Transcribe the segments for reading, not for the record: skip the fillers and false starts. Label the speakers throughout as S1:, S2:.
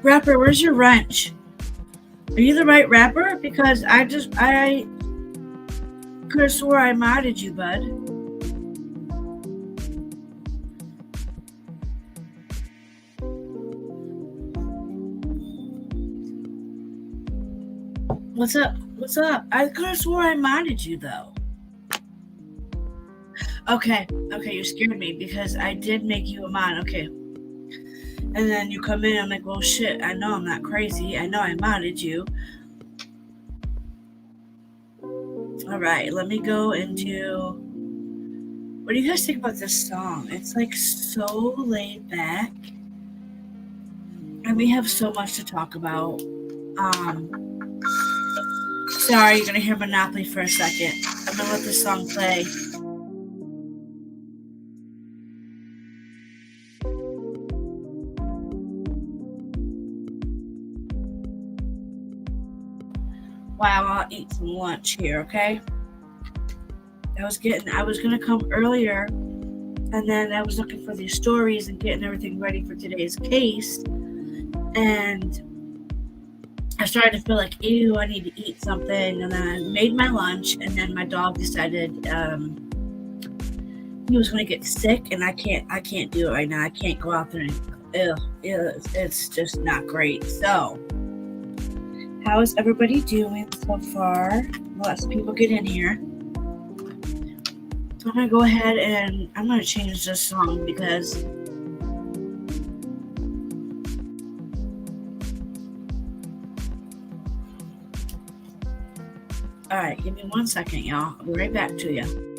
S1: Rapper, where's your wrench? Are you the right rapper? Because I could have swore I modded you, bud. What's up? What's up? I could have swore I modded you, though. Okay, you scared me because I did make you a mod. Okay. And then you come in, I'm like, well, shit, I know I'm not crazy. I know I modded you. All right, let me go into... What do you guys think about this song? It's like so laid back. And we have so much to talk about. Sorry, you're going to hear Monopoly for a second. I'm going to let this song play. Wow, I'll eat some lunch here, okay? I was gonna come earlier, and then I was looking for these stories and getting everything ready for today's case, and I started to feel like, ew, I need to eat something, and then I made my lunch, and then my dog decided he was gonna get sick, and I can't do it right now. I can't go out there and it's just not great. So, how is everybody doing so far? Lots of people get in here. I'm gonna go ahead and I'm gonna change this song because alright, give me 1 second, y'all. I'll be right back to you.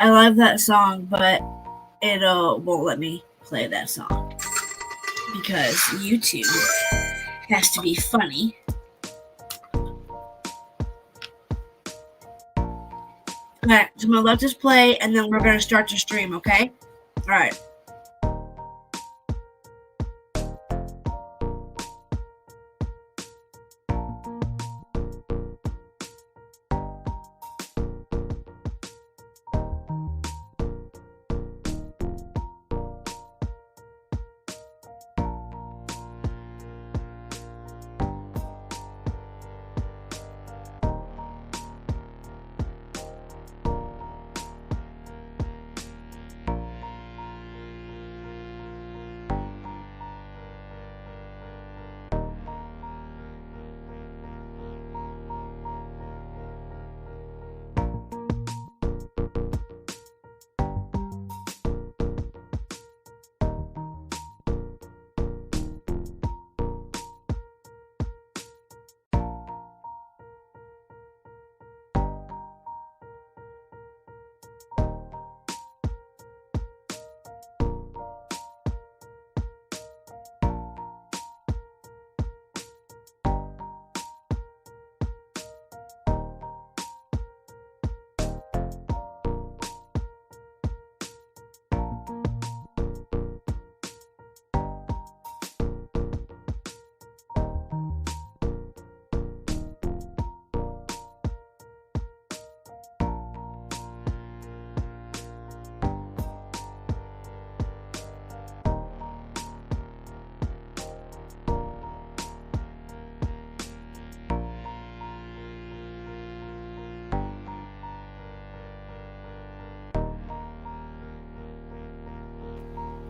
S1: I love that song, but it won't let me play that song because YouTube has to be funny. Alright, so I'm gonna let this play and then we're gonna start the stream, okay? Alright.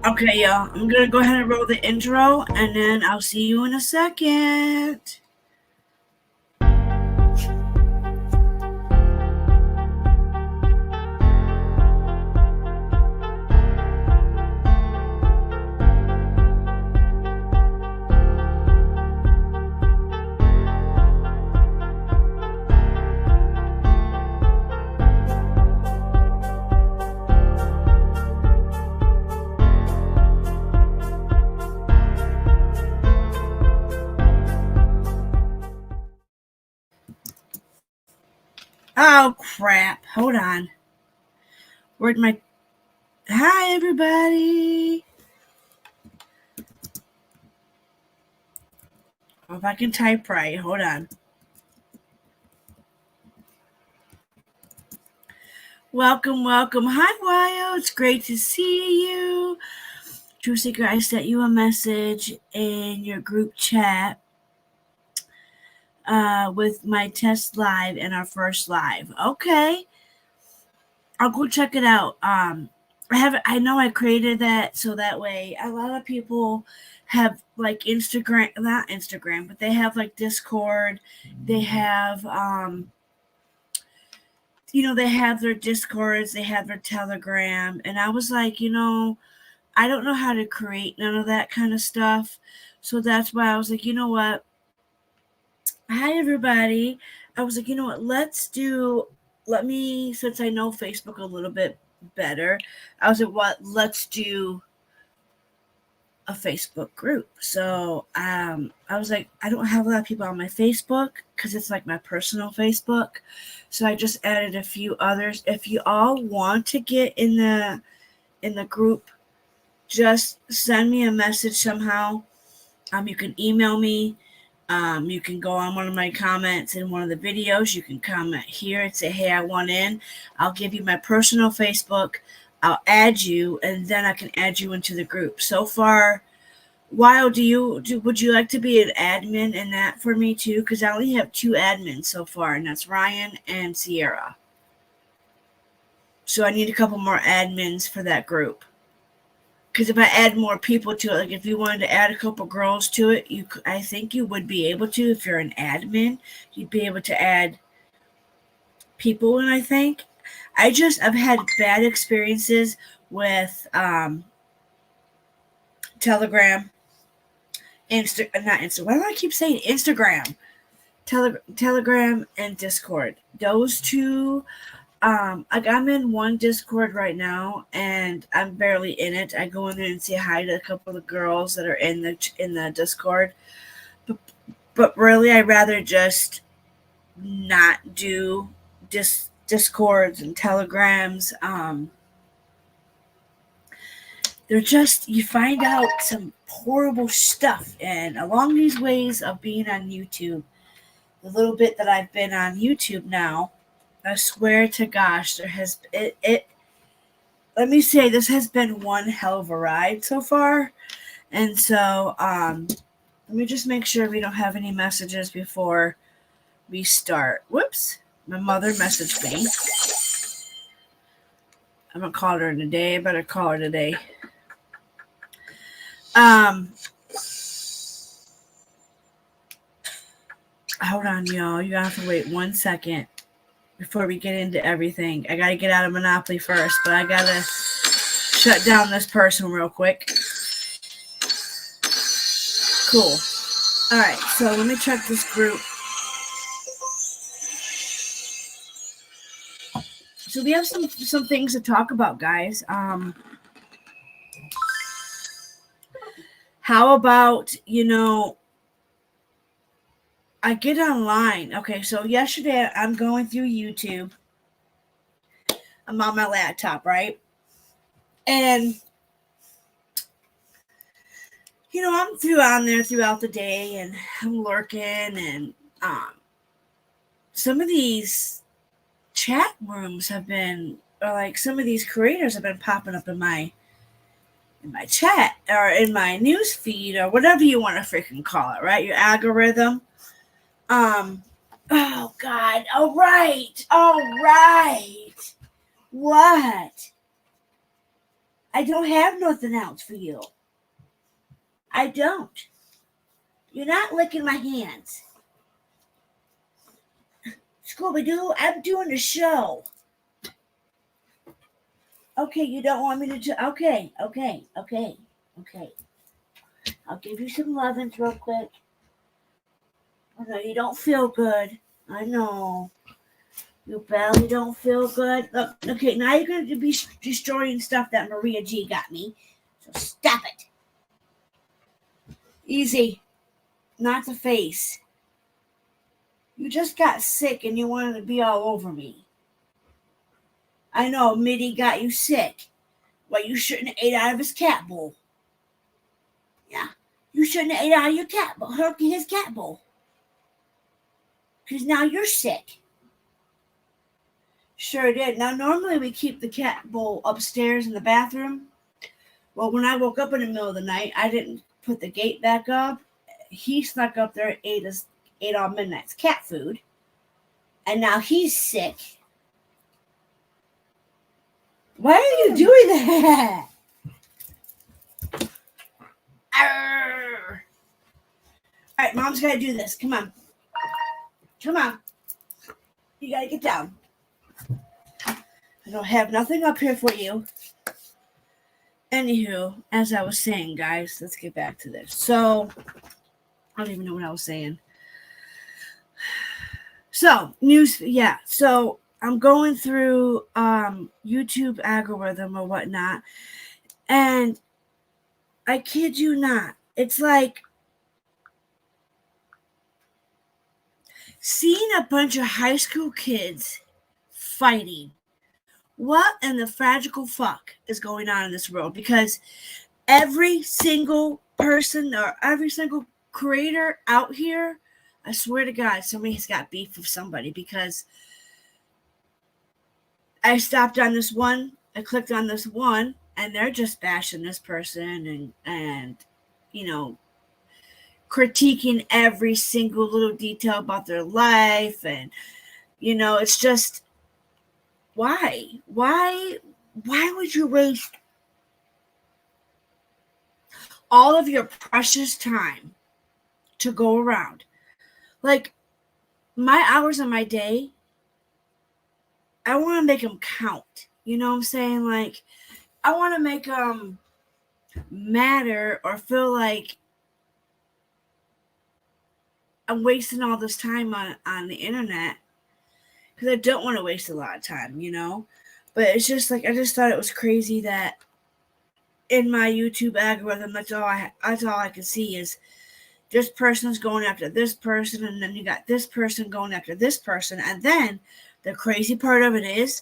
S1: Okay, y'all. I'm gonna go ahead and roll the intro, and then I'll see you in a second. Oh crap! Hold on. Where'd my? Hi everybody. Oh, if I can type right, hold on. Welcome, welcome. Hi, Wyo. It's great to see you. True Seeker, I sent you a message in your group chat with my test live and our first live. Okay. I'll go check it out. I know I created that so that way a lot of people have like Instagram, not Instagram, but they have like Discord. They have they have their Discords, they have their Telegram, and I was like, I don't know how to create none of that kind of stuff. So that's why I was like, you know what? Hi everybody. I was like, you know what? Since I know Facebook a little bit better, I was like, let's do a Facebook group. So I was like, I don't have a lot of people on my Facebook because it's like my personal Facebook. So I just added a few others. If you all want to get in the group, just send me a message somehow. You can email me. You can go on one of my comments in one of the videos. You can comment here and say, hey, I want in. I'll give you my personal Facebook. I'll add you, and then I can add you into the group. So far, would you like to be an admin in that for me too? Because I only have 2 admins so far, and that's Ryan and Sierra. So I need a couple more admins for that group. Because if I add more people to it, like if you wanted to add a couple girls to it, I think you would be able to. If you're an admin, you'd be able to add people in. I think I've had bad experiences with Telegram, not Instagram. Why do I keep saying Instagram? Telegram and Discord. Those two. Like I'm in one Discord right now, and I'm barely in it. I go in there and say hi to a couple of girls that are in the Discord, but really, I'd rather just not do Discords and Telegrams. They're just you find out some horrible stuff, and along these ways of being on YouTube, the little bit that I've been on YouTube now, I swear to gosh, there has it let me say this has been one hell of a ride so far. And so let me just make sure we don't have any messages before we start. Whoops. My mother messaged me. I'm gonna call her today. I better call her today. Hold on, y'all. You have to wait 1 second before we get into everything. I gotta get out of Monopoly first, but I gotta shut down this person real quick. Cool. All right, so let me check this group. So we have some things to talk about, guys. How about, I get online. Okay, so yesterday I'm going through YouTube. I'm on my laptop, right? And I'm on there throughout the day, and I'm lurking, and some of these chat rooms some of these creators have been popping up in my chat or in my news feed or whatever you want to freaking call it, right? Your algorithm. Oh God. All right. What? I don't have nothing else for you. I don't. You're not licking my hands. Scooby-Doo, I'm doing a show. Okay, you don't want me to do... Okay. I'll give you some lovins real quick. I know you don't feel good. I know. You barely don't feel good. Look, okay, now you're going to be destroying stuff that Maria G got me. So stop it. Easy. Not the face. You just got sick and you wanted to be all over me. I know Mitty got you sick. Well, you shouldn't have ate out of his cat bowl. Yeah. You shouldn't have ate out of your cat bowl, his cat bowl. Because now you're sick. Sure did. Now, normally we keep the cat bowl upstairs in the bathroom. Well, when I woke up in the middle of the night, I didn't put the gate back up. He snuck up there, ate all Midnight's cat food. And now he's sick. Why are you doing that? Arr. All right, Mom's got to do this. Come on. You got to get down. I don't have nothing up here for you. Anywho, as I was saying, guys, let's get back to this. So, I don't even know what I was saying. So, news, yeah. So, I'm going through YouTube algorithm or whatnot, and I kid you not, it's like seeing a bunch of high school kids fighting. What in the fragile fuck is going on in this world? Because every single person or every single creator out here, I swear to God, somebody's got beef with somebody, because I stopped on this one, I clicked on this one, and they're just bashing this person and you know, critiquing every single little detail about their life. And, you know, it's just, why would you waste all of your precious time to go around? Like, my hours of my day, I want to make them count. You know what I'm saying? Like, I want to make them matter or feel like I'm wasting all this time on the internet, because I don't want to waste a lot of time, you know? But it's just like, I just thought it was crazy that in my YouTube algorithm, that's all I can see is this person's going after this person, and then you got this person going after this person. And then the crazy part of it is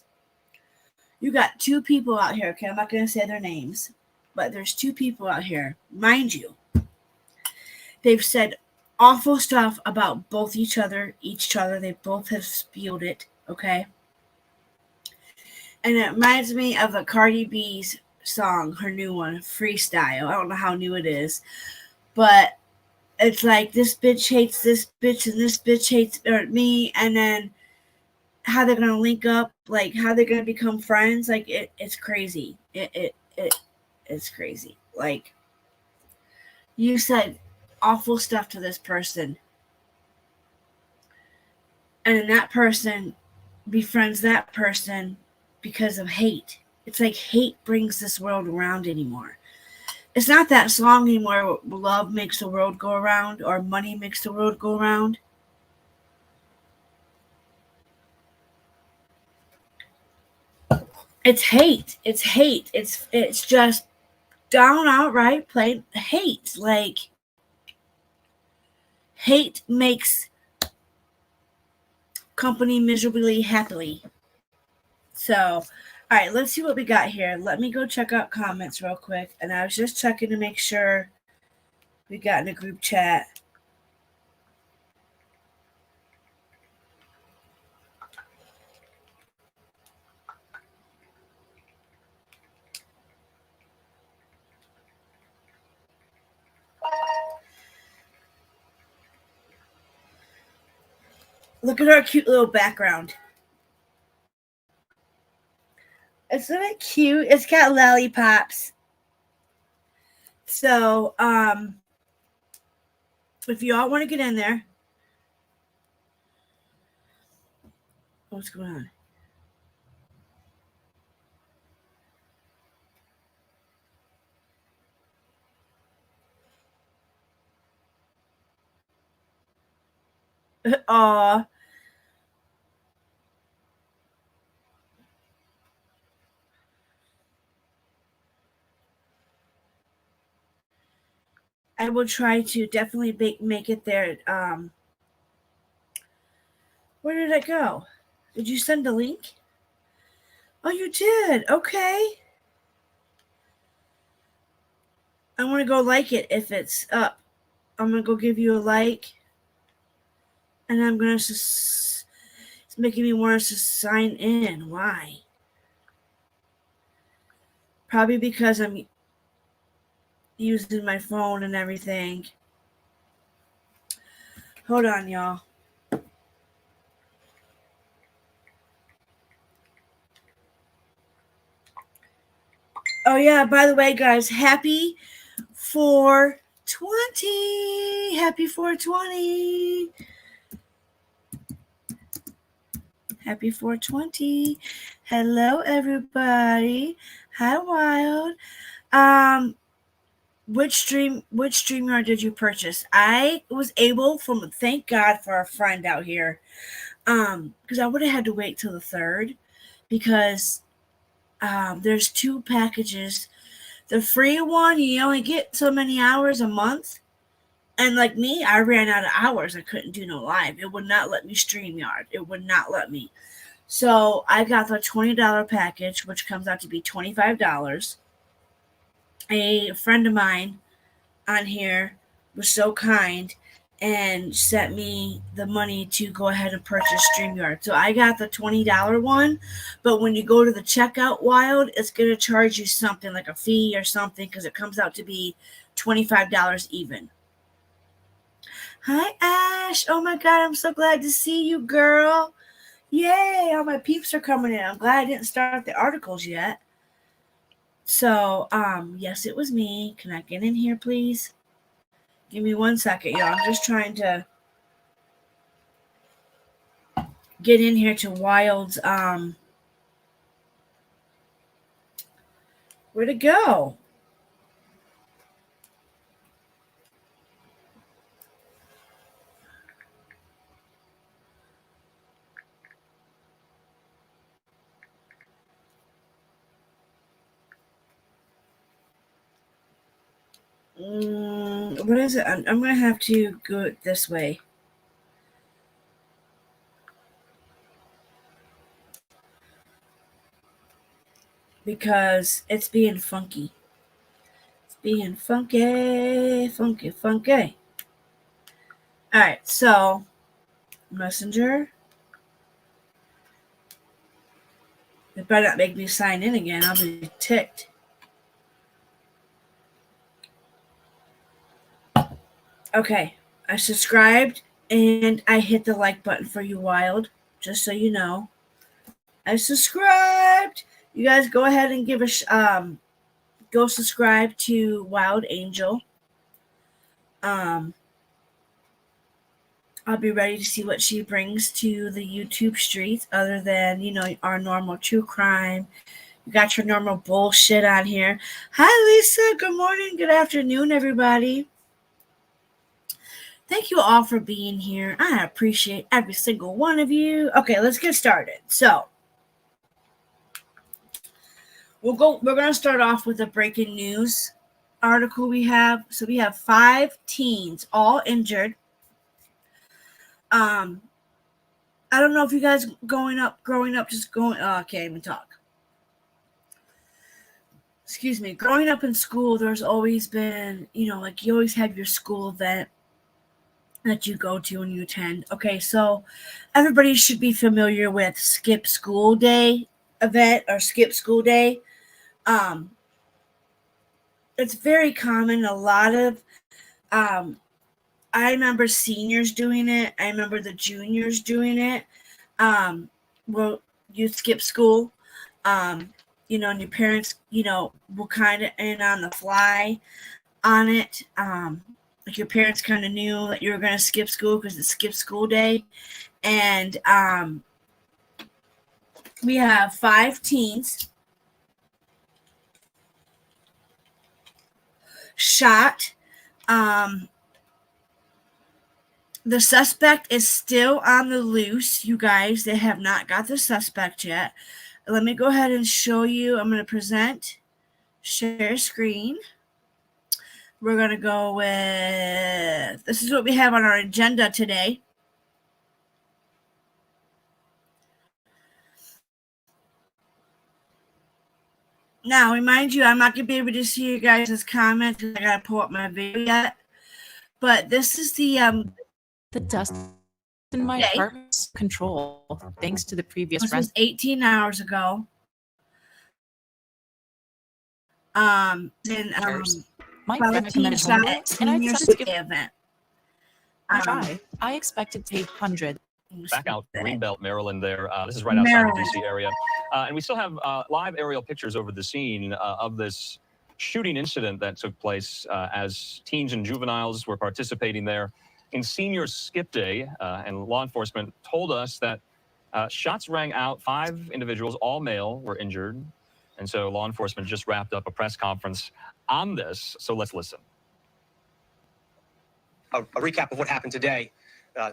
S1: you got two people out here, okay? I'm not going to say their names, but there's two people out here, mind you. They've said awful stuff about both each other. They both have spewed it, okay? And it reminds me of the Cardi B's song, her new one, Freestyle. I don't know how new it is, but it's like, this bitch hates this bitch and this bitch hates me, and then how they're gonna link up, like how they're gonna become friends. Like, it's crazy. It's crazy. Like, you said awful stuff to this person, and then that person befriends that person because of hate. It's like hate brings this world around anymore. It's not that song anymore, love makes the world go around, or money makes the world go around. It's hate. It's just down outright plain hate. Like, hate makes company miserably happily. So, all right, let's see what we got here. Let me go check out comments real quick. And I was just checking to make sure we got in a group chat. Look at our cute little background. Isn't it cute? It's got lollipops. So, if you all want to get in there, what's going on? Aw. I will try to definitely make it there. Where did it go? Did you send a link? Oh, you did. Okay. I want to go like it if it's up. I'm gonna go give you a like, and I'm gonna. It's making me want us to sign in. Why? Probably because I'm using my phone and everything. Hold on, y'all. Oh yeah, by the way, guys, happy 420. Happy 420. Happy 420. Hello everybody. Hi Wild. Which StreamYard did you purchase? I was able from thank God for our friend out here. Because I would have had to wait till the 3rd because there's 2 packages. The free one, you only get so many hours a month. And like me, I ran out of hours. I couldn't do no live. It would not let me StreamYard. It would not let me. So I got the $20 package, which comes out to be $25. A friend of mine on here was so kind and sent me the money to go ahead and purchase StreamYard. So I got the $20 one, but when you go to the checkout Wild, it's going to charge you something like a fee or something because it comes out to be $25 even. Hi, Ash. Oh my God, I'm so glad to see you, girl. Yay, all my peeps are coming in. I'm glad I didn't start the articles yet. So, yes, it was me. Can I get in here, please? Give me 1 second, y'all. I'm just trying to get in here to Wild's, where'd it go? What is it? I'm going to have to go it this way. Because it's being funky. It's being funky, funky, funky. All right, so Messenger. It better not make me sign in again. I'll be ticked. Okay, I subscribed and I hit the like button for you, Wild. Just so you know, I subscribed. You guys go ahead and give go subscribe to Wild Angel. I'll be ready to see what she brings to the YouTube streets, other than our normal true crime. You got your normal bullshit on here. Hi, Lisa. Good morning. Good afternoon, everybody. Thank you all for being here. I appreciate every single one of you. Okay, let's get started. So, we're going to start off with a breaking news article we have. So, we have 5 teens all injured. I don't know if you guys growing up, just going, I can't even talk. Excuse me. Growing up in school, there's always been, like you always have your school event that you go to and you attend. Okay, so everybody should be familiar with Skip School Day event or Skip School Day. It's very common. A lot of I remember seniors doing it. I remember the juniors doing it. Well, you skip school. and your parents, were kind of in on the fly on it. Like your parents kind of knew that you were going to skip school because it's skip school day. And we have 5 teens shot. The suspect is still on the loose, you guys. They have not got the suspect yet. Let me go ahead and show you. I'm going to present, share screen. We're going to go with, this is what we have on our agenda today. Now, remind you, I'm not going to be able to see you guys' comments because I got to pull up my video yet. But this is the
S2: dust in my apartment's control, thanks to the previous
S1: this was 18 hours ago. And
S2: my friend recommended homework, and I decided to give
S1: event.
S2: a try. I expected to pay hundreds.
S3: Back out Greenbelt, Maryland there. This is right outside the D.C. area. And we still have live aerial pictures over the scene of this shooting incident that took place as teens and juveniles were participating there in senior skip day. And law enforcement told us that shots rang out. 5 individuals, all male, were injured. And so law enforcement just wrapped up a press conference on this. So let's listen.
S4: A recap of what happened today.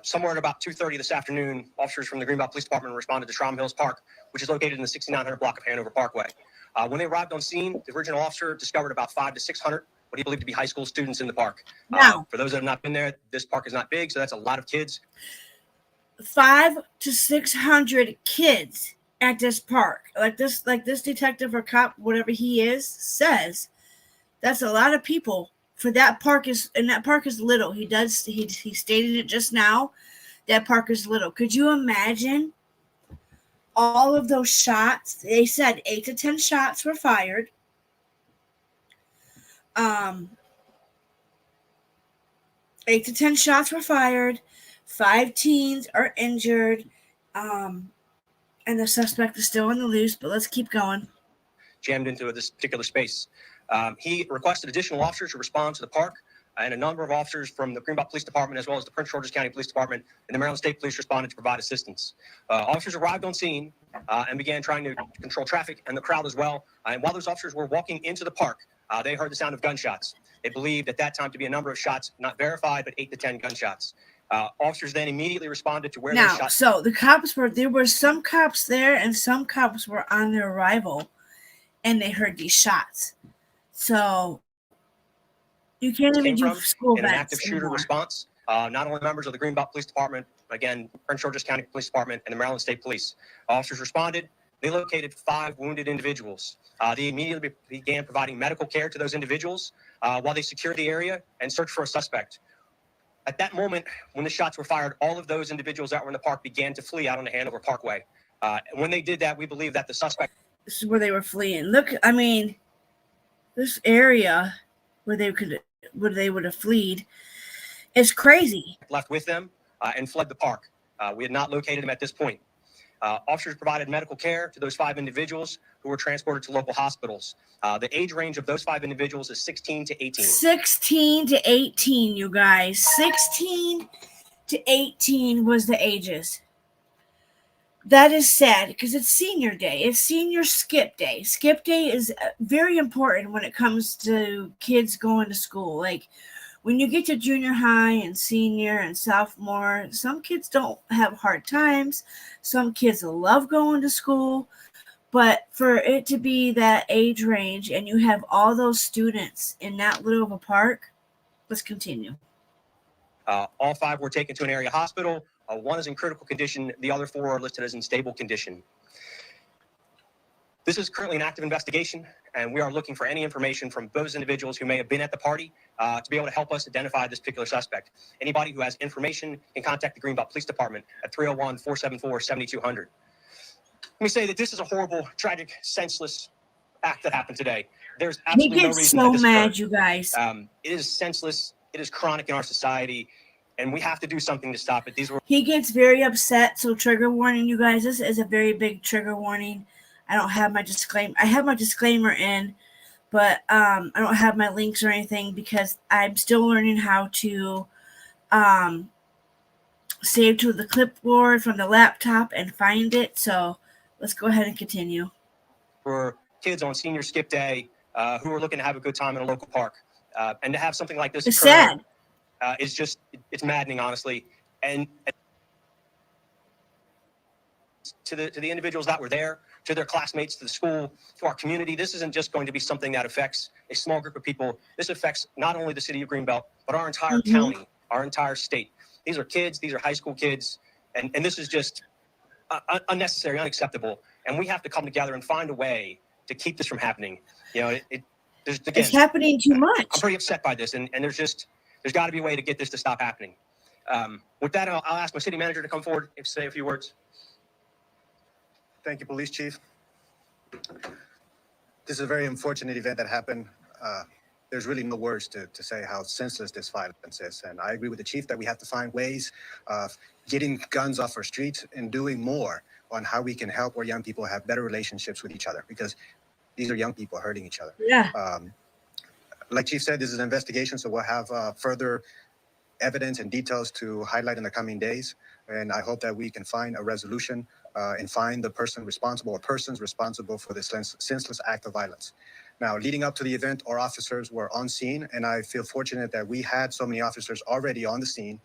S4: Somewhere at about 2:30 this afternoon, officers from the Greenbelt Police Department responded to Shrom Hills Park, which is located in the 6900 block of Hanover Parkway. When they arrived on scene, the original officer discovered about 500 to 600 what he believed to be high school students in the park.
S1: Now,
S4: for those that have not been there, this park is not big, so that's a lot of kids.
S1: 500 to 600 kids at this park. Like this detective or cop, whatever he is, says that's a lot of people. For that park is, and that park is little. He stated it just now. That park is little. Could you imagine all of those shots? They said 8 to 10 shots were fired. 8 to 10 shots were fired. 5 teens are injured. And the suspect is still on the loose, but let's keep going.
S4: Jammed into this particular space. He requested additional officers to respond to the park, and a number of officers from the Greenbelt Police Department, as well as the Prince George's County Police Department and the Maryland State Police responded to provide assistance. Officers arrived on scene and began trying to control traffic and the crowd as well. And while those officers were walking into the park, they heard the sound of gunshots. They believed at that time to be a number of shots, not verified, but 8 to 10 gunshots. Officers then immediately responded to where those shots.
S1: So there were some cops there, and some cops were on their arrival, and they heard these shots. So you can't even do school
S4: in an active shooter response. Not only members of the Greenbelt Police Department, again, Prince George's County Police Department and the Maryland State Police. Officers responded. They located 5 wounded individuals. They immediately began providing medical care to those individuals while they secured the area and searched for a suspect. At that moment, when the shots were fired, all of those individuals that were in the park began to flee out on the Hanover Parkway. When they did that, we believe that the suspect...
S1: This is where they were fleeing. Look, I mean, this area where they would have fled is crazy.
S4: Left with them and fled the park. We had not located them at this point. Officers provided medical care to those 5 individuals who were transported to local hospitals. The age range of those 5 individuals is 16 to 18.
S1: 16 to 18, you guys. 16 to 18 was the ages. That is sad because it's senior day. It's senior skip day. Skip day is very important when it comes to kids going to school. Like when you get to junior high and senior and sophomore, some kids don't have hard times. Some kids love going to school. But for it to be that age range and you have all those students in that little of a park, let's continue.
S4: All 5 were taken to an area hospital. 1 is in critical condition. The other 4 are listed as in stable condition. This is currently an active investigation, and we are looking for any information from those individuals who may have been at the party to be able to help us identify this particular suspect. Anybody who has information can contact the Greenbelt Police Department at 301-474-7200. Let me say that this is a horrible, tragic, senseless act that happened today. There's absolutely no reason
S1: so
S4: that this
S1: mad,
S4: occurred.
S1: you guys.
S4: It is senseless. It is chronic in our society, and we have to do something to stop it.
S1: He gets very upset, so trigger warning, you guys. This is a very big trigger warning. I don't have my disclaimer. I have my disclaimer in, but I don't have my links or anything because I'm still learning how to save to the clipboard from the laptop and find it. So let's go ahead and continue.
S4: For kids on senior skip day who are looking to have a good time in a local park, and to have something like this
S1: It's
S4: occur,
S1: sad.
S4: is just, it's maddening, honestly. And to the individuals that were there, to their classmates, to the school, to our community, this isn't just going to be something that affects a small group of people. This affects not only the city of Greenbelt, but our entire county, our entire state. These are kids, these are high school kids, and this is just unnecessary, unacceptable. And we have to come together and find a way to keep this from happening. You know, there's, again,
S1: It's happening too much.
S4: I'm pretty upset by this, and there's got to be a way to get this to stop happening. With that, I'll ask my city manager to come forward and say a few words.
S5: Thank you, Police Chief. This is a very unfortunate event that happened. There's really no words to say how senseless this violence is. And I agree with the chief that we have to find ways of getting guns off our streets and doing more on how we can help our young people have better relationships with each other, because these are young people hurting each other.
S1: Yeah.
S5: Like Chief said, this is an investigation, so we'll have further evidence and details to highlight in the coming days. And I hope that we can find a resolution and find the person responsible or persons responsible for this senseless act of violence. Now, leading up to the event, our officers were on scene, and I feel fortunate that we had so many officers already on the scene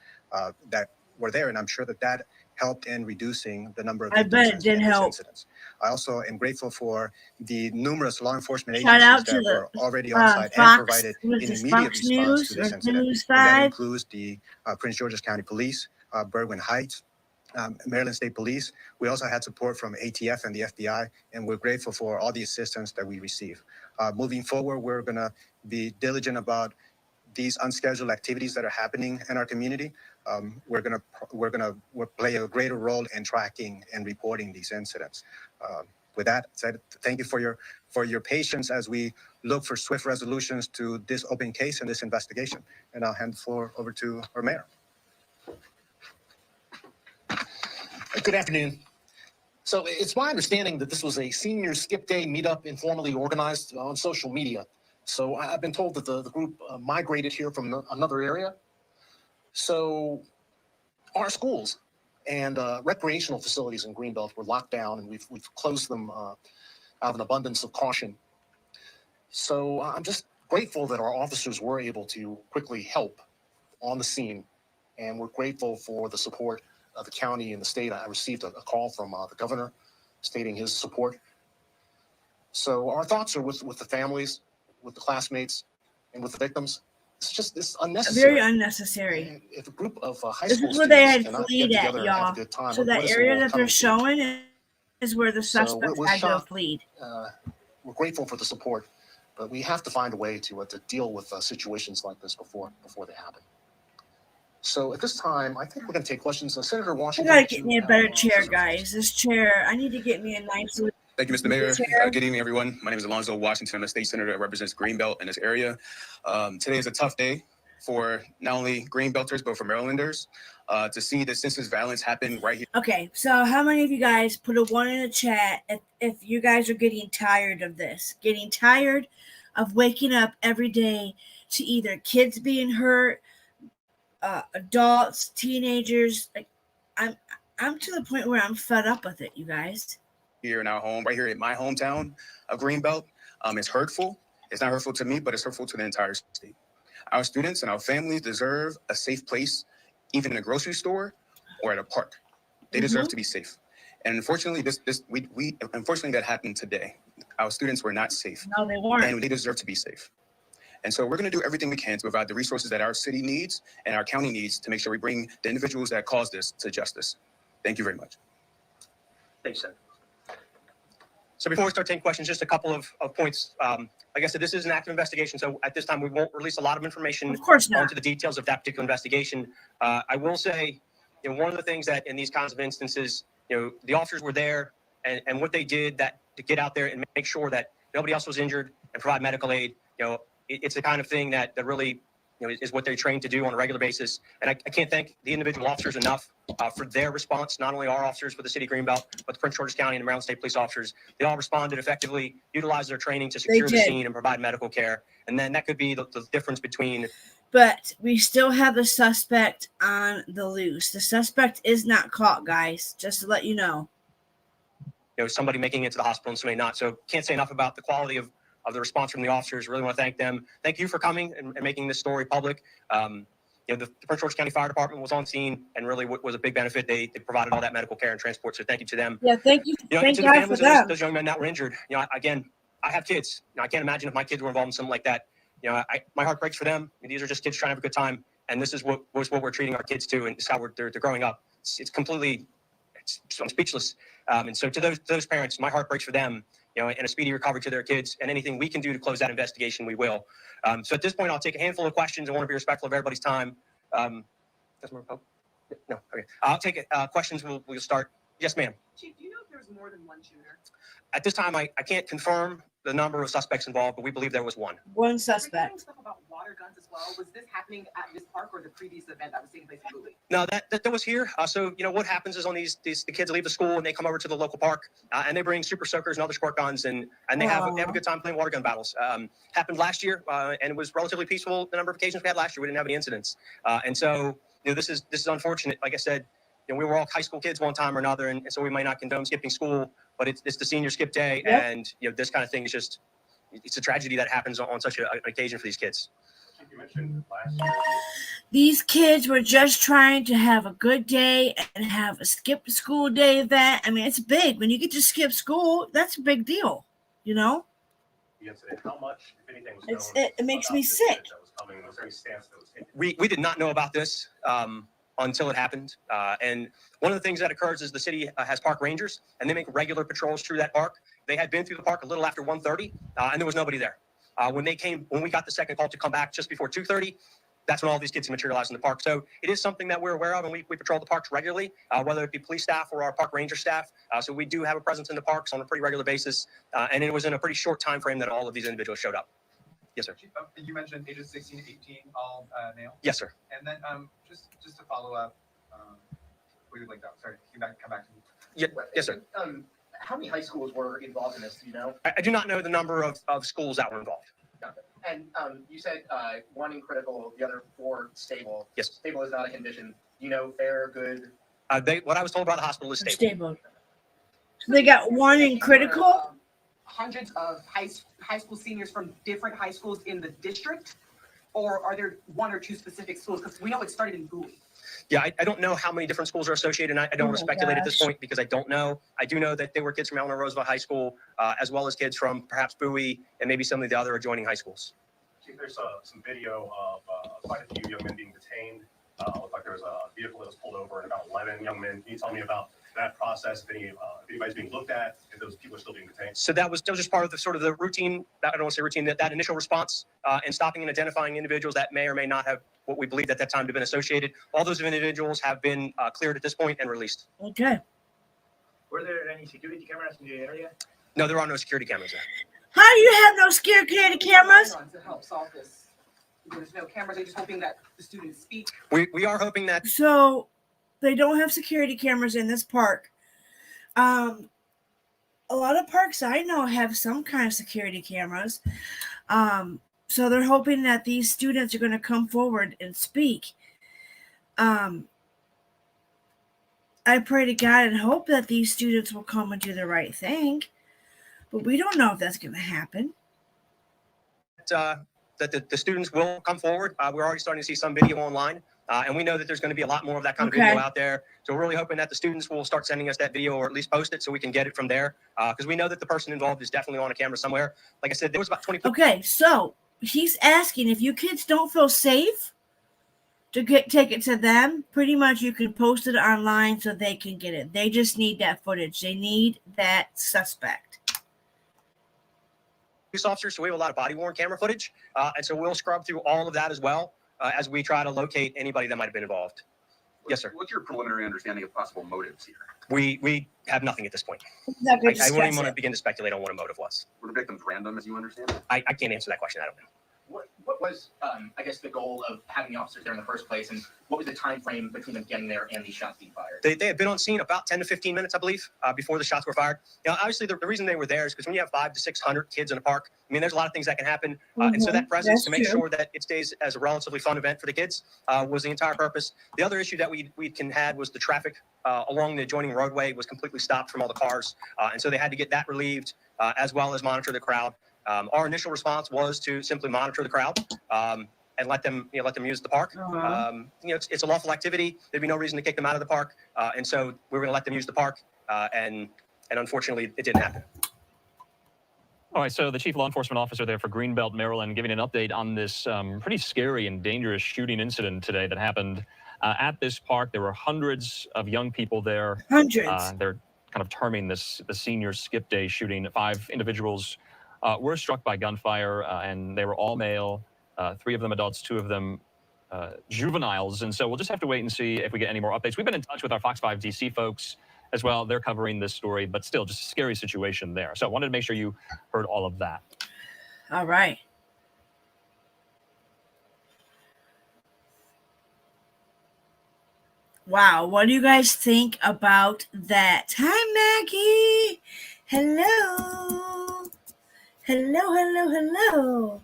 S5: that were there, and I'm sure that that helped in reducing the number of
S1: I bet it did help.
S5: incidents. I also am grateful for the numerous law enforcement
S1: Shout out
S5: agencies
S1: to
S5: that were already on site and
S1: Fox,
S5: provided
S1: what
S5: an
S1: is this,
S5: immediate
S1: Fox
S5: response
S1: News
S5: to this
S1: or
S5: incident.
S1: News
S5: And that
S1: 5?
S5: includes the Prince George's County Police, Berwyn Heights, Maryland State Police. We also had support from ATF and the FBI, and we're grateful for all the assistance that we receive. Moving forward, we're going to be diligent about these unscheduled activities that are happening in our community. We're going to play a greater role in tracking and reporting these incidents. With that said, thank you for your patience as we look for swift resolutions to this open case and this investigation. And I'll hand the floor over to our mayor.
S6: Good afternoon. So it's my understanding that this was a senior skip day meetup informally organized on social media. So I've been told that the group migrated here from another area. So our schools and recreational facilities in Greenbelt were locked down, and we've closed them out of an abundance of caution. So I'm just grateful that our officers were able to quickly help on the scene, and we're grateful for the support of the county and the state. I received a call from the governor stating his support. So our thoughts are with the families, with the classmates, and with the victims. It's just this unnecessary.
S1: Very unnecessary.
S6: And if a group of high
S1: This
S6: school
S1: is where they
S6: students
S1: had
S6: cannot
S1: fleed
S6: get
S1: at,
S6: together and have
S1: y'all.
S6: a good time,
S1: So
S6: what
S1: that
S6: is the
S1: area
S6: world
S1: that they're
S6: coming to?
S1: showing is where the
S6: So
S1: suspects
S6: we're
S1: had to
S6: shocked.
S1: flee.
S6: We're grateful for the support, but we have to find a way to deal with situations like this before they happen. So at this time, I think we're going to take questions. Senator
S1: I
S6: Washington.
S1: gotta get me a better chair, guys. This chair, I need to get me a nice.
S7: Thank you, Mr. Mayor.
S1: Chair.
S7: Good evening, everyone. My name is Alonzo Washington. I'm a state senator that represents Greenbelt in this area. Today is a tough day for not only Greenbelters, but for Marylanders to see the senseless violence happen right here.
S1: Okay, so how many of you guys put a 1 in the chat if you guys are getting tired of this? Getting tired of waking up every day to either kids being hurt, adults, teenagers. Like, I'm to the point where I'm fed up with it, you guys.
S7: Here in our home, right here in my hometown of Greenbelt, it's hurtful. It's not hurtful to me, but it's hurtful to the entire state. Our students and our families deserve a safe place, even in a grocery store or at a park. They deserve to be safe. And unfortunately, unfortunately that happened today. Our students were not safe.
S1: No, they weren't.
S7: And they deserve to be safe. And so we're going to do everything we can to provide the resources that our city needs and our county needs to make sure we bring the individuals that caused this to justice. Thank you very much.
S4: Thanks, Senator. So before we start taking questions, just a couple of points. Like I said, this is an active investigation, so at this time we won't release a lot of information
S1: Of course not.
S4: onto the details of that particular investigation. I will say, one of the ththings that in these kinds of instances, the officers were there and what they did to get out there and make sure that nobody else was injured and provide medical aid. It's the kind of thing that really is what they're trained to do on a regular basis. And I can't thank the individual officers enough for their response, not only our officers for the city of Greenbelt, but the Prince George's County and the Maryland State Police officers. They all responded effectively, utilized their training to secure the scene and provide medical care. And then that could be the difference between.
S1: But we still have the suspect on the loose. The suspect is not caught, guys, just to let you know.
S4: Somebody making it to the hospital and somebody not. So can't say enough about the quality of the response from the officers. Really want to thank them. Thank you for coming and making this story public. The Prince George's County Fire Department was on scene and really was a big benefit. They provided all that medical care and transport. So thank you to them.
S1: Yeah, thank you.
S4: Thank to the families of those young men that were injured. Again, I have kids. I can't imagine if my kids were involved in something like that. My heart breaks for them. These are just kids trying to have a good time, and this is what we're treating our kids to, and it's how they're growing up. I'm speechless. And so to those parents, my heart breaks for them. And a speedy recovery to their kids, and anything we can do to close that investigation, we will. So at this point, I'll take a handful of questions. I want to be respectful of everybody's time. No, okay. I'll take questions. We'll start. Yes, ma'am.
S8: Chief, do you know if there's more than one shooter?
S4: At this time, I can't confirm the number of suspects involved, but we believe there was one.
S1: One suspect.
S8: Stuff about water guns as well. Was this happening at this park or the previous event that was taking place in Bowie?
S4: No, that was here. So what happens is on the kids leave the school and they come over to the local park and they bring super soakers and other squirt guns and they have a good time playing water gun battles. Happened last year and it was relatively peaceful. The number of occasions we had last year, we didn't have any incidents. And so this is unfortunate. Like I said, we were all high school kids one time or another, and so we might not condone skipping school, but it's the senior skip day, and this kind of thing is just it's a tragedy that happens on such an occasion for these kids.
S9: You mentioned last year.
S1: These kids were just trying to have a good day and have a skip school day event. I mean, it's big. When you get to skip school, that's a big deal,
S9: The incident, how much, if anything, was known?
S1: It makes me sick.
S9: That was coming? Was there any stance that was taken?
S4: We did not know about this until it happened. And one of the things that occurs is the city has park rangers, and they make regular patrols through that park. They had been through the park a little after 1:30, and there was nobody there. When we got the second call to come back just before 2:30, that's when all these kids materialized in the park. So it is something that we're aware of, and we patrol the parks regularly, whether it be police staff or our park ranger staff. So we do have a presence in the parks on a pretty regular basis, and it was in a pretty short time frame that all of these individuals showed up. Yes, sir.
S10: You mentioned ages 16 to 18, all male.
S4: Yes, sir.
S10: And then just to follow up, we would like that. Sorry, come back to me.
S4: Yes, sir.
S11: How many high schools were involved in this? Do you know?
S4: I do not know the number of schools that were involved.
S11: And you said one in critical, the other 4 stable.
S4: Yes.
S11: Stable is not a condition. Do you know fair, good?
S4: What I was told by the hospital is stable.
S1: Stable. So they got one in critical.
S8: Hundreds of high school seniors from different high schools in the district, or are there 1 or 2 specific schools? Because we know it started in Bowie.
S4: Yeah, I don't know how many different schools are associated, and I don't want to speculate at this point because I don't know. I do know that there were kids from Eleanor Roosevelt High School, as well as kids from perhaps Bowie and maybe some of the other adjoining high schools.
S9: Chief, there's some video of quite a few young men being detained. Looked like there was a vehicle that was pulled over and about 11 young men. Can you tell me about that process? If anybody's being looked at, if those people are still being detained? So that was just part of the routine. I don't want to say routine. That initial response and stopping and identifying individuals that may or may not have what we believed at that time to have been associated. All those individuals have been cleared at this point and released.
S1: Okay.
S12: Were there any security cameras in the area?
S4: No, there are no security cameras there.
S1: How do you have no security cameras?
S8: To help solve this. There's no cameras. They're just hoping that the students speak.
S4: We are hoping that.
S1: So they don't have security cameras in this park. A lot of parks I know have some kind of security cameras. So they're hoping that these students are going to come forward and speak. I pray to God and hope that these students will come and do the right thing. But we don't know if that's going to happen.
S4: That the students will come forward. We're already starting to see some video online. And we know that there's going to be a lot more of that kind of video out there. So we're really hoping that the students will start sending us that video or at least post it so we can get it from there. Because we know that the person involved is definitely on a camera somewhere. Like I said, there was about 20 people.
S1: Okay, so he's asking if you kids don't feel safe to take it to them, pretty much you can post it online so they can get it. They just need that footage. They need that suspect.
S4: Police officers, so we have a lot of body-worn camera footage. And so we'll scrub through all of that as well as we try to locate anybody that might have been involved. Yes, sir.
S13: What's your preliminary understanding of possible motives here?
S4: We have nothing at this point. I wouldn't even want to begin to speculate on what a motive was.
S13: Were the victims random, as you understand?
S4: I can't answer that question. I don't know.
S11: What was, I guess, the goal of having the officers there in the first place, and what was the time frame between them getting there and these shots being fired?
S4: They had been on scene about 10 to 15 minutes, I believe, before the shots were fired. Obviously, the reason they were there is because when you have 500 to 600 kids in a park, I mean, there's a lot of things that can happen. And so that presence to make sure that it stays as a relatively fun event for the kids was the entire purpose. The other issue that we had was the traffic along the adjoining roadway was completely stopped from all the cars. And so they had to get that relieved as well as monitor the crowd. Our initial response was to simply monitor the crowd and let them use the park. It's a lawful activity. There'd be no reason to kick them out of the park. And so we were going to let them use the park. And unfortunately, it didn't happen.
S3: All right, so the chief law enforcement officer there for Greenbelt, Maryland, giving an update on this pretty scary and dangerous shooting incident today that happened at this park. There were hundreds of young people there.
S1: Hundreds.
S3: They're kind of terming this the senior skip day shooting. 5 individuals were struck by gunfire, and they were all male. 3 of them adults, 2 of them juveniles. And so we'll just have to wait and see if we get any more updates. We've been in touch with our Fox 5 DC folks as well. They're covering this story, but still just a scary situation there. So I wanted to make sure you heard all of that.
S1: All right. Wow, what do you guys think about that? Hi, Maggie. Hello. Hello.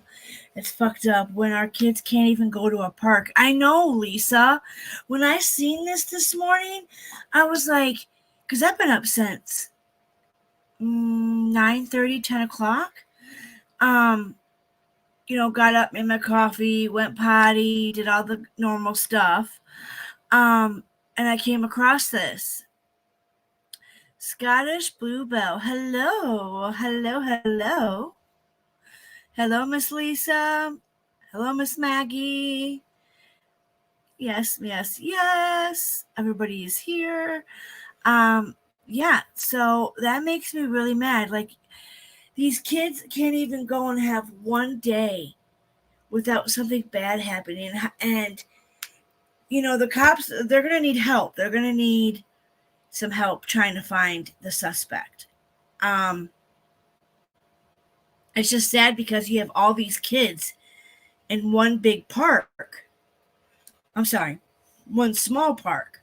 S1: It's fucked up when our kids can't even go to a park. I know, Lisa. When I seen this morning, I was like, because I've been up since 9:30, 10 o'clock. Got up, made my coffee, went potty, did all the normal stuff. And I came across this. Scottish Bluebell. Hello. Hello, Miss Lisa. Hello, Miss Maggie. Yes. Everybody is here. Yeah, so that makes me really mad. Like, these kids can't even go and have one day without something bad happening. And the cops, they're going to need help. They're going to need some help trying to find the suspect. It's just sad because you have all these kids in one big park. I'm sorry, one small park.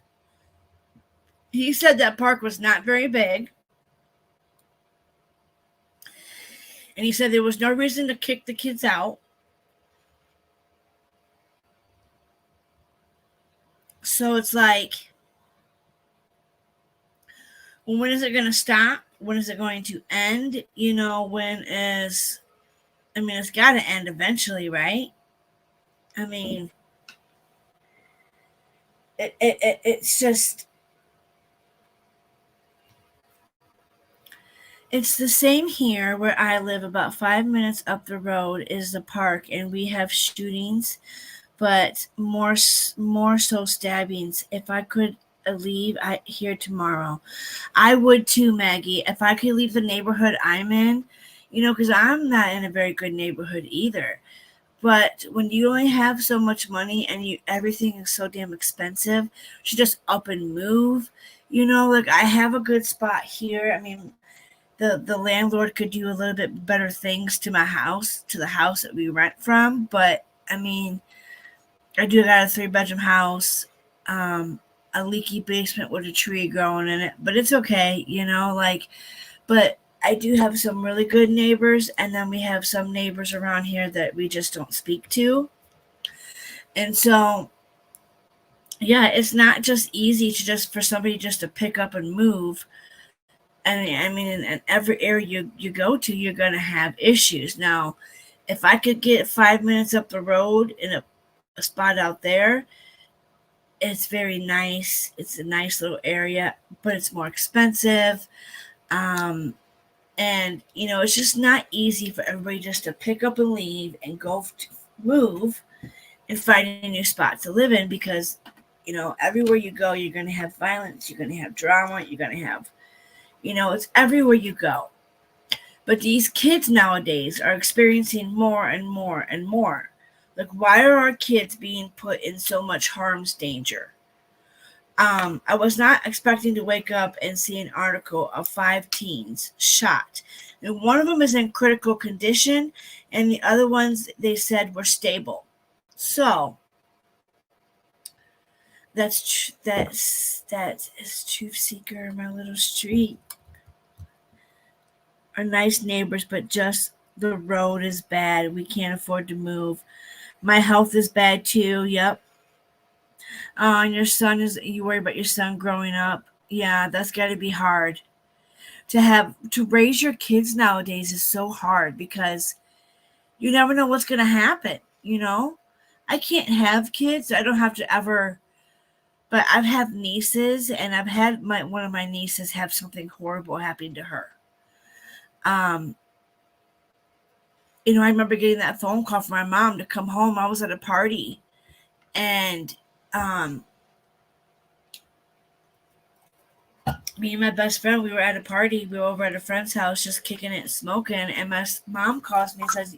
S1: He said that park was not very big. And he said there was no reason to kick the kids out. So it's like, well, when is it going to stop? When is it going to end? It's got to end eventually, right? I mean, it's just, it's the same here where I live. About 5 minutes up the road is the park, and we have shootings, but more so stabbings. If I could leave here tomorrow, I would too, Maggie. If I could leave the neighborhood I'm in, because I'm not in a very good neighborhood either. But when you only have so much money and everything is so damn expensive, you should just up and move. Like, I have a good spot here. I mean, the landlord could do a little bit better things to my house, to the house that we rent from. But I mean, I do got a 3-bedroom house, a leaky basement with a tree growing in it, but it's okay, but I do have some really good neighbors, and then we have some neighbors around here that we just don't speak to. And so, yeah, it's not just easy for somebody just to pick up and move. And I mean, in every area you go to, you're going to have issues. Now, if I could get 5 minutes up the road in a spot out there, it's very nice. It's a nice little area, but it's more expensive. And, it's just not easy for everybody just to pick up and leave and move and find a new spot to live in, because, everywhere you go, you're going to have violence. You're going to have drama. You're going to have, it's everywhere you go. But these kids nowadays are experiencing more and more and more. Like, why are our kids being put in so much harm's danger? I was not expecting to wake up and see an article of 5 teens shot. And one of them is in critical condition, and the other ones they said were stable. So that's Truth Seeker in my little street. Are nice neighbors, but just the road is bad. We can't afford to move. My health is bad too. Yep. And you worry about your son growing up. Yeah, that's got to be hard. To raise your kids nowadays is so hard because you never know what's going to happen, you know? I can't have kids. I don't have to ever, but I've had nieces, and I've had one of my nieces have something horrible happen to her. I remember getting that phone call from my mom to come home. I was at a party, and me and my best friend, we were at a party. We were over at a friend's house just kicking it and smoking, and my mom calls me and says,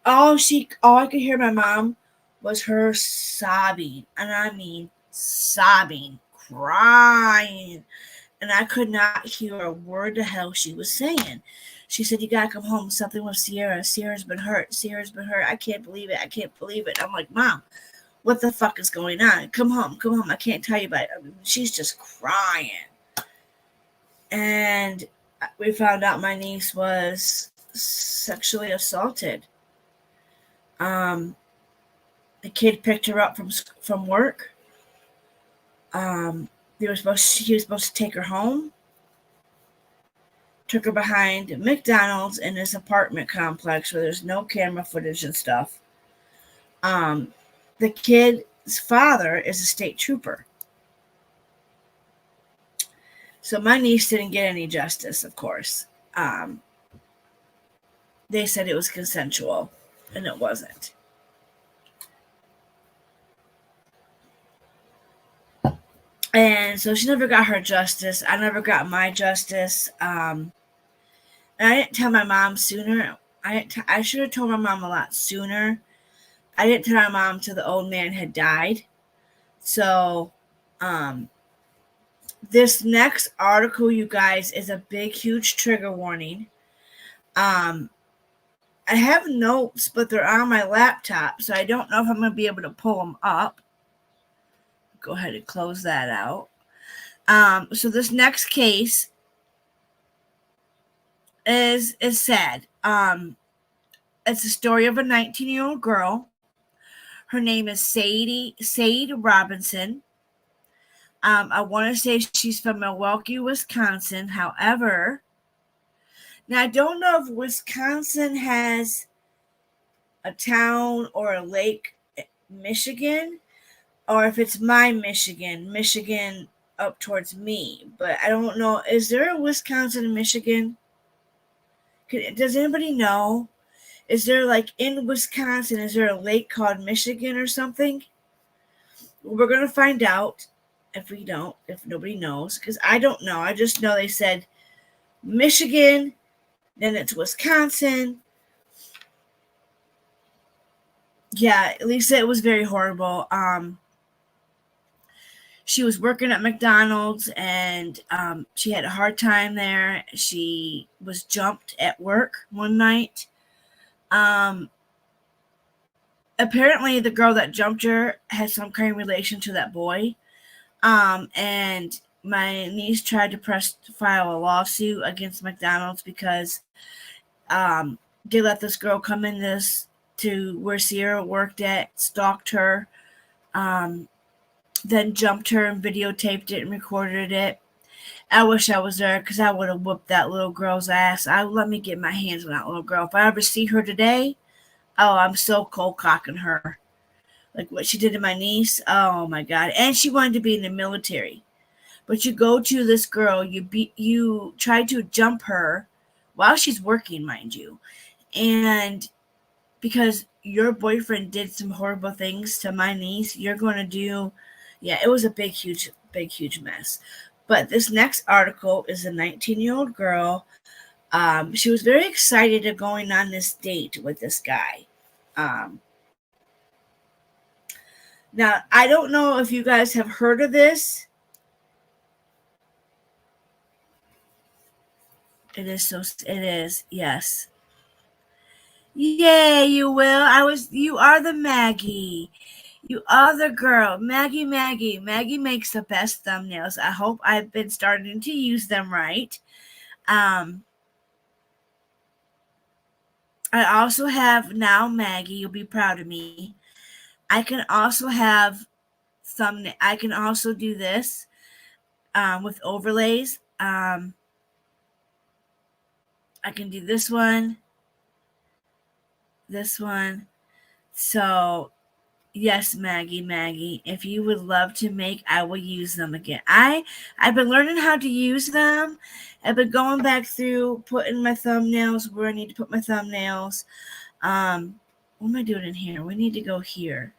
S1: all I could hear my mom was her sobbing, and I mean sobbing, crying, and I could not hear a word the hell she was saying. She said, you gotta come home. Something with Sierra. Sierra's been hurt. I can't believe it. I'm like, Mom, what the fuck is going on? Come home. I can't tell you about it. She's just crying. And we found out my niece was sexually assaulted. The kid picked her up from work. He was supposed to take her home. Took her behind McDonald's in this apartment complex where there's no camera footage and stuff. The kid's father is a state trooper. So my niece didn't get any justice, of course. They said it was consensual, and it wasn't. And so she never got her justice. I never got my justice. And I didn't tell my mom sooner. I should have told my mom a lot sooner. I didn't tell my mom till the old man had died. So, this next article, you guys, is a big, huge trigger warning. I have notes, but they're on my laptop, so I don't know if I'm going to be able to pull them up. Go ahead and close that out. So this next case is sad. It's a story of a 19-year-old girl. Her name is Sade Robinson. I want to say she's from Milwaukee, Wisconsin. However, now I don't know if Wisconsin has a town or a lake, Michigan, or if it's my Michigan up towards me. But I don't know. Is there a Wisconsin and Michigan? Does anybody know? Is there, like, in Wisconsin, is there a lake called Michigan or something? We're going to find out if nobody knows, because I don't know. I just know they said Michigan, then it's Wisconsin. Yeah, Lisa, it was very horrible. She was working at McDonald's, and she had a hard time there. She was jumped at work one night. Apparently the girl that jumped her had some kind of relation to that boy. And my niece tried to file a lawsuit against McDonald's because they let this girl come in to where Sierra worked at, stalked her, then jumped her and videotaped it and recorded it. I wish I was there because I would have whooped that little girl's ass. Let me get my hands on that little girl. If I ever see her today, I'm so cold cocking her. Like what she did to my niece. Oh my God. And she wanted to be in the military. But you go to this girl, you try to jump her while she's working, mind you. And because your boyfriend did some horrible things to my niece, you're going to do, it was a big, huge mess. But this next article is a 19-year-old girl. She was very excited of going on this date with this guy. Now, I don't know if you guys have heard of this. It is so. It is. Yes. Yay, you will. You are the Maggie. You are the girl. Maggie, Maggie. Maggie makes the best thumbnails. I hope I've been starting to use them right. I also have now, Maggie, you'll be proud of me. I can also have thumbnail. I can also do this with overlays. I can do this one. So yes, Maggie, if you would love to make, I will use them again. I've been learning how to use them. I've been going back through putting my thumbnails where I need to put my thumbnails. What am I doing in here? We need to go here.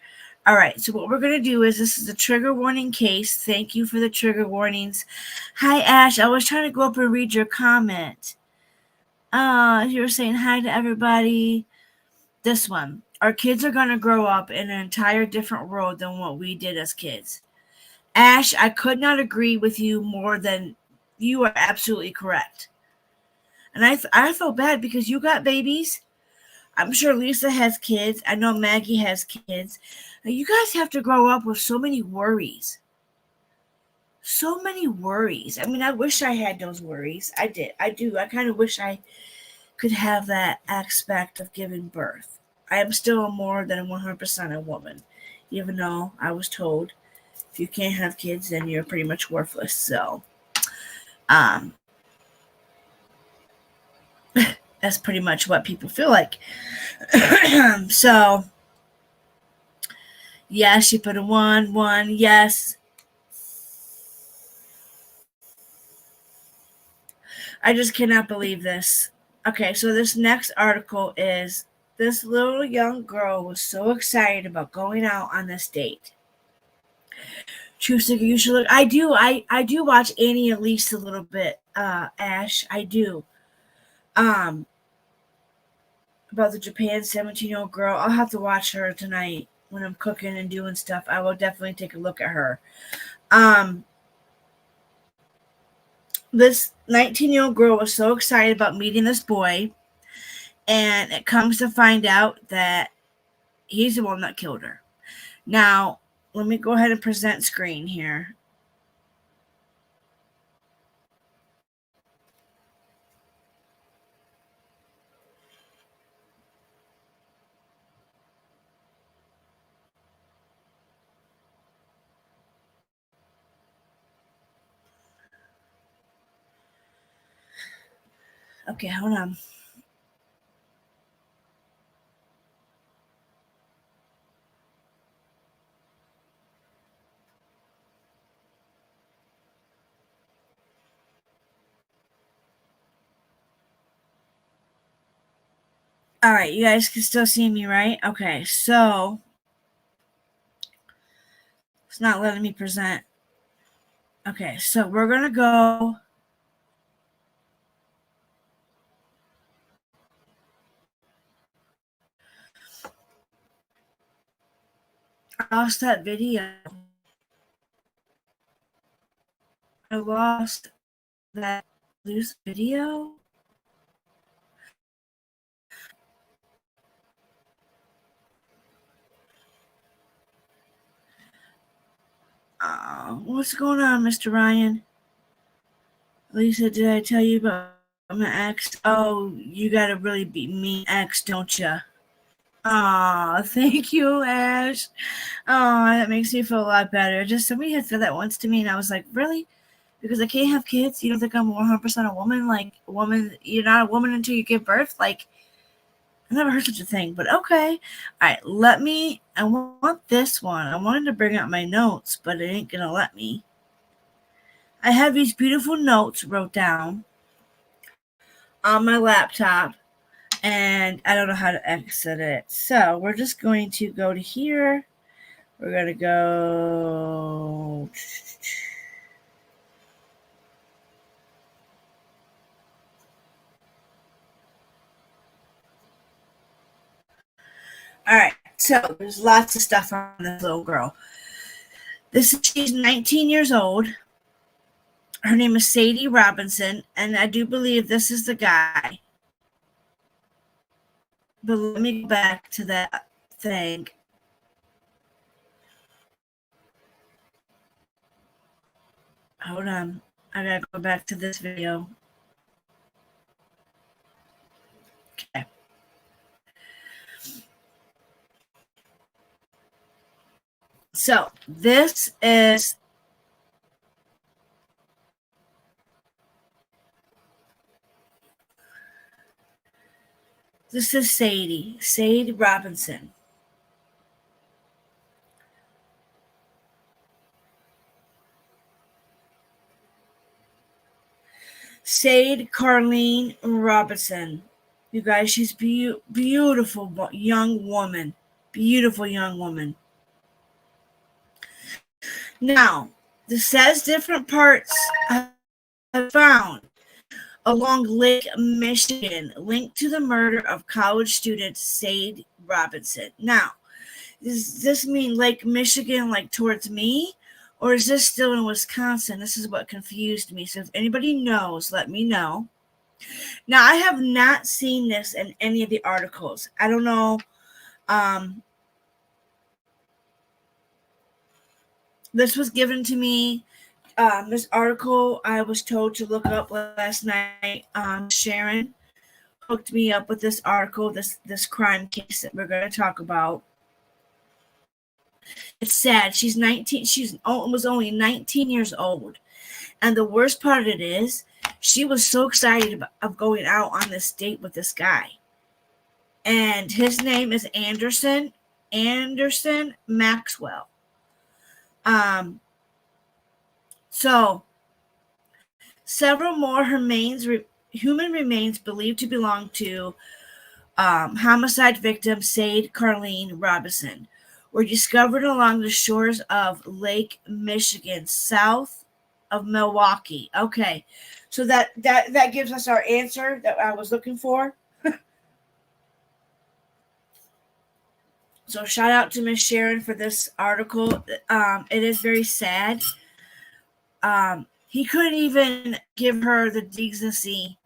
S1: All right, so what we're going to do is this is a trigger warning case. Thank you for the trigger warnings. Hi, Ash. I was trying to go up and read your comment. You were saying hi to everybody. This one. Our kids are going to grow up in an entire different world than what we did as kids. Ash, I could not agree with you more than you are absolutely correct. And I feel bad because you got babies. I'm sure Lisa has kids. I know Maggie has kids. Now, you guys have to grow up with so many worries. So many worries. I mean, I wish I had those worries. I do. I kind of wish I could have that aspect of giving birth. I am still more than 100% a woman, even though I was told if you can't have kids, then you're pretty much worthless. So, that's pretty much what people feel like. So, yes, she put a 1, yes. I just cannot believe this. Okay, so this next article is this little young girl was so excited about going out on this date. True Sticker, you should look. I do watch Annie Elise a little bit, Ash. I do. About the Japan 17-year-old girl. I'll have to watch her tonight when I'm cooking and doing stuff. I will definitely take a look at her. This 19-year-old girl was so excited about meeting this boy, and it comes to find out that he's the one that killed her. Now, let me go ahead and present screen here. Okay, hold on. All right, you guys can still see me, right? Okay, so it's not letting me present. Okay, so we're going to go. I lost that video. I lost that loose video. What's going on, Mr. Ryan? Lisa, did I tell you about my ex? Oh, you gotta really be mean ex, don't you? Aw, thank you, Ash. Oh, that makes me feel a lot better. Just somebody had said that once to me, and I was like, really? Because I can't have kids? You don't think I'm 100% a woman? Like, a woman, you're not a woman until you give birth? Like, I never heard such a thing, but okay. All right, I want this one. I wanted to bring out my notes, but it ain't gonna let me. I have these beautiful notes wrote down on my laptop, and I don't know how to exit it. So we're just going to go to here. We're going to go. All right. So there's lots of stuff on this little girl. She's 19 years old. Her name is Sadie Robinson, and I do believe this is the guy. But let me go back to that thing. Hold on. I gotta go back to this video. Okay. So this is Sadie Robinson. Sadie Carlene Robinson. You guys, she's beautiful young woman. Beautiful young woman. Now, this says different parts I found along Lake Michigan linked to the murder of college student Sadie Robinson. Now, does this mean Lake Michigan, like towards me? Or is this still in Wisconsin? This is what confused me. So if anybody knows, let me know. Now, I have not seen this in any of the articles. I don't know. This was given to me. This article I was told to look up last night. Sharon hooked me up with this article, this crime case that we're going to talk about. It's sad. She's 19. Was only 19 years old. And the worst part of it is she was so excited of going out on this date with this guy. And his name is Anderson Maxwell. So several more human remains believed to belong to homicide victim Sadie Carlene Robinson were discovered along the shores of Lake Michigan, south of Milwaukee. Okay, so that gives us our answer that I was looking for. So shout out to Miss Sharon for this article. It is very sad. He couldn't even give her the decency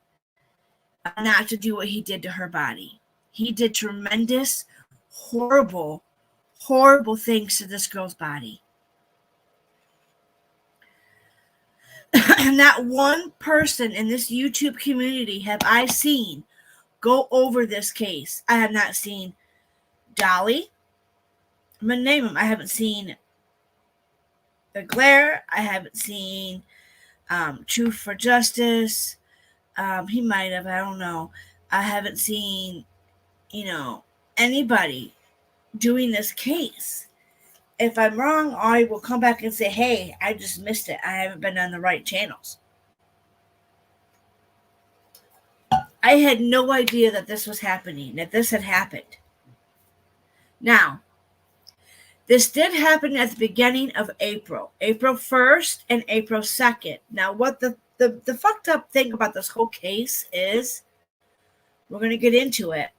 S1: not to do what he did to her body. He did tremendous, horrible things to this girl's body. Not one person in this YouTube community have I seen go over this case. I have not seen Dolly. I'm going to name them. I haven't seen The Glare. I haven't seen Truth for Justice. He might have. I don't know. I haven't seen, anybody doing this case. If I'm wrong, I will come back and say, hey, I just missed it. I haven't been on the right channels. I had no idea that this was happening, that this had happened. Now, this did happen at the beginning of April 1st and April 2nd. Now, what the fucked up thing about this whole case is, we're going to get into it.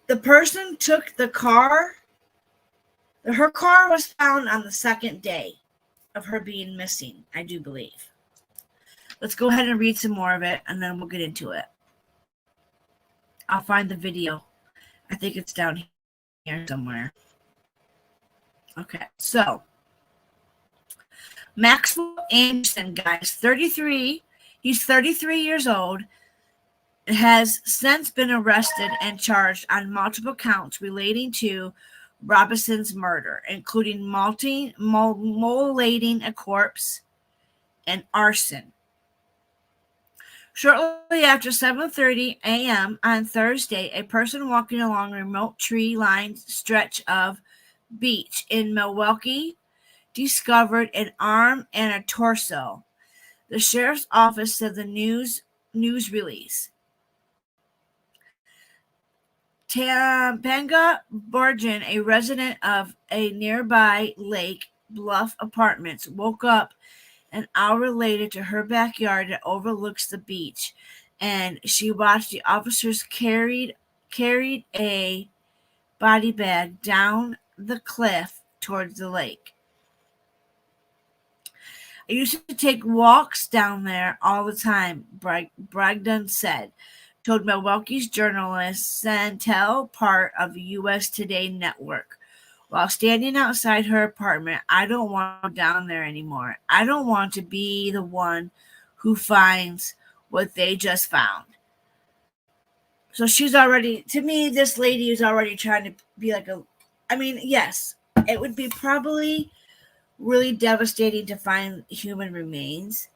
S1: The person took the car. Her car was found on the second day of her being missing, I do believe. Let's go ahead and read some more of it, and then we'll get into it. I'll find the video. I think it's down here somewhere. Okay, so Maxwell Anderson, guys, 33. He's 33 years old. Has since been arrested and charged on multiple counts relating to Robinson's murder, including mutilating a corpse and arson. Shortly after 7:30 a.m. on Thursday, a person walking along a remote tree-lined stretch of beach in Milwaukee discovered an arm and a torso. The sheriff's office said the news release. Topanga Borgen, a resident of a nearby Lake Bluff Apartments, woke up an hour later to her backyard that overlooks the beach, and she watched the officers carried a body bag down the cliff towards the lake. I used to take walks down there all the time, Bragdon said, told Milwaukee's journalist Santel, part of the U.S. Today network. While standing outside her apartment, I don't want to go down there anymore. I don't want to be the one who finds what they just found. So she's already, to me, this lady is already trying to be like yes, it would be probably really devastating to find human remains,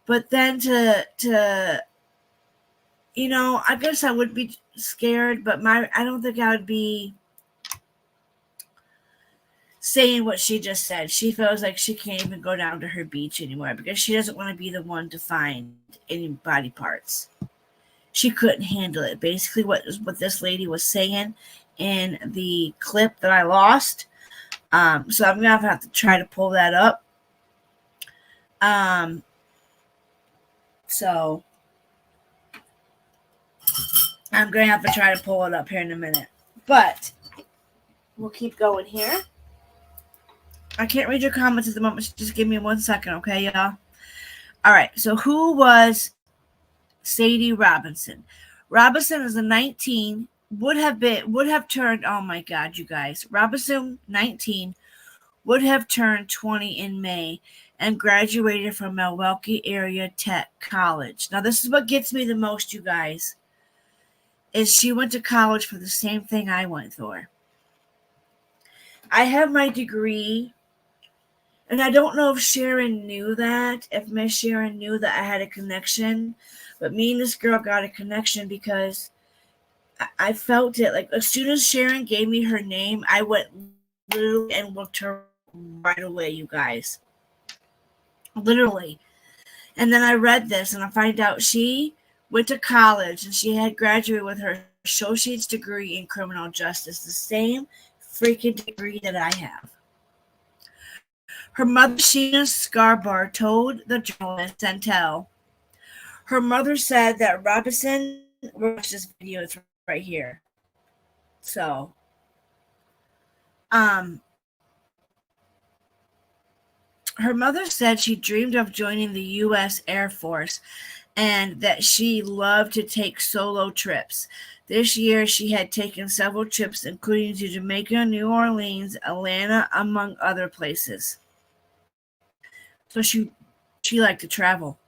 S1: but then to I guess I would be scared, but I don't think I would be saying what she just said. She feels like she can't even go down to her beach anymore because she doesn't want to be the one to find any body parts. She couldn't handle it. Basically, what this lady was saying in the clip that I lost. So I'm gonna have to try to pull that up. So I'm gonna have to try to pull it up here in a minute. But we'll keep going here. I can't read your comments at the moment. So just give me 1 second, okay, y'all? All right. So who was Sadie Robinson? Robinson is a 19. Would have turned. Oh my God, you guys! Robinson, 19, would have turned 20 in May and graduated from Milwaukee Area Tech College. Now, this is what gets me the most, you guys. Is she went to college for the same thing I went for. I have my degree. And I don't know if Sharon knew that, if Miss Sharon knew that I had a connection, but me and this girl got a connection because I felt it. Like, as soon as Sharon gave me her name, I went literally and looked her right away, you guys. Literally. And then I read this, and I find out she went to college, and she had graduated with her associate's degree in criminal justice, the same freaking degree that I have. Her mother, Sheena Scarborough, told the journalist Santel. Her mother said that Robinson, watch this video, it's right here. So, her mother said she dreamed of joining the U.S. Air Force and that she loved to take solo trips. This year, she had taken several trips, including to Jamaica, New Orleans, Atlanta, among other places. So she liked to travel.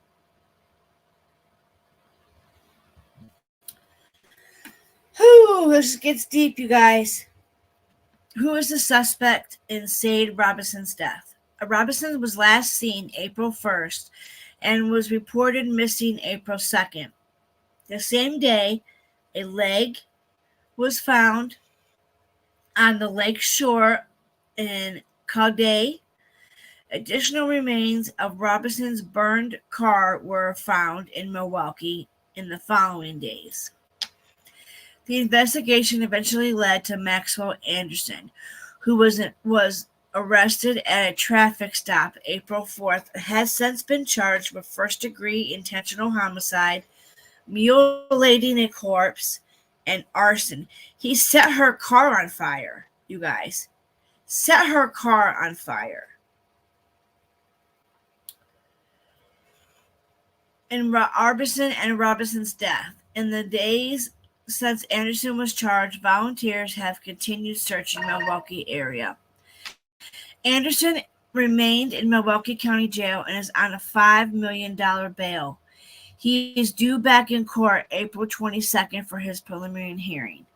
S1: Whew, this gets deep, you guys. Who is the suspect in Sade Robinson's death? Robinson was last seen April 1st and was reported missing April 2nd. The same day, a leg was found on the lake shore in Cauday. Additional remains of Robinson's burned car were found in Milwaukee in the following days. The investigation eventually led to Maxwell Anderson, who was arrested at a traffic stop April 4th, and has since been charged with first-degree intentional homicide, mutilating a corpse, and arson. He set her car on fire, you guys. Set her car on fire. In Arbison and Robinson's death. In the days since Anderson was charged, volunteers have continued searching Milwaukee area. Anderson remained in Milwaukee County Jail and is on a $5 million bail. He is due back in court April 22nd for his preliminary hearing.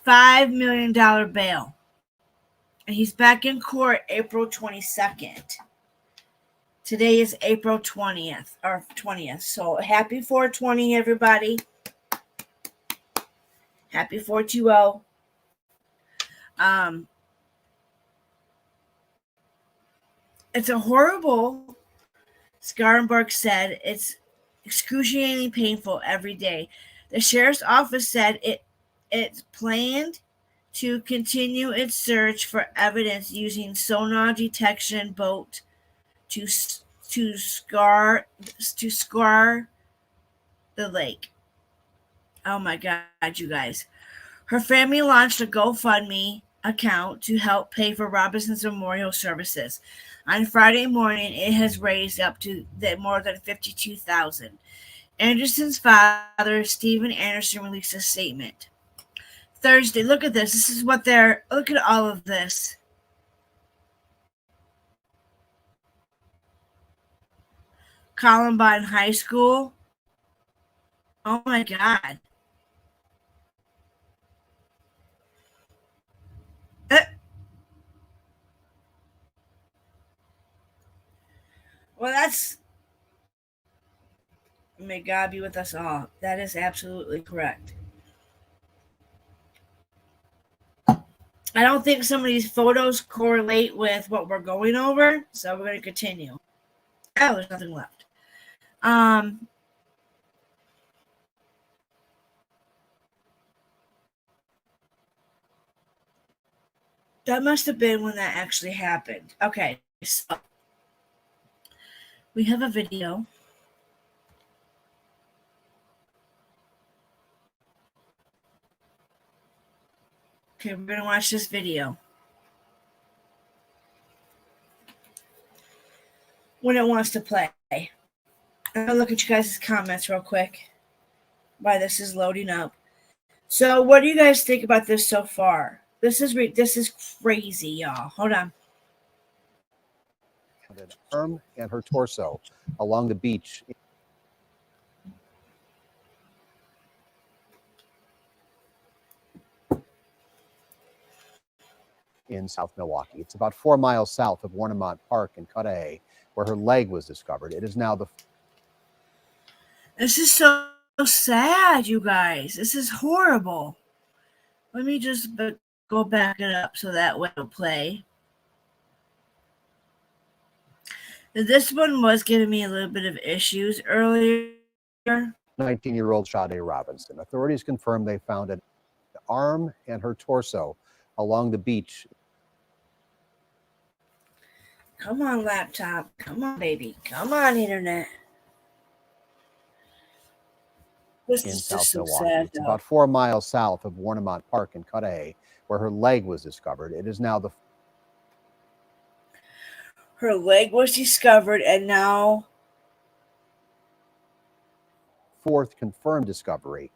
S1: $5 million bail. And he's back in court April 22nd. Today is April 20th. So happy 420, everybody. Happy 420. It's a horrible, Scarenberg said, it's excruciatingly painful every day. The sheriff's office said it's planned to continue its search for evidence using sonar detection boat to scour the lake. Oh my God, you guys. Her family launched a GoFundMe account to help pay for Robinson's memorial services. On Friday morning, it has raised up to more than $52,000. Anderson's father, Stephen Anderson, released a statement Thursday. Look at this. This is what they're. Look at all of this. Columbine High School. Oh my God. Well, that's. May God be with us all. That is absolutely correct. I don't think some of these photos correlate with what we're going over, so we're going to continue. Oh, there's nothing left. That must have been when that actually happened. Okay, so we have a video. Okay, we're going to watch this video. When it wants to play. I'm going to look at you guys' comments real quick while this is loading up. So, what do you guys think about this so far? This is crazy, y'all. Hold on.
S14: Her arm and her torso along the beach in South Milwaukee. It's about 4 miles south of Warnemont Park in Cudahy, where her leg was discovered. It is now the.
S1: This is so sad, you guys. This is horrible. Let me just go back it up so that way it'll play. This one was giving me a little bit of issues earlier.
S14: 19-year-old Sade Robinson. Authorities confirmed they found an arm and her torso along the beach.
S1: Come on, laptop. Come on, baby. Come on, internet. This
S14: In
S1: is
S14: South
S1: just so
S14: Milwaukee.
S1: sad,
S14: It's
S1: though.
S14: about 4 miles south of Warnemont Park in Cudahy, where her leg was discovered. It is now the.
S1: Her leg was discovered, and now
S14: fourth confirmed discovery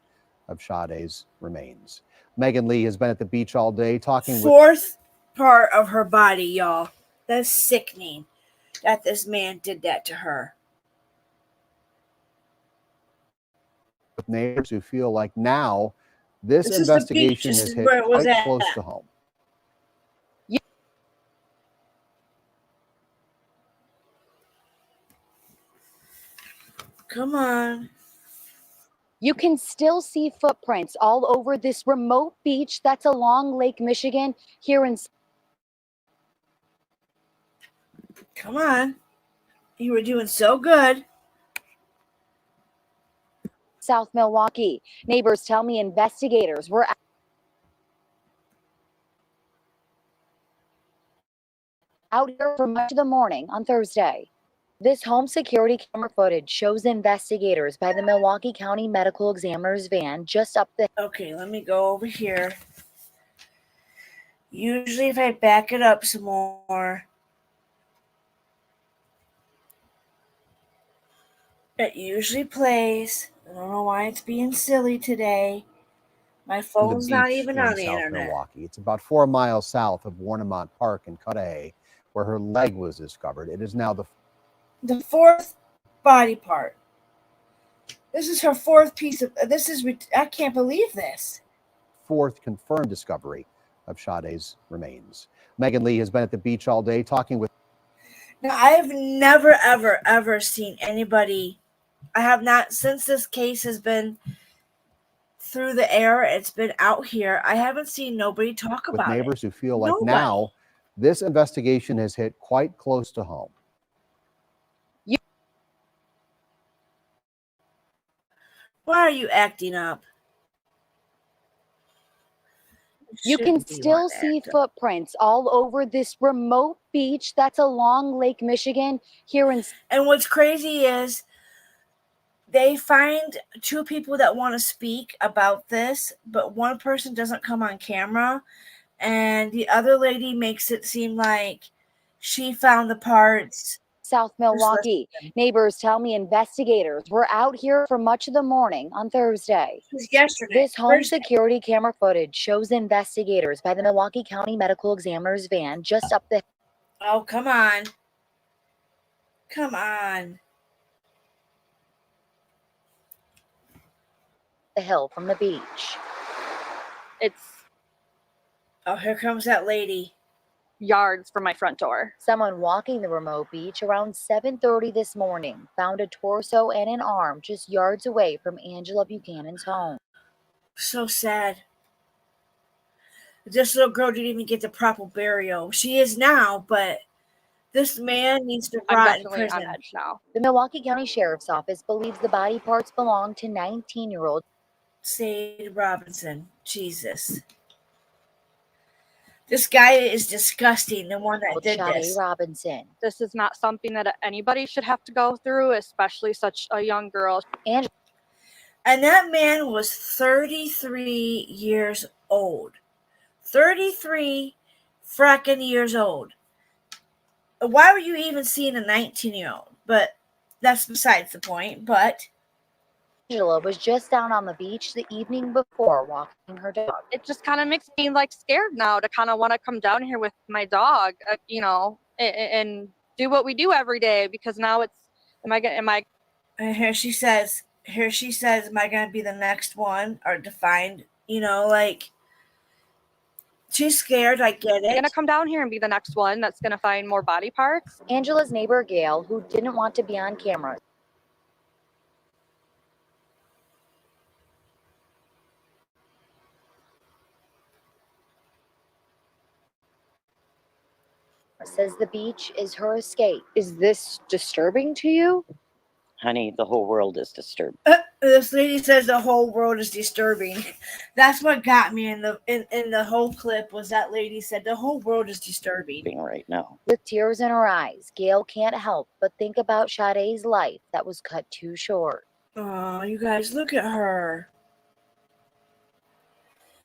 S14: of Sade's remains. Megan Lee has been at the beach all day talking
S1: fourth part of her body, y'all. That's sickening that this man did that to her.
S14: with neighbors who feel like now this
S1: This
S14: investigation
S1: is
S14: has
S1: the beach.
S14: hit
S1: This is where it was
S14: quite
S1: at.
S14: close to home.
S1: Come on.
S15: You can still see footprints all over this remote beach that's along Lake Michigan here in.
S1: Come on. You were doing so good.
S15: South Milwaukee. Neighbors tell me investigators were out here for much of the morning on Thursday. This home security camera footage shows investigators by the Milwaukee County Medical Examiner's van just up the.
S1: Okay, let me go over here. Usually if I back it up some more, it usually plays. I don't know why it's being silly today. My phone's not even on the
S14: South
S1: internet.
S14: Milwaukee. It's about 4 miles south of Warnemont Park in Cudahy, where her leg was discovered. It is now
S1: the fourth body part. This is her fourth piece of. I can't believe this.
S14: fourth confirmed discovery of Sade's remains. Megan Lee has been at the beach all day talking with.
S1: Now, I have never, ever, ever seen anybody. I have not, since this case has been through the air, it's been out here. I haven't seen nobody talk
S14: with
S1: about
S14: neighbors
S1: it.
S14: who feel like
S1: Nobody.
S14: now this investigation has hit quite close to home.
S1: Why are you acting up?
S15: You can still see footprints all over this remote beach that's along Lake Michigan here in.
S1: And what's crazy is they find two people that want to speak about this, but one person doesn't come on camera, and the other lady makes it seem like she found the parts.
S15: South Milwaukee. Neighbors tell me investigators were out here for much of the morning on Thursday.
S1: It was yesterday.
S15: This home
S1: Thursday.
S15: security camera footage shows investigators by the Milwaukee County Medical Examiner's van just up the
S1: Oh, come on. Come on.
S15: hill from the beach.
S16: It's
S1: Oh, here comes that lady.
S16: yards from my front door.
S15: Someone walking the remote beach around 7:30 this morning found a torso and an arm just yards away from Angela Buchanan's home.
S1: So sad. This little girl didn't even get the proper burial. She is now, but this man needs to
S16: I'm
S1: rot in
S16: definitely on
S1: prison.
S16: edge now.
S15: The Milwaukee County Sheriff's Office believes the body parts belong to 19-year-old
S1: Sadie Robinson. Jesus. This guy is disgusting, the one that did
S15: Sade
S1: this.
S15: Robinson.
S16: This is not something that anybody should have to go through, especially such a young girl.
S15: And
S1: that man was 33 years old. 33 fracking years old. Why were you even seeing a 19-year-old? But that's besides the point. But
S15: Angela was just down on the beach the evening before walking her dog.
S16: It just kind of makes me like scared now to kind of want to come down here with my dog, and do what we do every day, because now it's, am I?
S1: And here she says, am I going to be the next one or defined? Like, she's scared. I get it.
S16: Going to come down here and be the next one that's going to find more body parts.
S15: Angela's neighbor, Gail, who didn't want to be on camera, says the beach is her escape. Is this disturbing to you?
S17: Honey, the whole world is disturbed.
S1: This lady says the whole world is disturbing. That's what got me in the whole clip, was that lady said the whole world is disturbing
S17: right now.
S15: With tears in her eyes, Gail can't help but think about Sade's life that was cut too short.
S1: Oh, you guys, look at her.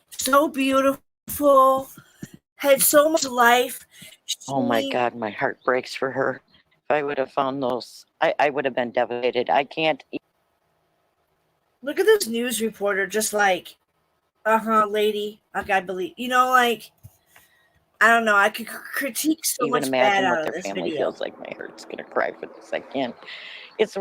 S1: So beautiful. Had so much life.
S17: Oh my God, my heart breaks for her. If I would have found those, I would have been devastated. I can't.
S1: Look at this news reporter, just like, lady. Like, I believe, like, I don't know. I could critique so
S17: Even
S1: much bad
S17: imagine
S1: out
S17: what
S1: of
S17: their
S1: this
S17: family
S1: video.
S17: feels like. My heart's gonna cry for this. I can't. It's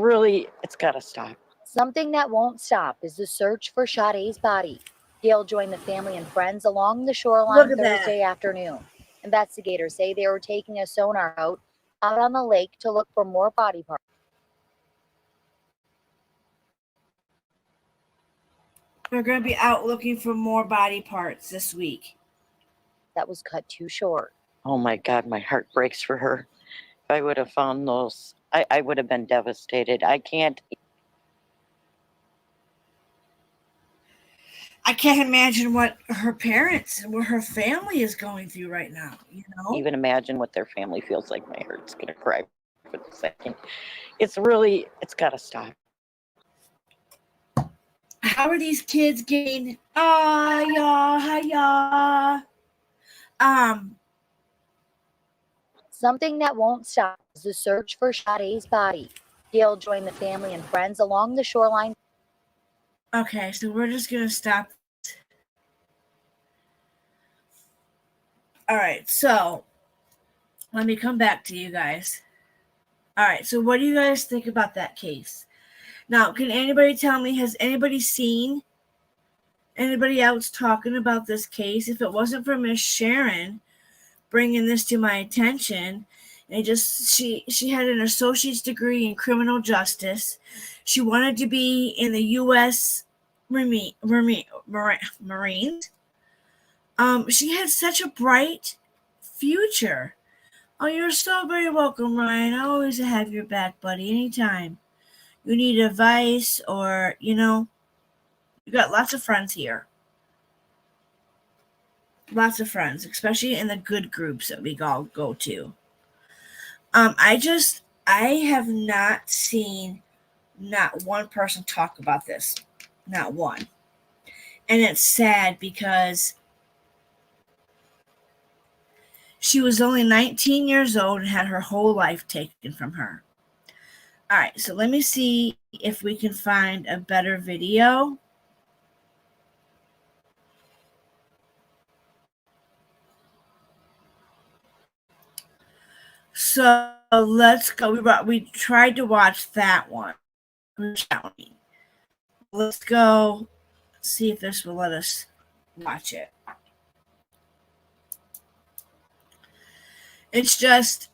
S17: got to stop.
S15: Something that won't stop is the search for Sade's body. Gail joined the family and friends along the shoreline
S1: Look at that.
S15: Thursday afternoon. Investigators say they were taking a sonar out on the lake to look for more body parts.
S1: We're going to be out looking for more body parts this week.
S15: That was cut too short.
S17: Oh my God, my heart breaks for her. If I would have found those, I would have been devastated. I can't.
S1: I can't imagine what her parents and what her family is going through right now,
S17: Even imagine what their family feels like. My heart's gonna cry for the second. It's got to stop.
S1: How are these kids getting? Hiya.
S15: Something that won't stop is the search for Sade's body. Gail joined the family and friends along the shoreline.
S1: Okay, so we're just going to stop. All right, so let me come back to you guys. All right, so what do you guys think about that case? Now, can anybody tell me, has anybody seen anybody else talking about this case? If it wasn't for Miss Sharon bringing this to my attention, she had an associate's degree in criminal justice. She wanted to be in the U.S. Marines. She had such a bright future. Oh, you're so very welcome, Ryan. I always have your back, buddy. Anytime you need advice or, you got lots of friends here. Lots of friends, especially in the good groups that we all go to. I have not seen Not one person talk about this. Not one. And it's sad because she was only 19 years old and had her whole life taken from her. All right, so let me see if we can find a better video. So let's go. We tried to watch that one. Let's go see if this will let us watch it. It's just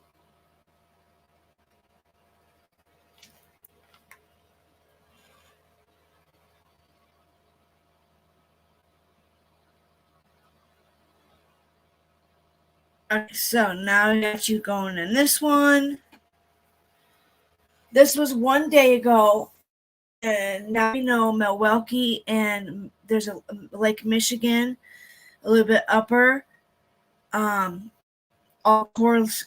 S1: okay, so now I got you going in this one. This was one day ago, and now you know Milwaukee, and there's a Lake Michigan, a little bit upper. All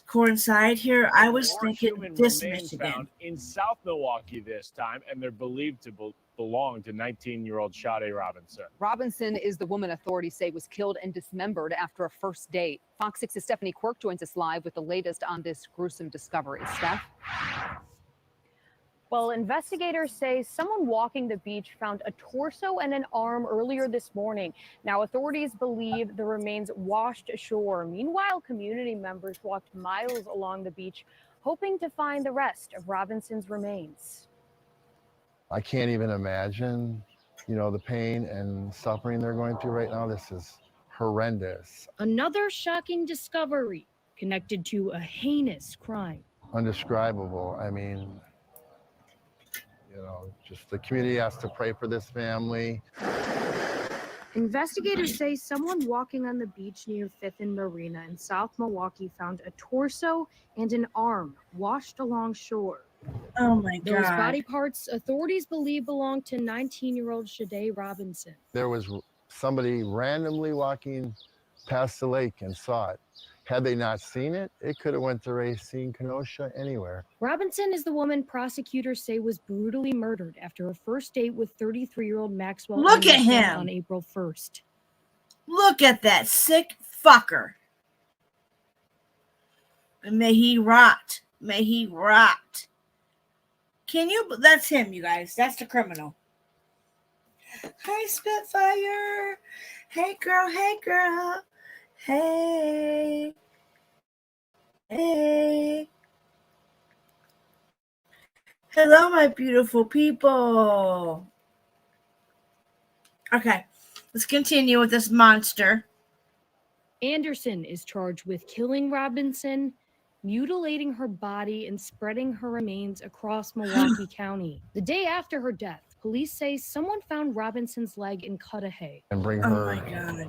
S1: coincide here. I was thinking this Michigan.
S18: Found in South Milwaukee this time, and they're believed to belong to 19-year-old Sade Robinson.
S19: Robinson is the woman authorities say was killed and dismembered after a first date. Fox 6's Stephanie Quirk joins us live with the latest on this gruesome discovery. Steph?
S20: Well, investigators say someone walking the beach found a torso and an arm earlier this morning. Now, authorities believe the remains washed ashore. Meanwhile, community members walked miles along the beach, hoping to find the rest of Robinson's remains.
S21: I can't even imagine, the pain and suffering they're going through right now. This is horrendous.
S20: Another shocking discovery connected to a heinous crime.
S21: Undescribable. I mean, just the community has to pray for this family.
S20: Investigators say someone walking on the beach near 5th and Marina in South Milwaukee found a torso and an arm washed along shore.
S1: Oh my God.
S20: Those body parts authorities believe belong to 19-year-old Sade Robinson.
S21: There was somebody randomly walking past the lake and saw it. Had they not seen it, it could have went to Racine, Kenosha, anywhere.
S20: Robinson is the woman prosecutors say was brutally murdered after a first date with 33-year-old Maxwell.
S1: Look at
S20: Anderson
S1: him
S20: on April 1st.
S1: Look at that sick fucker. And may he rot. May he rot. That's him, you guys. That's the criminal. Hi, Spitfire. Hey, girl. Hey, girl. Hey. Hey. Hello, my beautiful people. Okay, let's continue with this monster.
S20: Anderson is charged with killing Robinson, mutilating her body, and spreading her remains across Milwaukee County. The day after her death, police say someone found Robinson's leg in Cudahy.
S21: And bring her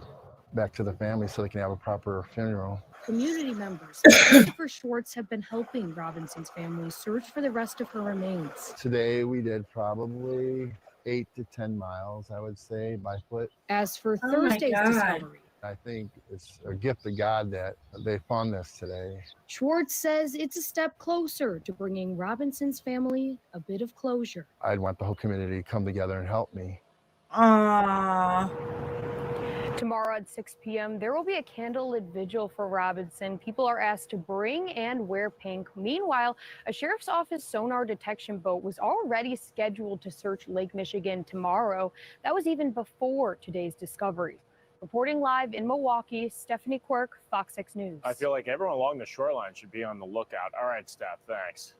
S21: back to the family so they can have a proper funeral.
S20: Community members and Christopher Schwartz have been helping Robinson's family search for the rest of her remains.
S21: Today we did probably 8 to 10 miles, I would say, by foot.
S20: As for Thursday's discovery,
S21: I think it's a gift of God that they found this today.
S20: Schwartz says it's a step closer to bringing Robinson's family a bit of closure.
S21: I'd want the whole community to come together and help me.
S20: Tomorrow at 6 p.m., there will be a candlelit vigil for Robinson. People are asked to bring and wear pink. Meanwhile, a sheriff's office sonar detection boat was already scheduled to search Lake Michigan tomorrow. That was even before today's discovery. Reporting live in Milwaukee, Stephanie Quirk, Fox 6 News.
S18: I feel like everyone along the shoreline should be on the lookout. All right, Steph, thanks.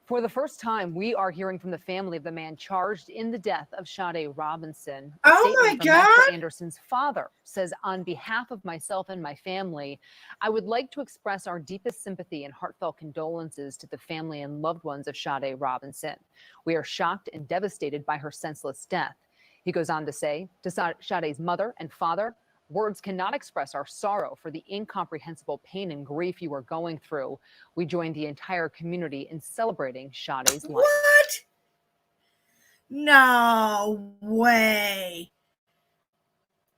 S19: For the first time, we are hearing from the family of the man charged in the death of Sade Robinson.
S1: Oh my God!
S19: Maxwell Anderson's father says, on behalf of myself and my family, I would like to express our deepest sympathy and heartfelt condolences to the family and loved ones of Sade Robinson. We are shocked and devastated by her senseless death. He goes on to say, to Sade's mother and father, words cannot express our sorrow for the incomprehensible pain and grief you are going through. We join the entire community in celebrating Sade's life.
S1: What? No way.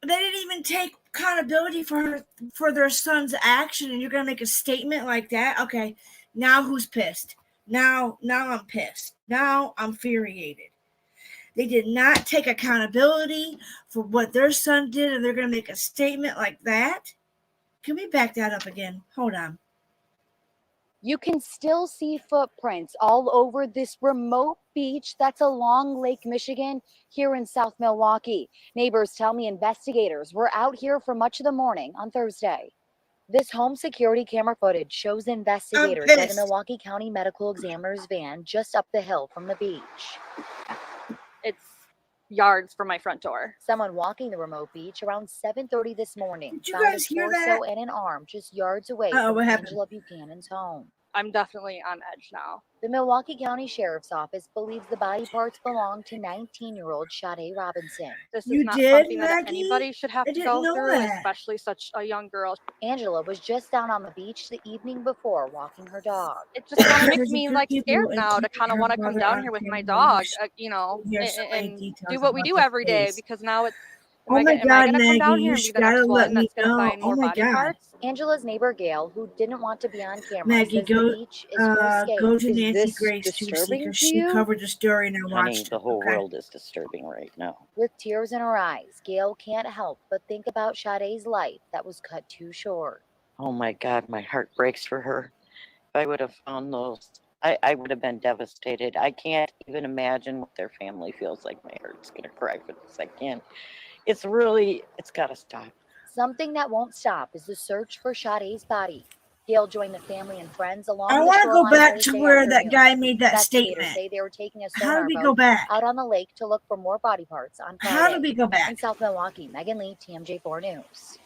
S1: They didn't even take accountability for their son's action, and you're going to make a statement like that? Okay, now who's pissed? Now I'm pissed. Now I'm infuriated. They did not take accountability for what their son did, and they're going to make a statement like that. Can we back that up again? Hold on.
S15: You can still see footprints all over this remote beach that's along Lake Michigan here in South Milwaukee. Neighbors tell me investigators were out here for much of the morning on Thursday. This home security camera footage shows investigators by the Milwaukee County Medical Examiner's van just up the hill from the beach.
S16: It's yards from my front door.
S15: Someone walking the remote beach around 7:30 this morning
S1: Did you
S15: found
S1: guys
S15: a
S1: hear
S15: torso
S1: that?
S15: and an arm just yards away
S1: Uh-oh,
S15: from
S1: what happened?
S15: Angela Buchanan's home.
S16: I'm definitely on edge now.
S15: The Milwaukee County Sheriff's Office believes the body parts belong to 19-year-old Sade Robinson.
S16: This is
S1: You
S16: not
S1: did,
S16: something that
S1: Maggie?
S16: anybody should have
S1: I
S16: to
S1: didn't
S16: go
S1: know
S16: through,
S1: that.
S16: especially such a young girl.
S15: Angela was just down on the beach the evening before walking her dog.
S16: It just kind of makes
S1: There's a
S16: me
S1: few
S16: like
S1: people,
S16: scared now to
S1: including
S16: kind of
S1: her
S16: want to come
S1: mother,
S16: down
S1: on
S16: here with my
S1: camera.
S16: dog,
S1: You hear so many
S16: and
S1: details
S16: do what we
S1: about
S16: do
S1: this
S16: every day,
S1: case.
S16: because now it's
S1: Oh my
S16: am I
S1: God,
S16: gonna come down
S1: Maggie,
S16: here
S1: you
S16: and be the
S1: gotta
S16: next
S1: let
S16: one
S1: me
S16: that's gonna
S1: know.
S16: find
S1: Oh
S16: more
S1: my
S16: body
S1: God.
S16: parts?
S15: Angela's neighbor Gail, who didn't want to be on camera,
S1: Maggie,
S15: says the
S1: go
S15: beach is her escape.
S1: go to
S17: Is
S1: Nancy
S17: this
S1: Grace too, see,
S17: disturbing
S1: because
S17: to
S1: she
S17: you?
S1: covered the story and I
S17: Honey,
S1: watched
S17: the
S1: it.
S17: whole
S1: Okay.
S17: world is disturbing right now.
S15: With tears in her eyes, Gail can't help but think about Sade's life that was cut too short.
S17: Oh my God, my heart breaks for her. If I would have found those, I would have been devastated. I can't even imagine what their family feels like. My heart's gonna cry for this. I can't. It's gotta stop.
S15: Something that won't stop is the search for Sade's body. Gail joined the family and friends along
S1: I
S15: the
S1: want to
S15: shoreline
S1: go back to
S15: Thursday
S1: where that
S15: afternoon.
S1: guy made that
S15: Investigators
S1: statement.
S15: say they were taking a
S1: How
S15: sonar
S1: did we go
S15: boat
S1: back?
S15: out on the lake to look for more body parts on Friday.
S1: How did we go
S15: In
S1: back?
S15: South Milwaukee, Megan Lee, TMJ4 News.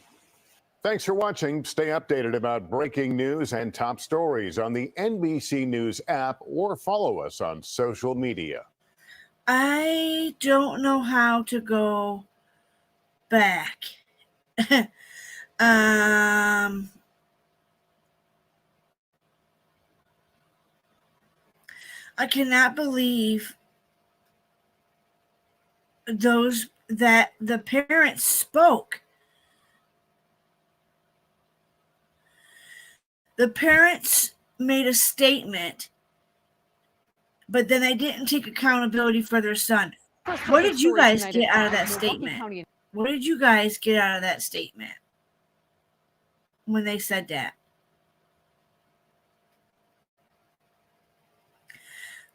S2: Thanks for watching. Stay updated about breaking news and top stories on the NBC News app or follow us on social media.
S1: I don't know how to go back. I cannot believe that the parents spoke. The parents made a statement, but then they didn't take accountability for their son. What did you guys get out of that statement? What did you guys get out of that statement when they said that?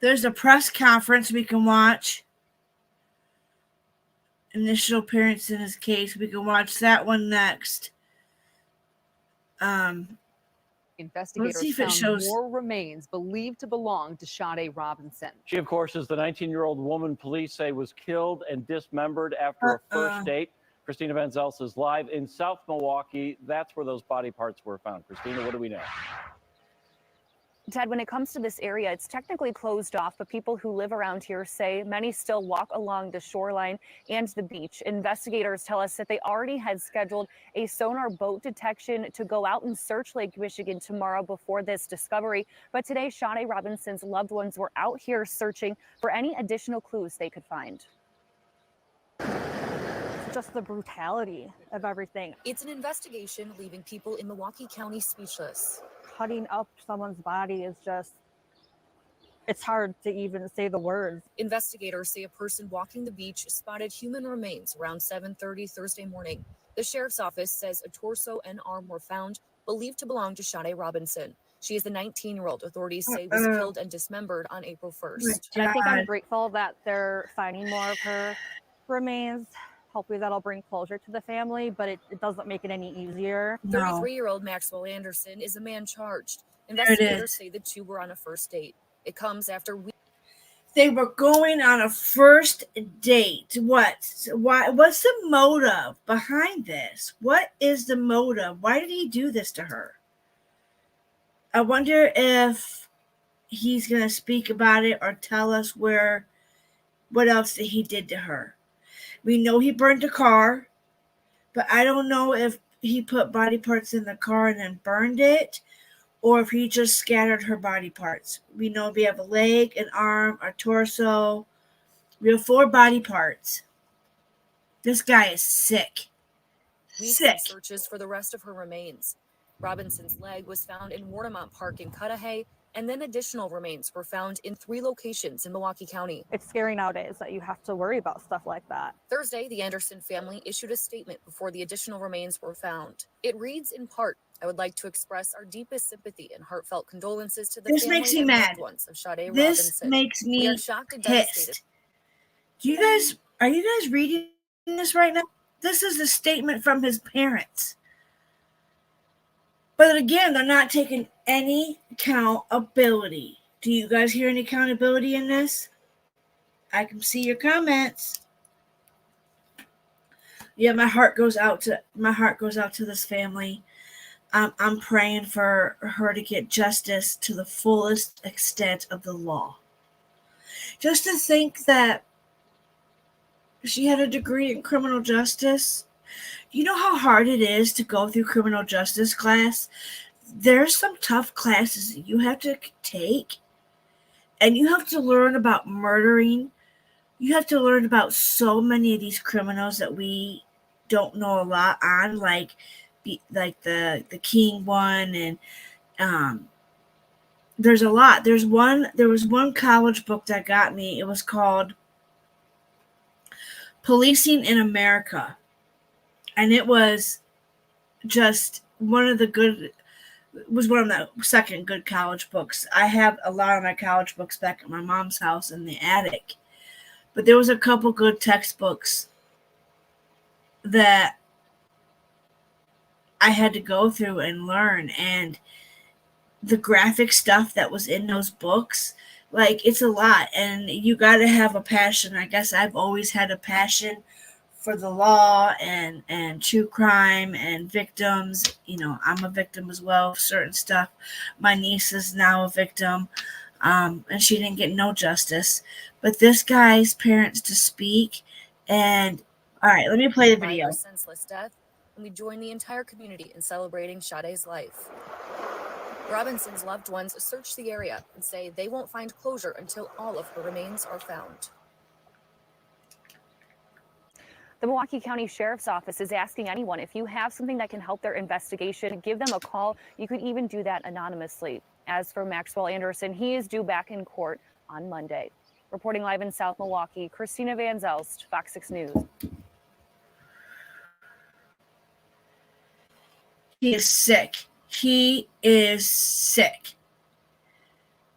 S1: There's a press conference we can watch. Initial appearance in his case. We can watch that one next.
S19: Investigators found more remains believed to belong to Sade Robinson.
S22: She, of course, is the 19-year-old woman police say was killed and dismembered after a first date. Christina Van Zels is live in South Milwaukee. That's where those body parts were found. Christina, what do we know?
S23: Ted, when it comes to this area, it's technically closed off, but people who live around here say many still walk along the shoreline and the beach. Investigators tell us that they already had scheduled a sonar boat detection to go out and search Lake Michigan tomorrow before this discovery. But today, Sade Robinson's loved ones were out here searching for any additional clues they could find.
S24: Just the brutality of everything.
S25: It's an investigation leaving people in Milwaukee County speechless.
S24: Cutting up someone's body is just, it's hard to even say the words.
S25: Investigators say a person walking the beach spotted human remains around 7:30 Thursday morning. The sheriff's office says a torso and arm were found, believed to belong to Sade Robinson. She is the 19-year-old authorities say was killed and dismembered on April 1st.
S24: And I think I'm grateful that they're finding more of her remains. Hopefully that'll bring closure to the family, but it doesn't make it any easier.
S25: 33-year-old Maxwell Anderson is a man charged.
S1: There it
S25: Investigators
S1: is.
S25: say the two were on a first date. It comes after
S1: They were going on a first date. Why? What's the motive behind this? What is the motive? Why did he do this to her? I wonder if he's going to speak about it or tell us what else that he did to her. We know he burned a car, but I don't know if he put body parts in the car and then burned it, or if he just scattered her body parts. We know we have a leg, an arm, a torso. We have 4 body parts. This guy is sick.
S25: searches for the rest of her remains. Robinson's leg was found in Warnemont Park in Cudahy. And then additional remains were found in 3 locations in Milwaukee County.
S24: It's scary nowadays that you have to worry about stuff like that.
S25: Thursday, the Anderson family issued a statement before the additional remains were found. It reads in part, "I would like to express our deepest sympathy and heartfelt condolences to the
S1: This
S25: family
S1: makes me
S25: and
S1: mad.
S25: loved ones of Sade
S1: This
S25: Robinson.
S1: makes
S25: We are
S1: me
S25: shocked and
S1: pissed.
S25: devastated."
S1: Are you guys reading this right now? This is the statement from his parents. But again, they're not taking any accountability. Do you guys hear any accountability in this? I can see your comments. Yeah, my heart goes out to this family. I'm praying for her to get justice to the fullest extent of the law. Just to think that she had a degree in criminal justice. You know how hard it is to go through criminal justice class? There's some tough classes that you have to take, and you have to learn about murdering. You have to learn about so many of these criminals that we don't know a lot on, like the King one, and there's a lot. There was one college book that got me. It was called Policing in America. And it was just one of the second good college books. I have a lot of my college books back at my mom's house in the attic. But there was a couple good textbooks that I had to go through and learn. And the graphic stuff that was in those books, like, it's a lot. And you got to have a passion. I guess I've always had a passion for the law and true crime and victims. You know, I'm a victim as well of certain stuff. My niece is now a victim, and she didn't get no justice. But this guy's parents to speak, and all right, let me play the video.
S25: By her senseless death, and we join the entire community in celebrating Sade's life. Robinson's loved ones search the area and say they won't find closure until all of her remains are found.
S23: The Milwaukee County Sheriff's Office is asking anyone, if you have something that can help their investigation, give them a call. You could even do that anonymously. As for Maxwell Anderson, he is due back in court on Monday. Reporting live in South Milwaukee, Christina Van Zelst, Fox 6 News.
S1: He is sick. He is sick.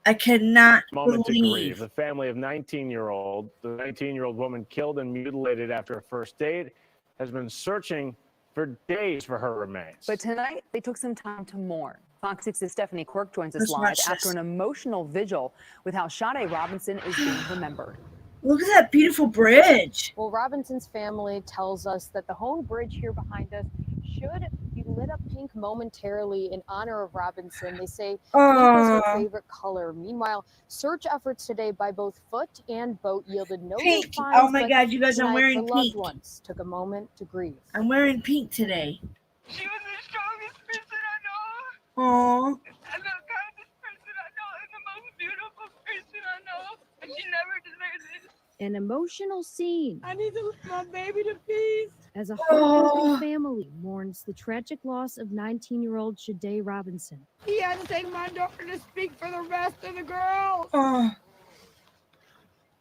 S1: I cannot
S18: Moment to
S1: believe.
S18: grieve. The family of the 19-year-old woman killed and mutilated after a first date, has been searching for days for her remains.
S19: But tonight, they took some time to mourn. Fox 6's Stephanie Quirk joins us
S1: Let's
S19: live
S1: watch
S19: after
S1: this.
S19: an emotional vigil with how Sade Robinson is being remembered.
S1: Look at that beautiful bridge.
S23: Well, Robinson's family tells us that the whole bridge here behind us should be lit up pink momentarily in honor of Robinson. They say pink was her favorite color. Meanwhile, search efforts today by both foot and boat yielded no
S1: Pink.
S23: finds.
S1: Oh my God, you guys, I'm
S23: tonight,
S1: wearing
S23: the loved
S1: pink.
S23: ones took a moment to grieve.
S1: I'm wearing pink today.
S5: She was the strongest person I know.
S1: Aww.
S5: And the kindest person I know, and the most beautiful person I know. And she never deserved this.
S6: An emotional scene
S5: I need to let my baby to peace.
S6: as a heartbroken family mourns the tragic loss of 19-year-old Sade Robinson.
S5: He had to take my daughter to speak for the rest of the girls.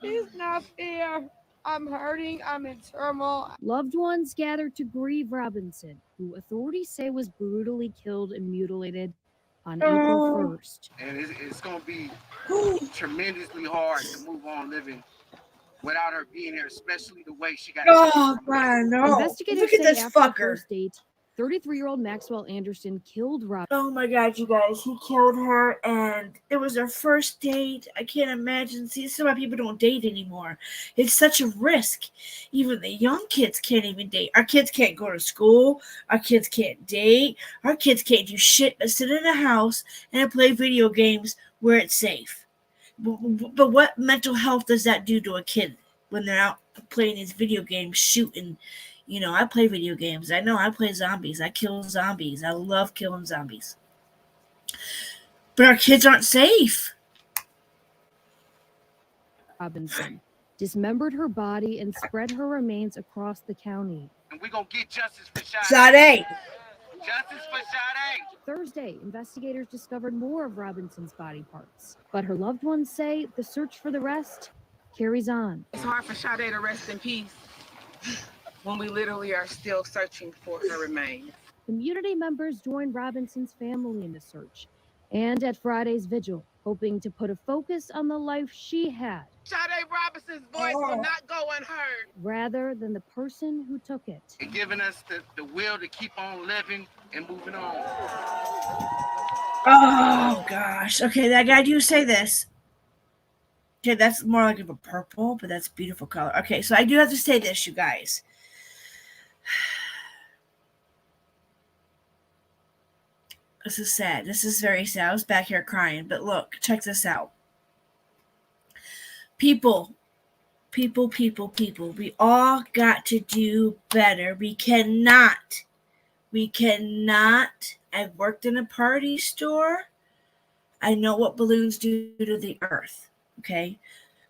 S5: It's not fair. I'm hurting. I'm in turmoil.
S6: Loved ones gathered to grieve Robinson, who authorities say was brutally killed and mutilated on April 1st.
S7: And it's going to be tremendously hard to move on living without her being here, especially the way she got.
S1: Oh, God, no.
S6: Investigators
S1: Look at
S6: say
S1: this
S6: after the
S1: fucker.
S6: first date, 33-year-old Maxwell Anderson killed Robinson.
S1: Oh my God, you guys, he killed her, and it was their first date. I can't imagine. See, this is why people don't date anymore. It's such a risk. Even the young kids can't even date. Our kids can't go to school. Our kids can't date. Our kids can't do shit but sit in a house and play video games where it's safe. But what mental health does that do to a kid when they're out playing these video games, shooting? You know, I play video games. I know I play zombies. I kill zombies. I love killing zombies. But our kids aren't safe.
S6: Robinson dismembered her body and spread her remains across the county.
S7: And we're going to get justice for Sade.
S1: Sade.
S7: Justice for Sade.
S6: Thursday, investigators discovered more of Robinson's body parts, but her loved ones say the search for the rest carries on.
S8: It's hard for Sade to rest in peace when we literally are still searching for her remains.
S6: Community members joined Robinson's family in the search and at Friday's vigil, hoping to put a focus on the life she had
S7: Sade Robinson's voice will not go unheard.
S6: rather than the person who took it.
S7: And giving us the will to keep on living and moving on.
S1: Oh gosh. Okay, I do say this. Okay, that's more like of a purple, but that's a beautiful color. Okay, so I do have to say this, you guys. This is sad. This is very sad. I was back here crying, but look, check this out. People. We all got to do better. We cannot. I've worked in a party store. I know what balloons do to the earth. Okay?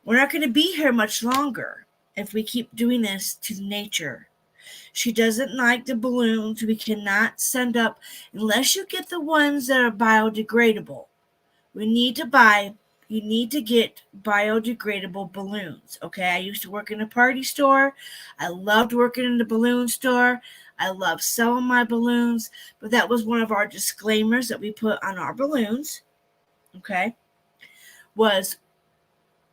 S1: We're not going to be here much longer if we keep doing this to nature. She doesn't like the balloons. We cannot send up, unless you get the ones that are biodegradable. You need to get biodegradable balloons. Okay, I used to work in a party store. I loved working in the balloon store. I love selling my balloons, but that was one of our disclaimers that we put on our balloons. Okay, was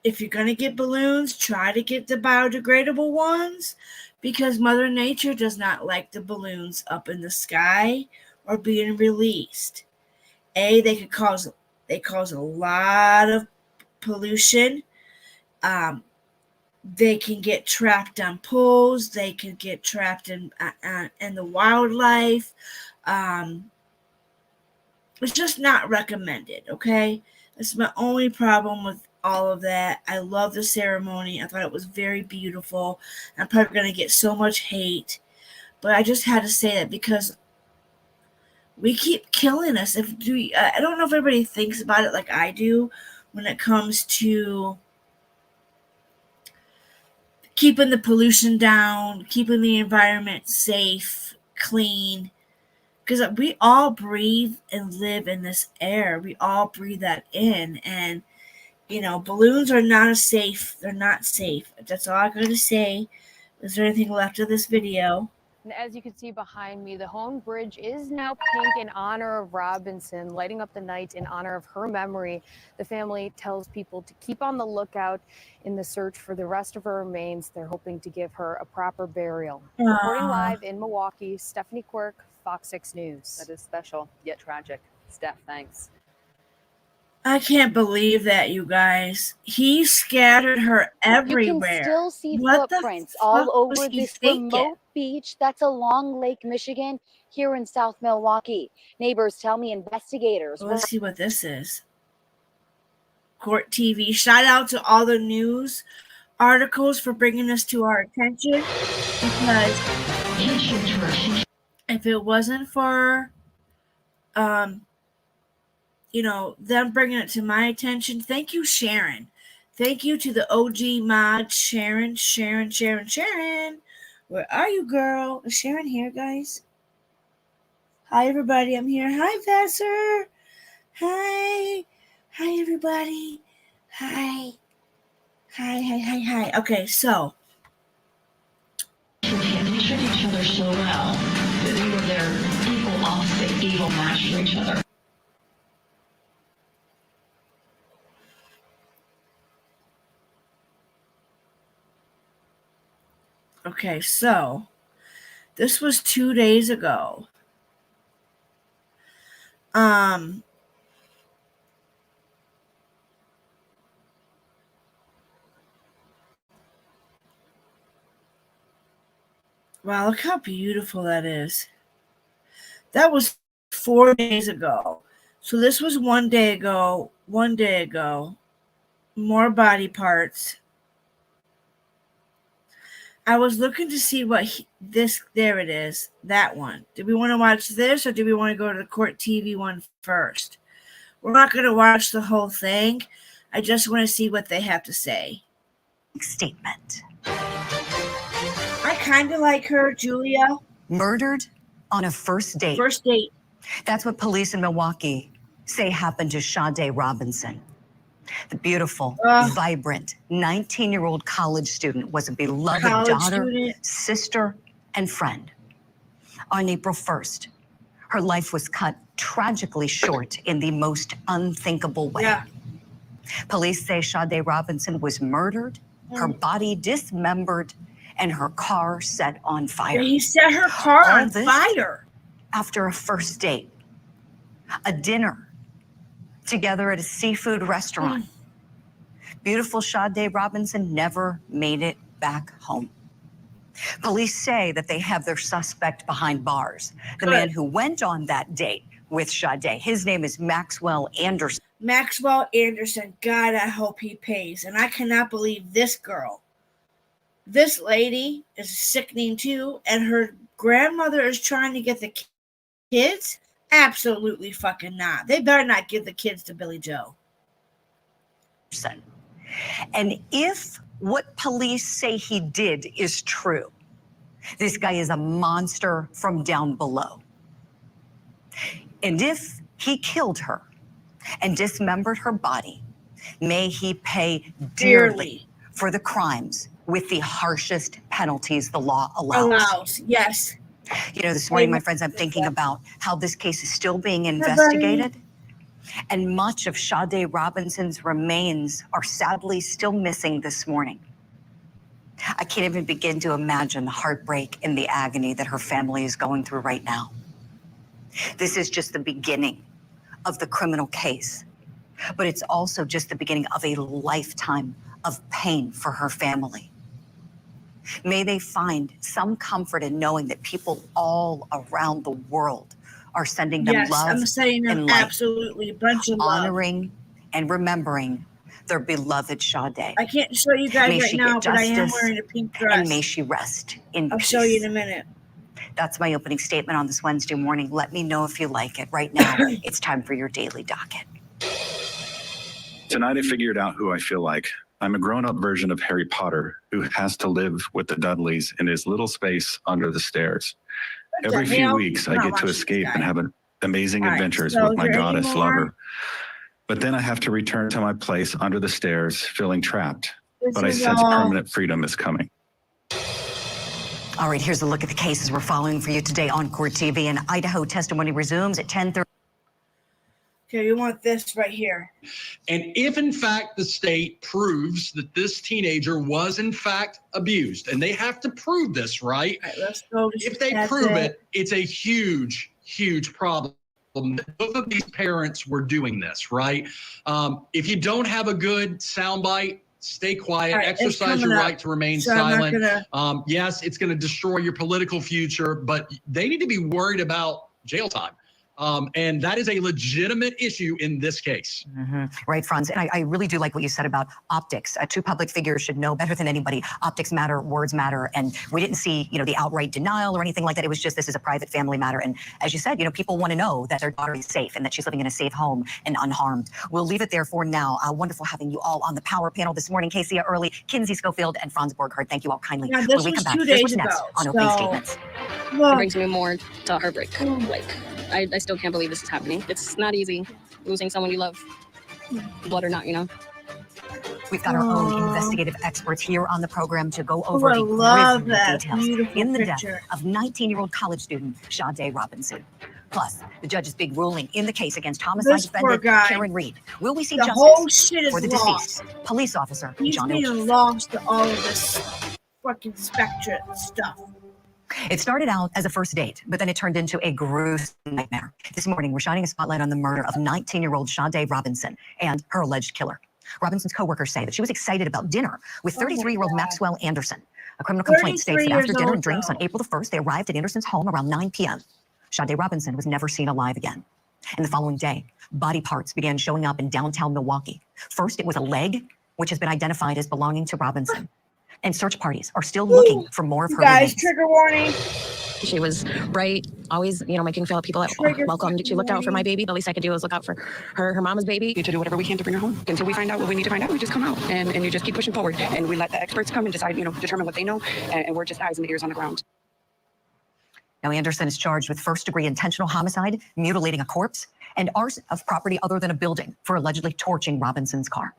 S1: if you're going to get balloons, try to get the biodegradable ones, because Mother Nature does not like the balloons up in the sky or being released. They cause a lot of pollution. They can get trapped on poles. They can get trapped in the wildlife. It's just not recommended, okay? That's my only problem with all of that. I love the ceremony. I thought it was very beautiful. I'm probably going to get so much hate, but I just had to say that because we keep killing us. I don't know if everybody thinks about it like I do when it comes to keeping the pollution down, keeping the environment safe, clean. Because we all breathe and live in this air. We all breathe that in. And, balloons are not safe. They're not safe. That's all I'm going to say. Is there anything left of this video?
S20: And as you can see behind me, the home bridge is now pink in honor of Robinson, lighting up the night in honor of her memory. The family tells people to keep on the lookout in the search for the rest of her remains. They're hoping to give her a proper burial. Reporting live in Milwaukee, Stephanie Quirk, Fox 6 News.
S19: That is special, yet tragic. Steph, thanks.
S1: I can't believe that, you guys. He scattered her everywhere.
S15: You can still see
S1: What
S15: footprints
S1: the
S15: all
S1: fuck
S15: over
S1: was he
S15: this
S1: thinking?
S15: remote beach that's along Lake Michigan here in South Milwaukee. Neighbors tell me investigators.
S1: Let's see what this is. Court TV. Shout out to all the news articles for bringing this to our attention, because if it wasn't for them bringing it to my attention, thank you, Sharon. Thank you to the OG mod, Sharon. Where are you, girl? Is Sharon here, guys? Hi, everybody. I'm here. Hi, Vassar. Hi, everybody. Hi. Okay, so.
S9: They treat each other so well. They were their equal opposite, evil match for each other.
S1: Okay, so this was 2 days ago. Wow, look how beautiful that is. That was 4 days ago. So this was 1 day ago. More body parts. I was looking to see what there it is, that one. Do we want to watch this, or do we want to go to the Court TV one first? We're not going to watch the whole thing. I just want to see what they have to say. Statement. I kind of like her, Julia.
S10: Murdered
S4: on a first date.
S1: First date.
S4: That's what police in Milwaukee say happened to Sade Robinson. The beautiful, vibrant 19-year-old college student was a beloved daughter, sister, and friend. On April 1st, her life was cut tragically short in the most unthinkable way.
S1: Yeah.
S4: Police say Sade Robinson was murdered, her body dismembered, and her car set on fire.
S1: Yeah, he set her car
S4: All
S1: on
S4: this
S1: fire.
S4: After a first date, a dinner together at a seafood restaurant. Beautiful Sade Robinson never made it back home. Police say that they have their suspect behind bars. The man who went on that date with Sade, his name is Maxwell Anderson.
S1: Maxwell Anderson, God, I hope he pays. And I cannot believe this girl. This lady is sickening too, and her grandmother is trying to get the kids? Absolutely fucking not. They better not give the kids to Billy Joe.
S4: And if what police say he did is true, this guy is a monster from down below. And if he killed her and dismembered her body, may he pay dearly for the crimes with the harshest penalties the law allows.
S1: Yes.
S4: You know, this morning, my friends, I'm thinking about how this case is still being investigated. And much of Sade Robinson's remains are sadly still missing this morning. I can't even begin to imagine the heartbreak and the agony that her family is going through right now. This is just the beginning of the criminal case, but it's also just the beginning of a lifetime of pain for her family. May they find some comfort in knowing that people all around the world are sending them love
S1: I'm sending them
S4: and light,
S1: absolutely a bunch of love.
S4: honoring and remembering their beloved Sade.
S1: I can't show you guys
S4: May
S1: right
S4: she
S1: now,
S4: get
S1: but I am
S4: justice,
S1: wearing a pink dress.
S4: and may she rest in
S1: I'll
S4: peace.
S1: show you in a minute.
S4: That's my opening statement on this Wednesday morning. Let me know if you like it. Right now, it's time for your daily docket.
S10: Tonight I figured out who I feel like. I'm a grown-up version of Harry Potter who has to live with the Dudleys in his little space under the stairs. Every few weeks I get to escape and have amazing adventures with my goddess lover. But then I have to return to my place under the stairs, feeling trapped. But I sense permanent freedom is coming.
S4: All right, here's a look at the cases we're following for you today on Court TV. And Idaho testimony resumes at 10:30.
S1: Okay, you want this right here.
S11: And if in fact the state proves that this teenager was in fact abused, and they have to prove this, right?
S1: All right, let's go.
S11: If they prove it, it's a huge, huge problem. Both of these parents were doing this, right? If you don't have a good soundbite, stay quiet,
S1: right,
S11: exercise your right to remain silent. Yes, it's going to destroy your political future, but they need to be worried about jail time. And that is a legitimate issue in this case.
S4: Right, Franz. And I really do like what you said about optics. Two public figures should know better than anybody. Optics matter, words matter. And we didn't see, the outright denial or anything like that. It was just, this is a private family matter. And as you said, people want to know that their daughter is safe and that she's living in a safe home and unharmed. We'll leave it there for now. Wonderful having you all on the power panel this morning. Casey Early, Kinsey Schofield, and Franz Borghardt. Thank you all kindly.
S1: Yeah, this
S4: when we
S1: was
S4: come back,
S1: 2
S4: here's
S1: days
S4: what's next
S1: ago,
S4: on opening statements.
S12: It brings me more to heartbreak. I still can't believe this is happening. It's not easy losing someone you love, blood or not,
S4: We've got our own investigative experts here on the program to go over the grisly details in the death of 19-year-old college student Sade Robinson. Plus, the judge's big ruling in the case against homicide defendant Karen Reed. Will we see
S1: The
S4: justice
S1: whole shit is
S4: for the
S1: lost.
S4: deceased police officer
S1: He's
S4: John
S1: being
S4: O'Keefe?
S1: lost to all of this fucking spectrum stuff.
S4: It started out as a first date, but then it turned into a gruesome nightmare. This morning, we're shining a spotlight on the murder of 19-year-old Sade Robinson and her alleged killer. Robinson's co-workers say that she was excited about dinner with 33-year-old Maxwell Anderson. A criminal complaint states that after dinner and drinks on April the 1st, they arrived at Anderson's home around 9 p.m. Sade Robinson was never seen alive again. And the following day, body parts began showing up in downtown Milwaukee. First, it was a leg, which has been identified as belonging to Robinson. And search parties are still looking for more of her remains.
S1: Trigger warning.
S12: She was bright, always, making feel people welcome. She looked out for my baby. The least I could do is look out for her mama's baby. To do whatever we can to bring her home. Until we find out what we need to find out, we just come out and you just keep pushing forward. And we let the experts come and decide, determine what they know. And we're just eyes and ears on the ground.
S4: Now, Anderson is charged with first-degree intentional homicide, mutilating a corpse, and arson of property other than a building for allegedly torching Robinson's car.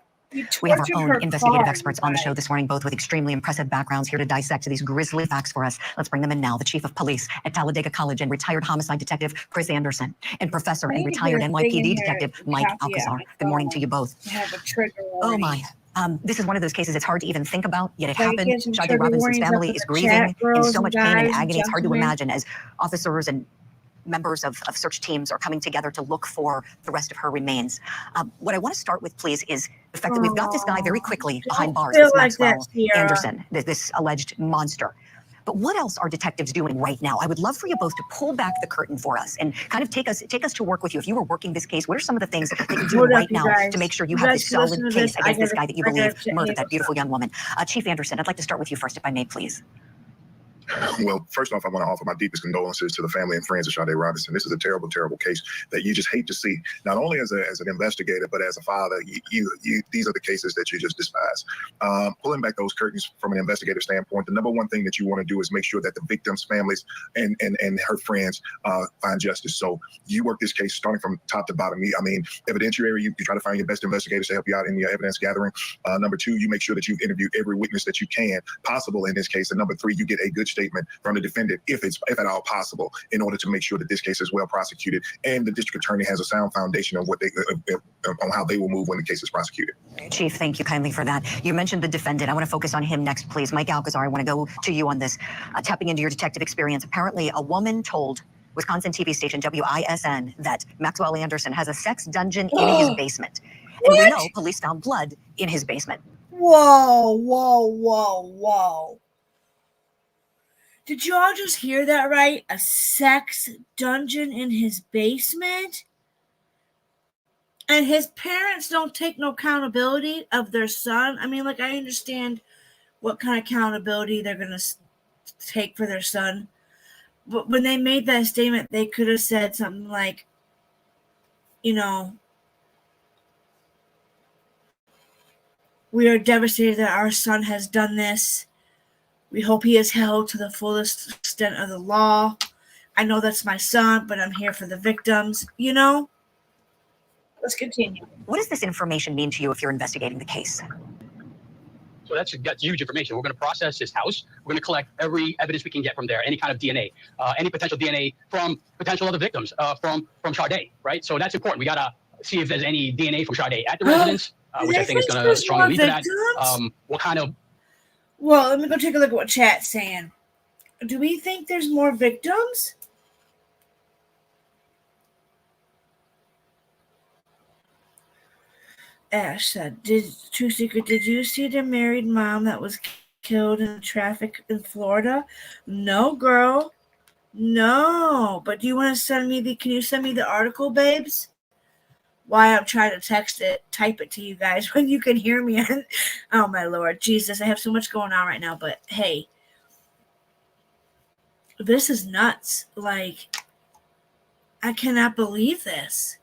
S4: We have our own investigative experts on the show this morning, both with extremely impressive backgrounds here to dissect these grisly facts for us. Let's bring them in now. The chief of police at Talladega College and retired homicide detective Chris Anderson, and professor and retired NYPD detective Mike Alcazar. Good morning to you both. Oh my. This is one of those cases it's hard to even think about, yet it happened. Sade Robinson's family is grieving in so much pain and agony. It's hard to imagine as officers and members of search teams are coming together to look for the rest of her remains. What I want to start with, please, is the fact that we've got this guy very quickly behind bars, this Maxwell Anderson, this alleged monster. But what else are detectives doing right now? I would love for you both to pull back the curtain for us and kind of take us to work with you. If you were working this case, what are some of the things that you're doing right now to make sure you have this solid case against this guy that you believe murdered that beautiful young woman? Chief Anderson, I'd like to start with you first, if I may, please.
S3: Well, first off, I want to offer my deepest condolences to the family and friends of Sade Robinson. This is a terrible, terrible case that you just hate to see. Not only as an investigator, but as a father, these are the cases that you just despise. Pulling back those curtains from an investigative standpoint, the number one thing that you want to do is make sure that the victims' families and her friends find justice. So you work this case starting from top to bottom. I mean, evidentiary, you try to find your best investigators to help you out in your evidence gathering. Number two, you make sure that you've interviewed every witness that you can possible in this case. And number three, you get a good statement from the defendant, if at all possible, in order to make sure that this case is well prosecuted and the district attorney has a sound foundation of what they on how they will move when the case is prosecuted.
S4: Chief, thank you kindly for that. You mentioned the defendant. I want to focus on him next, please. Mike Alcazar, I want to go to you on this. Tapping into your detective experience, apparently a woman told Wisconsin TV station WISN that Maxwell Anderson has a sex dungeon in his basement. And we know police found blood in his basement.
S1: Whoa, whoa, whoa, whoa. Did you all just hear that right? A sex dungeon in his basement? And his parents don't take no accountability of their son? I mean, like, I understand what kind of accountability they're going to take for their son. But when they made that statement, they could have said something like, you know, we are devastated that our son has done this. We hope he is held to the fullest extent of the law. I know that's my son, but I'm here for the victims, you know? Let's continue.
S4: What does this information mean to you if you're investigating the case?
S13: So that's huge information. We're going to process his house. We're going to collect every evidence we can get from there, any kind of DNA, any potential DNA from potential other victims, from Sade, right? So that's important. We got to see if there's any DNA from Sade at the residence, which I think is going to strongly lead to that. What kind of...
S1: Well, let me go take a look at what chat's saying. Do we think there's more victims? Ash said, True Secret, did you see the married mom that was killed in traffic in Florida? No, girl. No. But do you want to send me can you send me the article, babes? Why I'm trying to type it to you guys when you can hear me. Oh, my Lord. Jesus, I have so much going on right now. But, hey, this is nuts. Like, I cannot believe this.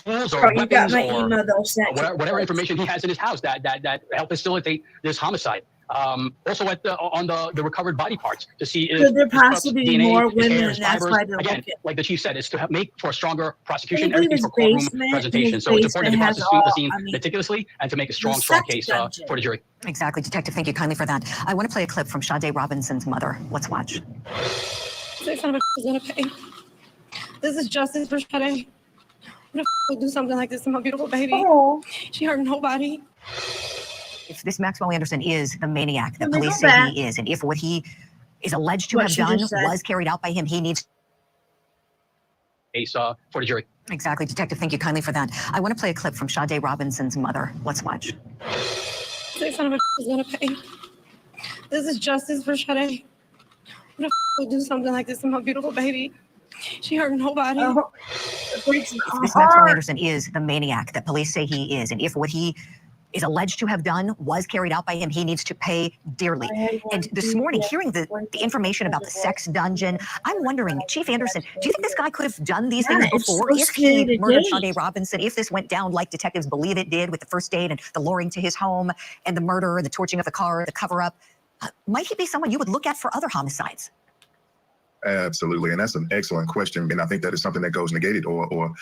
S13: Tools or weapons or whatever information he has in his house that help facilitate this homicide. Also on the recovered body parts to see if
S1: could there possibly be
S13: DNA,
S1: more women,
S13: hair,
S1: and that's why they're
S13: again,
S1: looking.
S13: like the chief said, is to make for a stronger prosecution. Everything's for courtroom presentation. So it's important to prosecute the scene meticulously and to make a strong case for the jury.
S4: Exactly, Detective. Thank you kindly for that. I want to play a clip from Sade Robinson's mother. Let's watch.
S12: This son of a is gonna pay. This is justice for Sade. What the would do something like this to my beautiful baby? Oh. She hurt nobody.
S4: If this Maxwell Anderson is the maniac that police say he is, and if what he is alleged to have done was carried out by him, he needs
S13: case for the jury.
S4: Exactly, Detective. Thank you kindly for that. I want to play a clip from Sade Robinson's mother. Let's watch.
S12: This son of a is gonna pay. This is justice for Sade. What the would do something like this to my beautiful baby? She hurt nobody.
S4: If this Maxwell Anderson is the maniac that police say he is, and if what he is alleged to have done was carried out by him, he needs to pay dearly. And this morning, hearing the information about the sex dungeon, I'm wondering, Chief Anderson, do you think this guy could have done these things before? If he murdered Sade Robinson, if this went down like detectives believe it did with the first date and the luring to his home and the murder, the torching of the car, the cover-up, Might he be someone you would look at for other homicides?
S3: Absolutely, and that's an excellent question, and I think that is something that goes negated or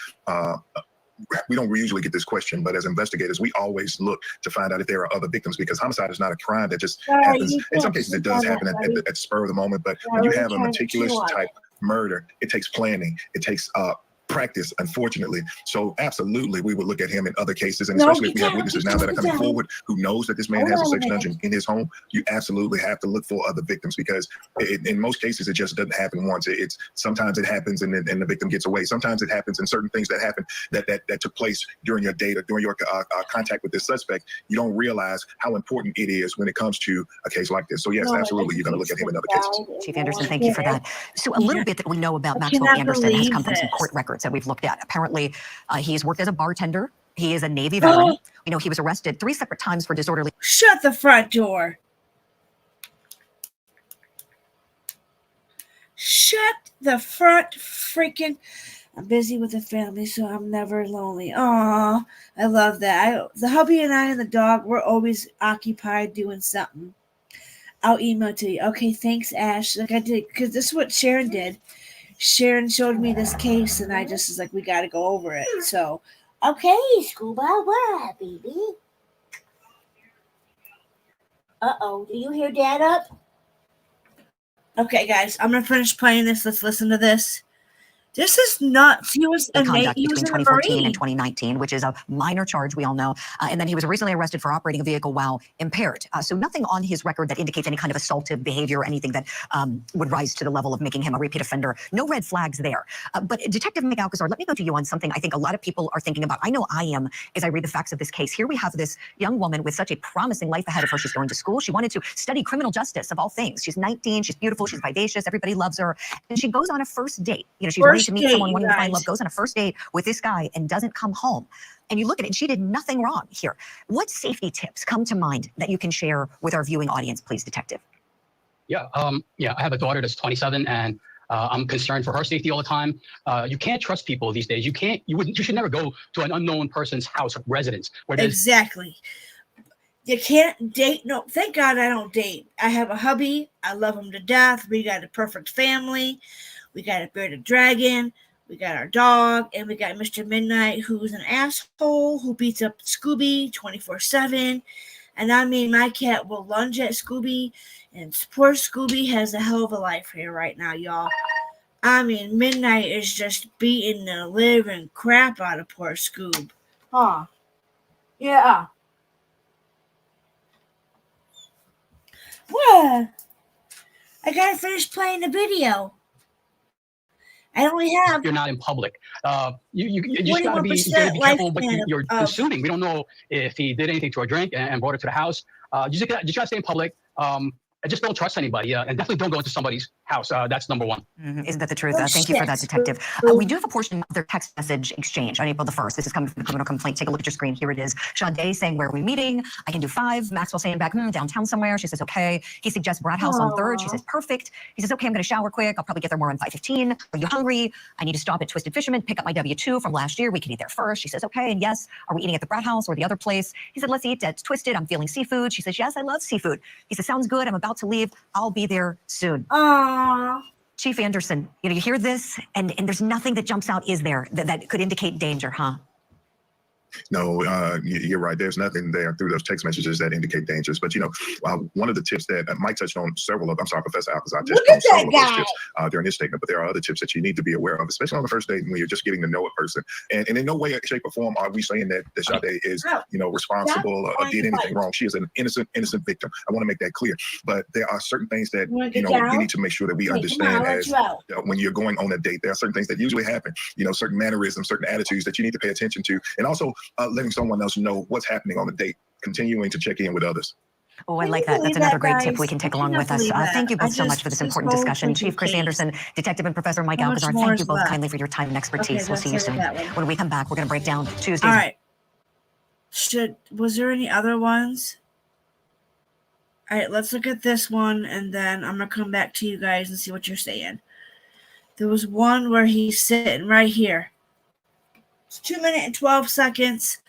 S3: we don't usually get this question, but as investigators, we always look to find out if there are other victims, because homicide is not a crime that just happens. In some cases, it does happen at the spur of the moment, but when you have a meticulous type murder, it takes planning, it takes practice, unfortunately. So absolutely, we would look at him in other cases, and especially if we have witnesses now that are coming forward who knows that this man has a sex dungeon in his home, you absolutely have to look for other victims, because in most cases, it just doesn't happen once. It's sometimes it happens and the victim gets away. Sometimes it happens in certain things that happen that took place during your date or during your contact with this suspect. You don't realize how important it is when it comes to a case like this. So yes, absolutely, you're going to look at him in other cases.
S4: Chief Anderson, thank you for that. So a little bit that we know about Maxwell Anderson has come from some court records that we've looked at. Apparently, he has worked as a bartender. He is a Navy veteran. You know, he was arrested 3 separate times for disorderly.
S1: Shut the front door. Shut the front freaking. I'm busy with the family, so I'm never lonely. Aw, I love that. The hubby and I and the dog, we're always occupied doing something. I'll email to you. Okay, thanks, Ash. Like I did, because this is what Sharon did. Sharon showed me this case, and I just was like, we got to go over it. So, okay, Scuba, where at, baby? Uh-oh, do you hear Dad up? Okay, guys, I'm going to finish playing this. Let's listen to this. This is nuts. He was
S4: conduct
S1: he was
S4: between 2014 and 2019, which is a minor charge, we all know. And then he was recently arrested for operating a vehicle while impaired. So nothing on his record that indicates any kind of assaultive behavior or anything that would rise to the level of making him a repeat offender. No red flags there. But Detective Mike Alcazar, let me go to you on something I think a lot of people are thinking about. I know I am as I read the facts of this case. Here we have this young woman with such a promising life ahead of her. She's going to school. She wanted to study criminal justice, of all things. She's 19. She's beautiful. She's vivacious. Everybody loves her. And she goes on a first date. You know, she's wanting to meet someone, wanting to find love, goes on a first date with this guy and doesn't come home. And you look at it, and she did nothing wrong here. What safety tips come to mind that you can share with our viewing audience, please, Detective?
S13: Yeah, I have a daughter that's 27, and I'm concerned for her safety all the time. You can't trust people these days. You should never go to an unknown person's house or residence.
S1: Exactly. You can't date. No, thank God I don't date. I have a hubby. I love him to death. We got a perfect family. We got a bearded dragon. We got our dog. And we got Mr. Midnight, who's an asshole who beats up Scooby 24/7. And I mean, my cat will lunge at Scooby. And poor Scooby has a hell of a life here right now, y'all. I mean, Midnight is just beating the living crap out of poor Scoob. Huh. Yeah. What? I gotta finish playing the video. I only have.
S13: You're not in public. You just gotta be careful what you're assuming. We don't know if he did anything to her drink and brought her to the house. You just gotta stay in public. I just don't trust anybody, and definitely don't go into somebody's house. That's number one.
S4: Isn't that the truth? Thank you for that, Detective. We do have a portion of their text message exchange on April the 1st. This is coming from the criminal complaint. Take a look at your screen. Here it is. Sade saying, where are we meeting? I can do 5. Maxwell saying back, downtown somewhere. She says, okay. He suggests Brad House on 3rd. She says, perfect. He says, okay, I'm going to shower quick. I'll probably get there more on 5:15. Are you hungry? I need to stop at Twisted Fisherman, pick up my W-2 from last year. We can eat there first. She says, okay. And yes, are we eating at the Brad House or the other place? He said, let's eat at Twisted. I'm feeling seafood. She says, yes, I love seafood. He says, sounds good. I'm about to leave. I'll be there soon.
S1: Aww.
S4: Chief Anderson, you hear this, and there's nothing that jumps out, is there, that could indicate danger, huh?
S3: No, you're right. There's nothing there through those text messages that indicate dangers. But, one of the tips that Mike touched on several of, Professor Alcazar touched on several of those tips during his statement, but there are other tips that you need to be aware of, especially on the first date when you're just getting to know a person. And in no way, shape, or form are we saying that Sade is, responsible or did anything wrong. She is an innocent victim. I want to make that clear. But there are certain things that, we need to make sure that we understand as when you're going on a date. There are certain things that usually happen, certain mannerisms, certain attitudes that you need to pay attention to. And also, letting someone else know what's happening on the date, continuing to check in with others.
S4: Oh, I like that. That's another great tip we can take along with us. Thank you both so much for this important discussion. Chief Chris Anderson, Detective and Professor Mike Alcazar, thank you both kindly for your time and expertise. We'll see you soon. When we come back, we're going to break down Tuesday's.
S1: All right. Was there any other ones? All right, let's look at this one, and then I'm going to come back to you guys and see what you're saying. There was one where he's sitting right here. It's 2 minutes and 12 seconds.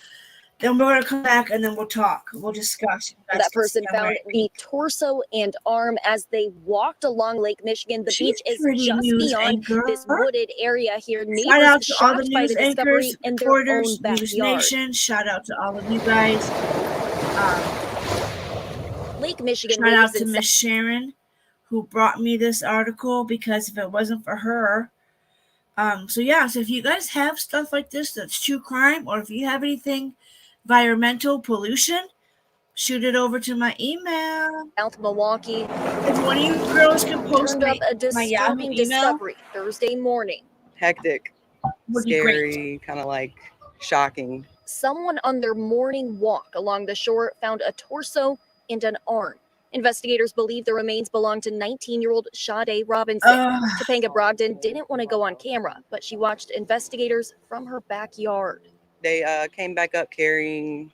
S1: Then we're gonna come back and then we'll talk. We'll discuss.
S15: That person found the torso and arm as they walked along Lake Michigan. The beach is just beyond this wooded area here.
S1: Shout out
S15: Neighbors
S1: to all the
S15: shocked by
S1: news
S15: the discovery
S1: anchors,
S15: in their own
S1: reporters, News
S15: backyard.
S1: Nation. Shout out to all of you guys.
S15: Lake Michigan
S1: Shout out
S15: natives
S1: to
S15: in
S1: Miss Sharon, who brought me this article, because if it wasn't for her, so if you guys have stuff like this that's true crime, or if you have anything environmental pollution, shoot it over to my email.
S15: South Milwaukee.
S1: If one of you girls can post
S15: Turned up a
S1: my Yahoo
S15: disturbing
S1: email,
S15: discovery Thursday morning.
S2: Hectic,
S1: would be great.
S2: scary, kind of like shocking.
S15: Someone on their morning walk along the shore found a torso and an arm. Investigators believe the remains belong to 19-year-old Sade Robinson. Topanga Brogdon didn't want to go on camera, but she watched investigators from her backyard.
S2: They came back up carrying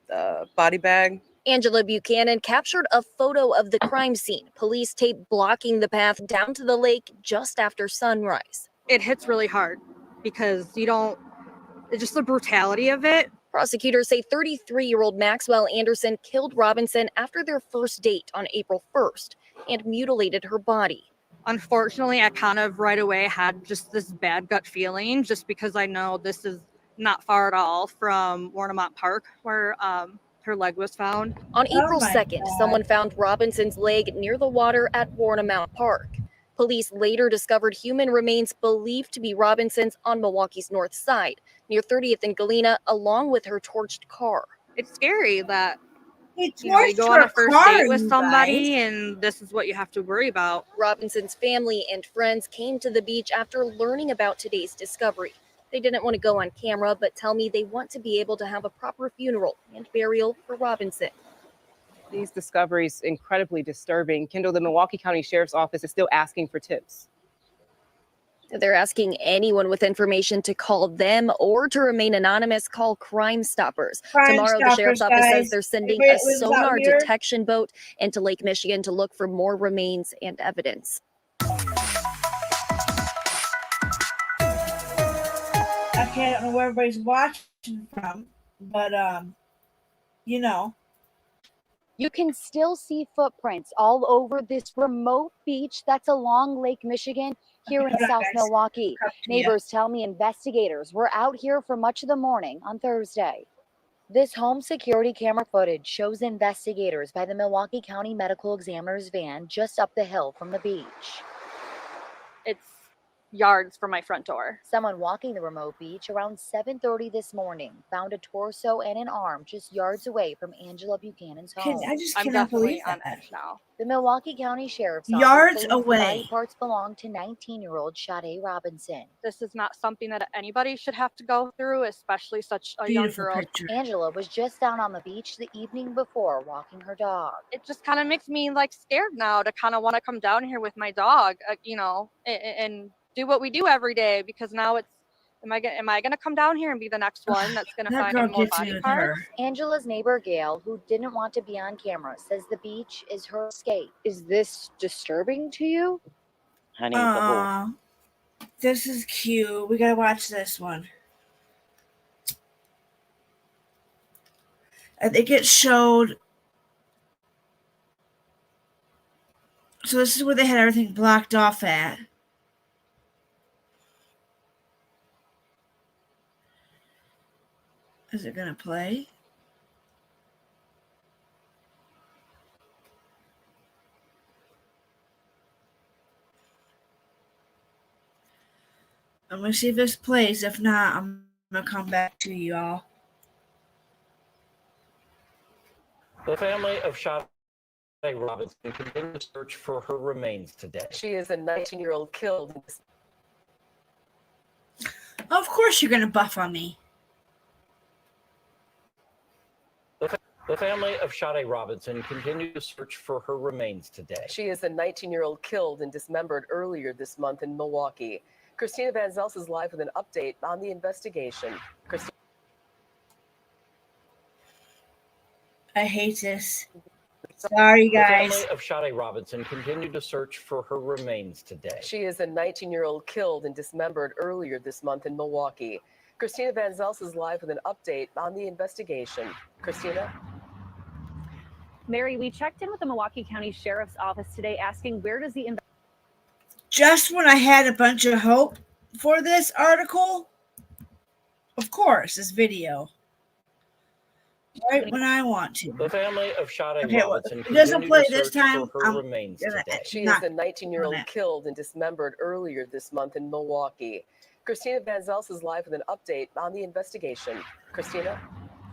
S2: the body bag.
S15: Angela Buchanan captured a photo of the crime scene. Police tape blocking the path down to the lake just after sunrise.
S24: It hits really hard because it's just the brutality of it.
S15: Prosecutors say 33-year-old Maxwell Anderson killed Robinson after their first date on April 1st and mutilated her body.
S24: Unfortunately, I kind of right away had just this bad gut feeling, just because I know this is not far at all from Warnemont Park, where her leg was found.
S15: On April 2nd, someone found Robinson's leg near the water at Warnemount Park. Police later discovered human remains believed to be Robinson's on Milwaukee's north side, near 30th and Galena, along with her torched car.
S24: It's scary that you
S15: torched
S24: go on
S15: her
S24: a first
S15: car,
S24: date with
S15: you
S24: somebody
S15: guys.
S24: and this is what you have to worry about.
S15: Robinson's family and friends came to the beach after learning about today's discovery. They didn't want to go on camera, but tell me they want to be able to have a proper funeral and burial for Robinson.
S14: These discoveries incredibly disturbing. Kendall, the Milwaukee County Sheriff's Office is still asking for tips.
S15: They're asking anyone with information to call them or to remain anonymous. Call Crime Stoppers.
S1: Crime
S15: Tomorrow, the Sheriff's
S1: Stoppers,
S15: Office says
S1: guys.
S15: they're sending
S1: Anybody
S15: a
S1: lives out
S15: sonar
S1: here?
S15: detection boat into Lake Michigan to look for more remains and evidence.
S1: I don't know where everybody's watching from, but
S15: You can still see footprints all over this remote beach that's along Lake Michigan here in South Milwaukee. Neighbors tell me investigators were out here for much of the morning on Thursday. This home security camera footage shows investigators by the Milwaukee County Medical Examiner's van just up the hill from the beach.
S24: It's yards from my front door.
S15: Someone walking the remote beach around 7:30 this morning found a torso and an arm just yards away from Angela Buchanan's home.
S24: I'm definitely on edge now.
S15: The Milwaukee County Sheriff's
S1: Yards
S15: Office claims the
S1: away.
S15: body parts belong to 19-year-old Sade Robinson.
S24: This is not something that anybody should have to go through, especially such a young girl.
S15: Angela was just down on the beach the evening before walking her dog.
S24: It just kind of makes me scared now to kind of want to come down here with my dog, and do what we do every day, because now it's, am I gonna come down here and be the next one that's gonna
S15: That
S24: find
S15: girl
S24: more
S15: gets
S24: body
S15: you with
S24: parts?
S15: Angela's neighbor Gail, who didn't want to be on camera, says the beach is her escape. Is this disturbing to you?
S1: Honey, this is cute. We gotta watch this one. I think it showed. So this is where they had everything blocked off at. Is it gonna play? I'm gonna see if this plays. If not, I'm gonna come back to you all.
S22: The family of Sade Robinson continues to search for her remains today.
S16: She is a 19-year-old killed.
S1: Of course you're gonna buff on me.
S22: The family of Sade Robinson continues to search for her remains today.
S16: She is a 19-year-old killed and dismembered earlier this month in Milwaukee. Christina Van Zels is live with an update on the investigation.
S1: I hate this. Sorry, guys.
S22: The family of Sade Robinson continued to search for her remains today.
S16: She is a 19-year-old killed and dismembered earlier this month in Milwaukee. Christina Van Zels is live with an update on the investigation. Christina?
S17: Mary, we checked in with the Milwaukee County Sheriff's Office today asking where does the
S1: Just when I had a bunch of hope for this article, of course, this video. Right when I want to.
S22: The family of Sade
S1: Okay, well,
S22: Robinson
S1: if it doesn't
S22: continued
S1: play
S22: to
S1: this
S22: search
S1: time,
S22: for her
S1: I'm
S22: remains
S1: gonna
S22: today.
S16: She is
S1: not
S16: the 19-year-old
S1: doing it.
S16: killed and dismembered earlier this month in Milwaukee. Christina Van Zels is live with an update on the investigation. Christina?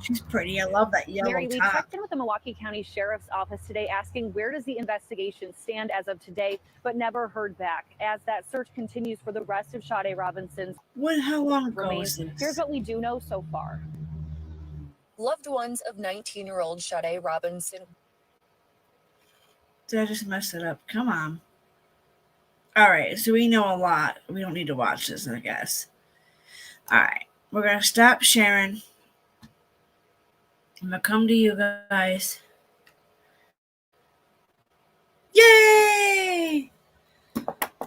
S1: She's pretty. I love that yellow
S17: Mary, we
S1: top.
S17: checked in with the Milwaukee County Sheriff's Office today asking where does the investigation stand as of today, but never heard back as that search continues for the rest of Sade Robinson's
S1: How long ago
S17: remains.
S1: was this?
S17: Here's what we do know so far.
S18: Loved ones of 19-year-old Sade Robinson.
S1: Did I just mess it up? Come on. All right, so we know a lot. We don't need to watch this, I guess. All right, we're going to stop sharing. I'm going to come to you guys. Yay!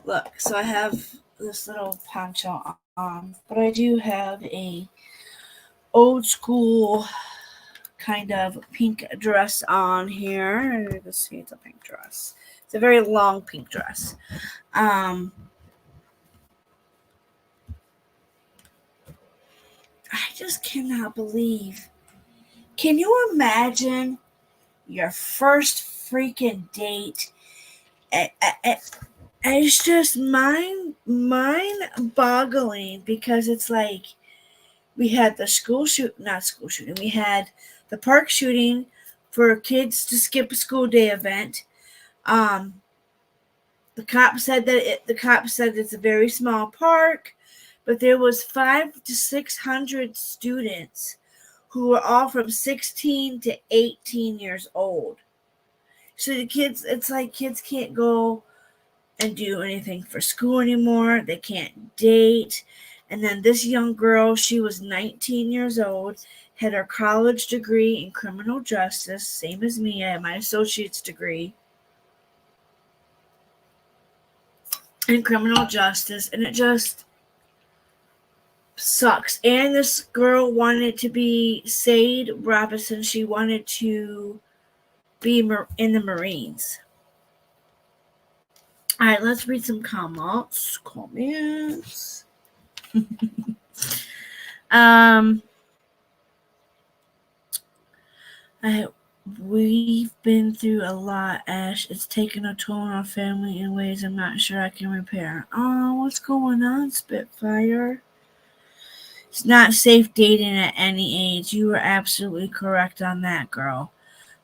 S1: Look, so I have this little poncho on, but I do have a old school kind of pink dress on here. You can see it's a pink dress. It's a very long pink dress. I just cannot believe. Can you imagine your first freaking date? It's just mind-boggling because it's like we had the we had the park shooting for kids to skip a school day event. The cop said it's a very small park, but there was 500 to 600 students who were all from 16 to 18 years old. So the kids, it's like kids can't go and do anything for school anymore. They can't date. And then this young girl, she was 19 years old, had her college degree in criminal justice, same as me. I had my associate's degree in criminal justice, and it just sucks. And this girl wanted to be Sade Robinson. She wanted to be in the Marines. All right, let's read some comments. We've been through a lot, Ash. It's taken a toll on our family in ways I'm not sure I can repair. Oh, what's going on, Spitfire? It's not safe dating at any age. You were absolutely correct on that, girl.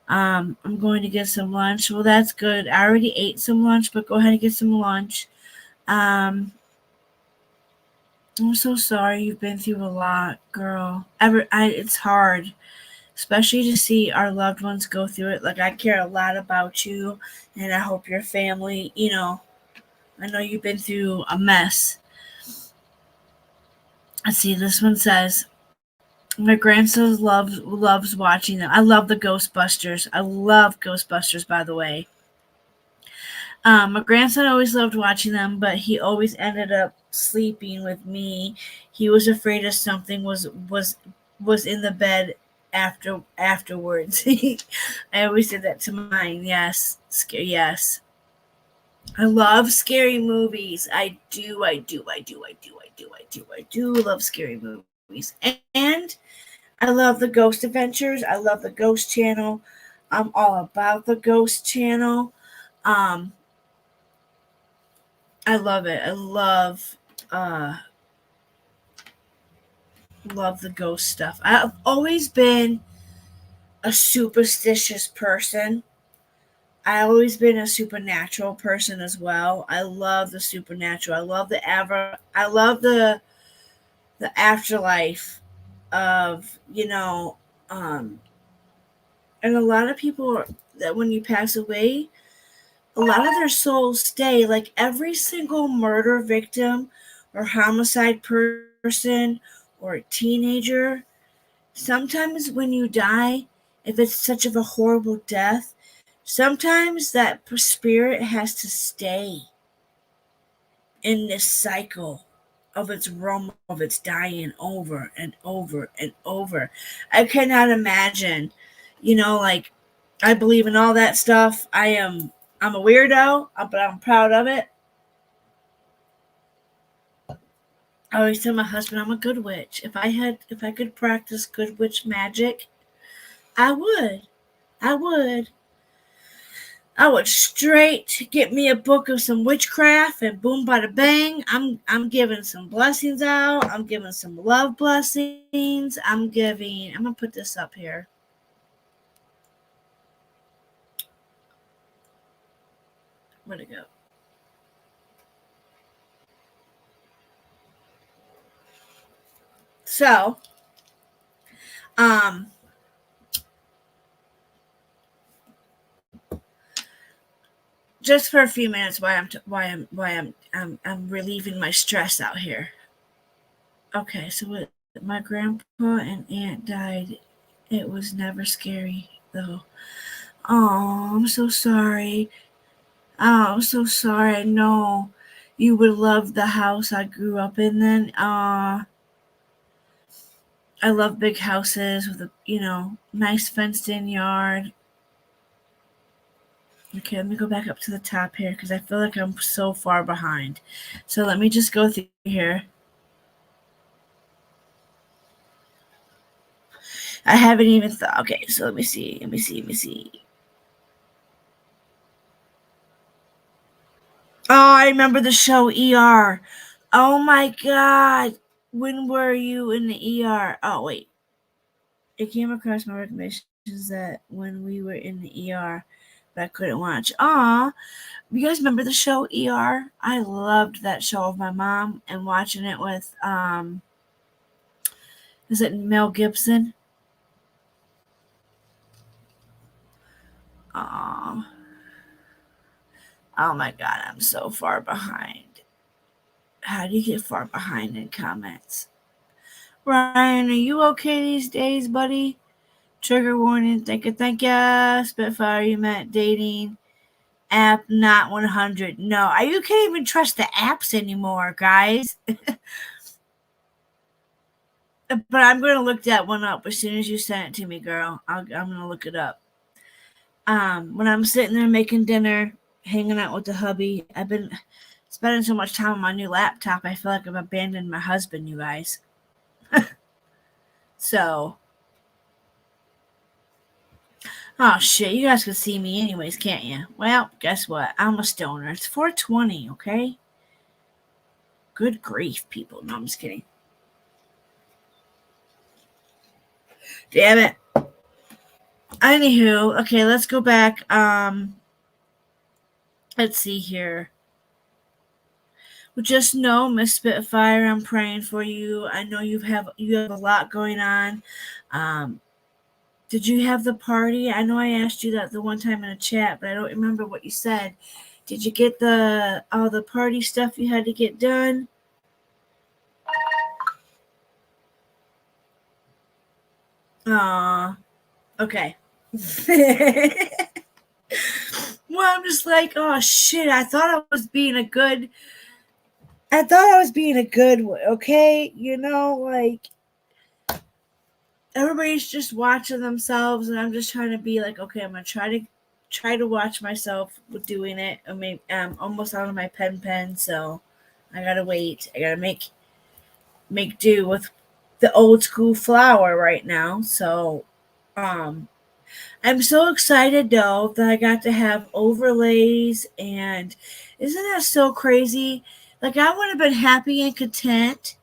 S1: I'm going to get some lunch. Well, that's good. I already ate some lunch, but go ahead and get some lunch. I'm so sorry you've been through a lot, girl. It's hard, especially to see our loved ones go through it. Like, I care a lot about you, and I hope your family, I know you've been through a mess. Let's see, this one says, my grandson loves watching them. I love the Ghostbusters. I love Ghostbusters, by the way. My grandson always loved watching them, but he always ended up sleeping with me. He was afraid of something was in the bed afterwards. I always did that to mine. Yes, yes. I love scary movies. I do love scary movies. And I love the Ghost Adventures. I love the Ghost Channel. I'm all about the Ghost Channel. I love it. I love the ghost stuff. I've always been a superstitious person. I've always been a supernatural person as well. I love the supernatural. I love the afterlife of, and a lot of people that when you pass away, a lot of their souls stay. Like every single murder victim or homicide person or a teenager, sometimes when you die, if it's such of a horrible death, sometimes that spirit has to stay in this cycle of its realm of its dying over and over and over. I cannot imagine, like, I believe in all that stuff. I'm a weirdo, but I'm proud of it. I always tell my husband I'm a good witch. If I could practice good witch magic, I would. I would straight get me a book of some witchcraft and boom bada bang. I'm giving some blessings out. I'm giving some love blessings. I'm gonna put this up here. Where'd it go? So, just for a few minutes, I'm relieving my stress out here. Okay, so my grandpa and aunt died. It was never scary though. Oh, I'm so sorry. Oh, I'm so sorry. I know you would love the house I grew up in then. I love big houses with a nice fenced in yard. Okay, let me go back up to the top here because I feel like I'm so far behind. So let me just go through here. I haven't even thought. Okay, so let me see. Oh, I remember the show ER. Oh my God. When were you in the ER? Oh, wait. It came across my recommendations that when we were in the ER, but I couldn't watch. Aw, you guys remember the show ER? I loved that show with my mom and watching it with, is it Mel Gibson? Aw. Oh my God, I'm so far behind. How do you get far behind in comments? Ryan, are you okay these days, buddy? Trigger warning, thank you. Spitfire, you meant dating app, not 100. No, you can't even trust the apps anymore, guys. But I'm going to look that one up as soon as you send it to me, girl. I'm going to look it up. When I'm sitting there making dinner, hanging out with the hubby, I've been spending so much time on my new laptop, I feel like I've abandoned my husband, you guys. So, oh shit, you guys can see me anyways, can't you? Well, guess what? I'm a stoner. It's 4:20, okay? Good grief, people. No, I'm just kidding. Damn it. Anywho, okay, let's go back. Let's see here. Well, just know, Miss Spitfire, I'm praying for you. I know you have a lot going on. Did you have the party? I know I asked you that the one time in a chat, but I don't remember what you said. Did you get all the party stuff you had to get done? Aw, okay. Well, I'm just like, oh shit, I thought I was being a good, okay? Like, everybody's just watching themselves, and I'm just trying to be like, okay, I'm gonna try to watch myself with doing it. I mean, I'm almost out of my pen, so I gotta wait. I gotta make do with the old school flour right now. So, I'm so excited though that I got to have overlays, and isn't that so crazy? Like, I would have been happy and content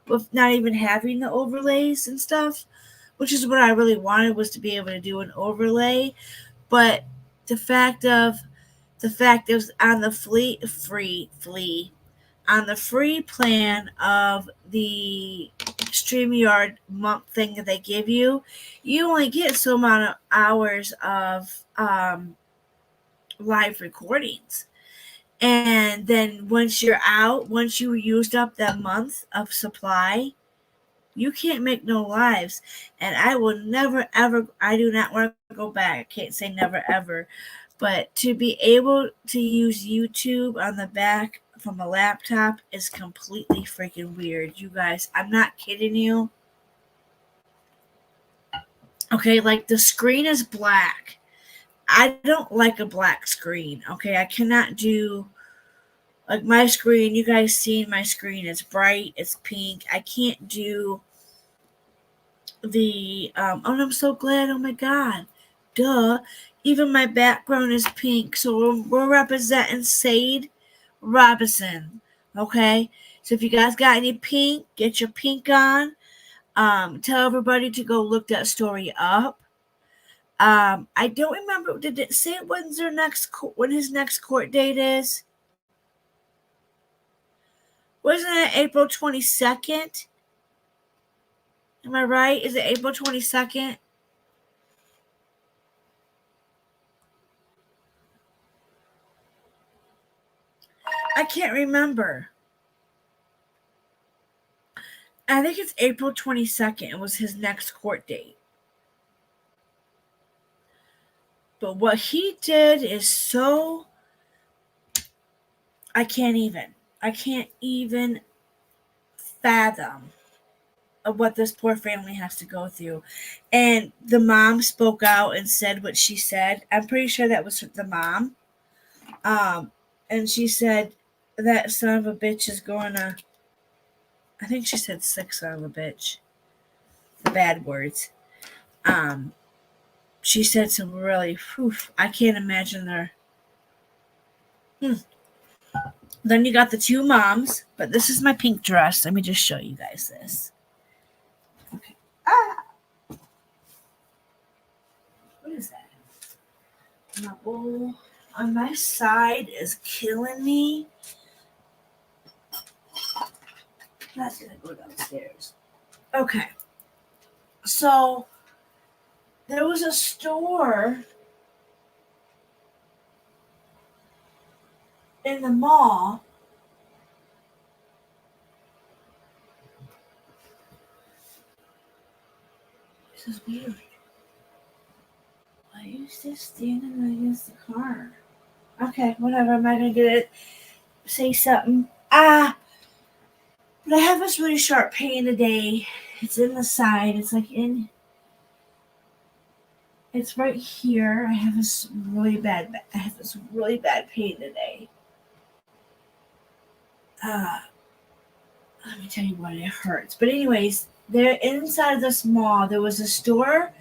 S1: with not even having the overlays and stuff, which is what I really wanted, was to be able to do an overlay. But the fact it was on the free plan of the StreamYard month thing that they give you, you only get so amount of hours of live recordings. And then once you used up that month of supply, you can't make no lives. And I will never, ever, I do not want to go back. I can't say never, ever. But to be able to use YouTube on the back from a laptop is completely freaking weird, you guys. I'm not kidding you. Okay, like the screen is black. I don't like a black screen. Okay, I cannot do like my screen. You guys seen my screen? It's bright. It's pink. I can't do the. Oh, I'm so glad. Oh my god, duh. Even my background is pink, so we're representing Sade Robinson. Okay, so if you guys got any pink, get your pink on. Tell everybody to go look that story up. I don't remember. Did it say when his next court date is? Wasn't it April 22nd? Am I right? Is it April 22nd? I can't remember. I think it's April 22nd. It was his next court date. But what he did is so. I can't even fathom of what this poor family has to go through. And the mom spoke out and said what she said. I'm pretty sure that was the mom. And she said that son of a bitch is going to. I think she said sick son of a bitch. The bad words. She said some really. I can't imagine her. Then you got the two moms, but this is my pink dress. Let me just show you guys this. Okay. What is that? My bowl on my side is killing me. That's gonna go downstairs. Okay. So there was a store in the mall. This is weird. Why are you still standing against the car? Okay, whatever. I'm not gonna get it. Say something. But I have this really sharp pain today. It's in the side. It's like in. It's right here. I have this really bad pain today. Let me tell you what, it hurts. But anyways, there inside of this mall, there was a store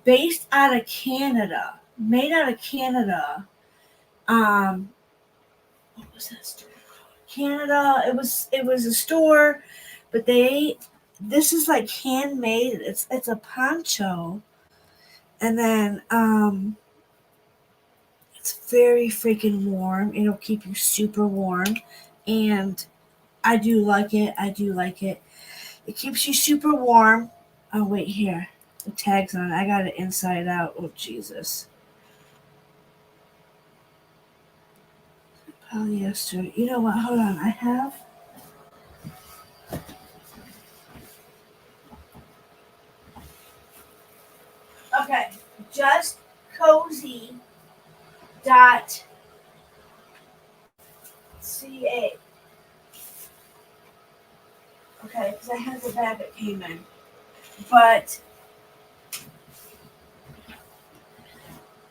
S1: based out of Canada, made out of Canada. What was that store called? Canada. It was a store, but this is like handmade. It's a poncho, and then it's very freaking warm. It'll keep you super warm, and I do like it. It keeps you super warm. Oh, wait, here. The tag's on it. I got it inside out. Oh, Jesus. Polyester. You know what? Hold on. I have. Okay. Just cozy.ca. Okay, because I had the bag that came in. But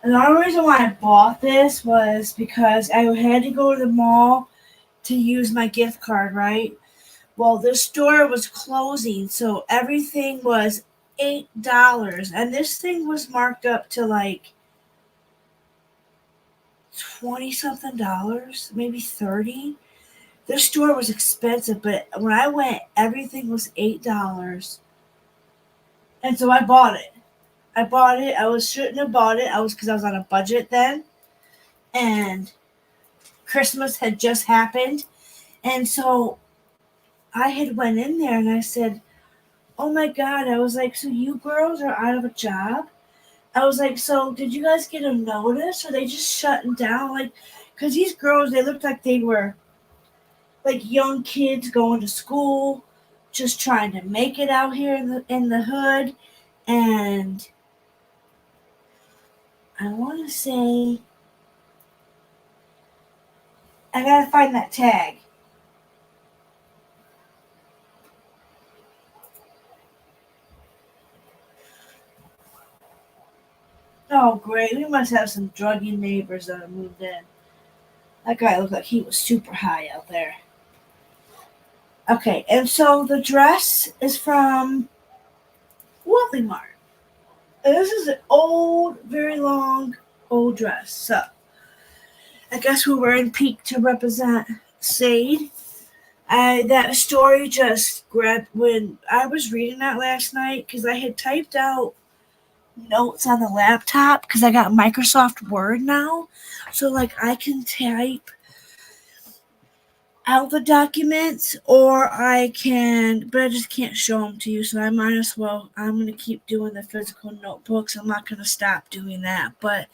S1: the only reason why I bought this was because I had to go to the mall to use my gift card, right? Well, the store was closing, so everything was $8, and this thing was marked up to like 20 something dollars, maybe 30. The store was expensive, but when I went, everything was $8. And so I bought it. I shouldn't have bought it. Because I was on a budget then. And Christmas had just happened. And so I had went in there and I said, oh my God. I was like, so you girls are out of a job? I was like, so did you guys get a notice? Or are they just shutting down? Like, because these girls, they looked like they were like young kids going to school, just trying to make it out here in the hood. And I want to say I gotta find that tag. Oh, great. We must have some druggy neighbors that have moved in. That guy looked like he was super high out there. Okay, and so the dress is from Woolly Mart. And this is an old, very long, old dress. So, I guess we were in pink to represent Sade. That story just grabbed when I was reading that last night because I had typed out notes on the laptop because I got Microsoft Word now. So, like, I can type out the documents or I can, but I just can't show them to you. So, I might as well, I'm going to keep doing the physical notebooks. I'm not going to stop doing that. But,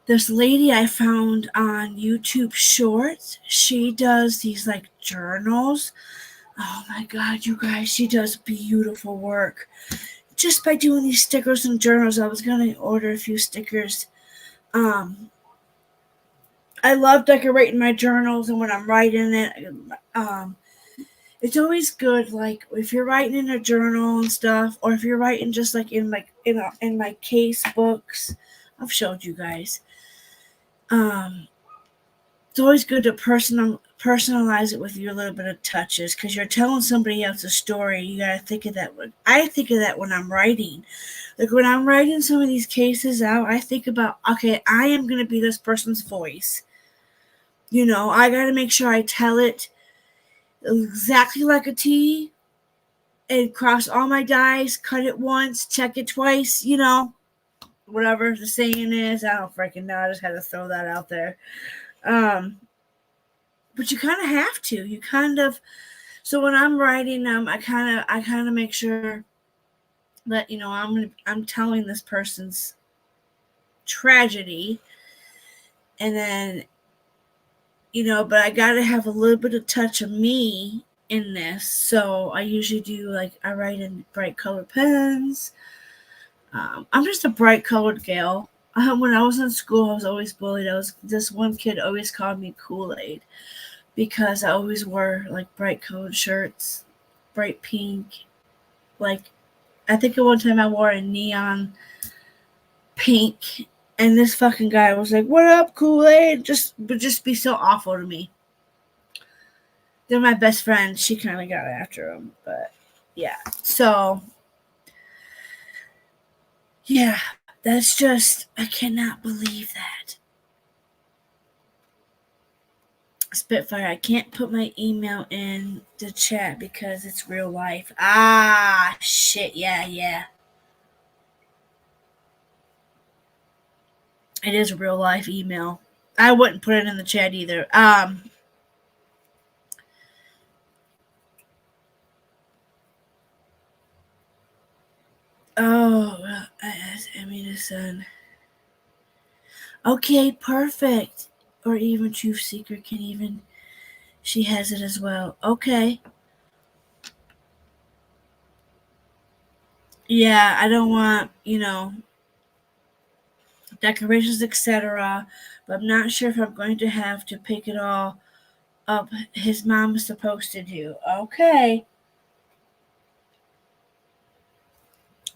S1: this lady I found on YouTube Shorts, she does these like journals. Oh my God, you guys, she does beautiful work. Just by doing these stickers and journals, I was going to order a few stickers. I love decorating my journals, and when I'm writing it, it's always good. Like if you're writing in a journal and stuff, or if you're writing just like in my case books, I've showed you guys. It's always good to personalize it with your little bit of touches because you're telling somebody else a story. You gotta think of that. I think of that when I'm writing. Like when I'm writing some of these cases out, I think about, okay, I am gonna be this person's voice. You know, I gotta make sure I tell it exactly like a T and cross all my I's, cut it once, check it twice, you know, whatever the saying is. I don't freaking know. I just had to throw that out there. But you kind of have to. You kind of. So when I'm writing them, I kind of make sure that I'm telling this person's tragedy, and then but I gotta have a little bit of touch of me in this. So I usually do I write in bright colored pens. I'm just a bright colored gal. When I was in school, I was always bullied. This one kid always called me Kool-Aid because I always wore bright colored shirts, bright pink. I think at one time I wore a neon pink, and this fucking guy was like, "What up, Kool-Aid?" Would just be so awful to me. Then my best friend, she kind of got after him, but yeah. So yeah, that's just, I cannot believe that. Spitfire, I can't put my email in the chat because it's real life. Ah, shit, yeah. It is a real life email. I wouldn't put it in the chat either. Oh, I mean, a son. Okay, perfect. Or even Truth Seeker can even, she has it as well. Okay. Yeah, I don't want, decorations, etc. But I'm not sure if I'm going to have to pick it all up. His mom is supposed to do. Okay.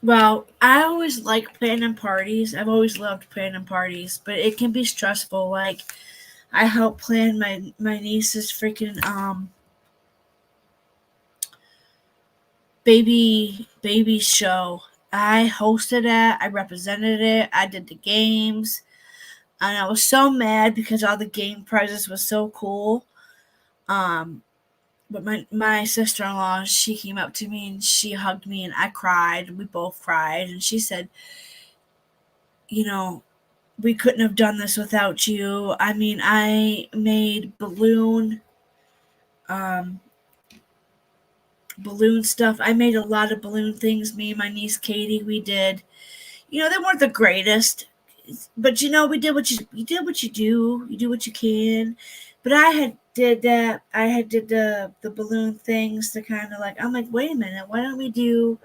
S1: Well, I always like planning parties. I've always loved planning parties, but it can be stressful. I helped plan my niece's freaking baby show. I hosted it. I represented it. I did the games, and I was so mad because all the game prizes was so cool. But my sister-in-law, she came up to me and she hugged me and I cried. We both cried, and she said, we couldn't have done this without you. I mean, I made balloon stuff. I made a lot of balloon things. Me and my niece Katie, we did. They weren't the greatest, but we did what you did what you do. You do what you can. But I had did that. I had did the balloon things to kind of I'm like, wait a minute, why don't we do,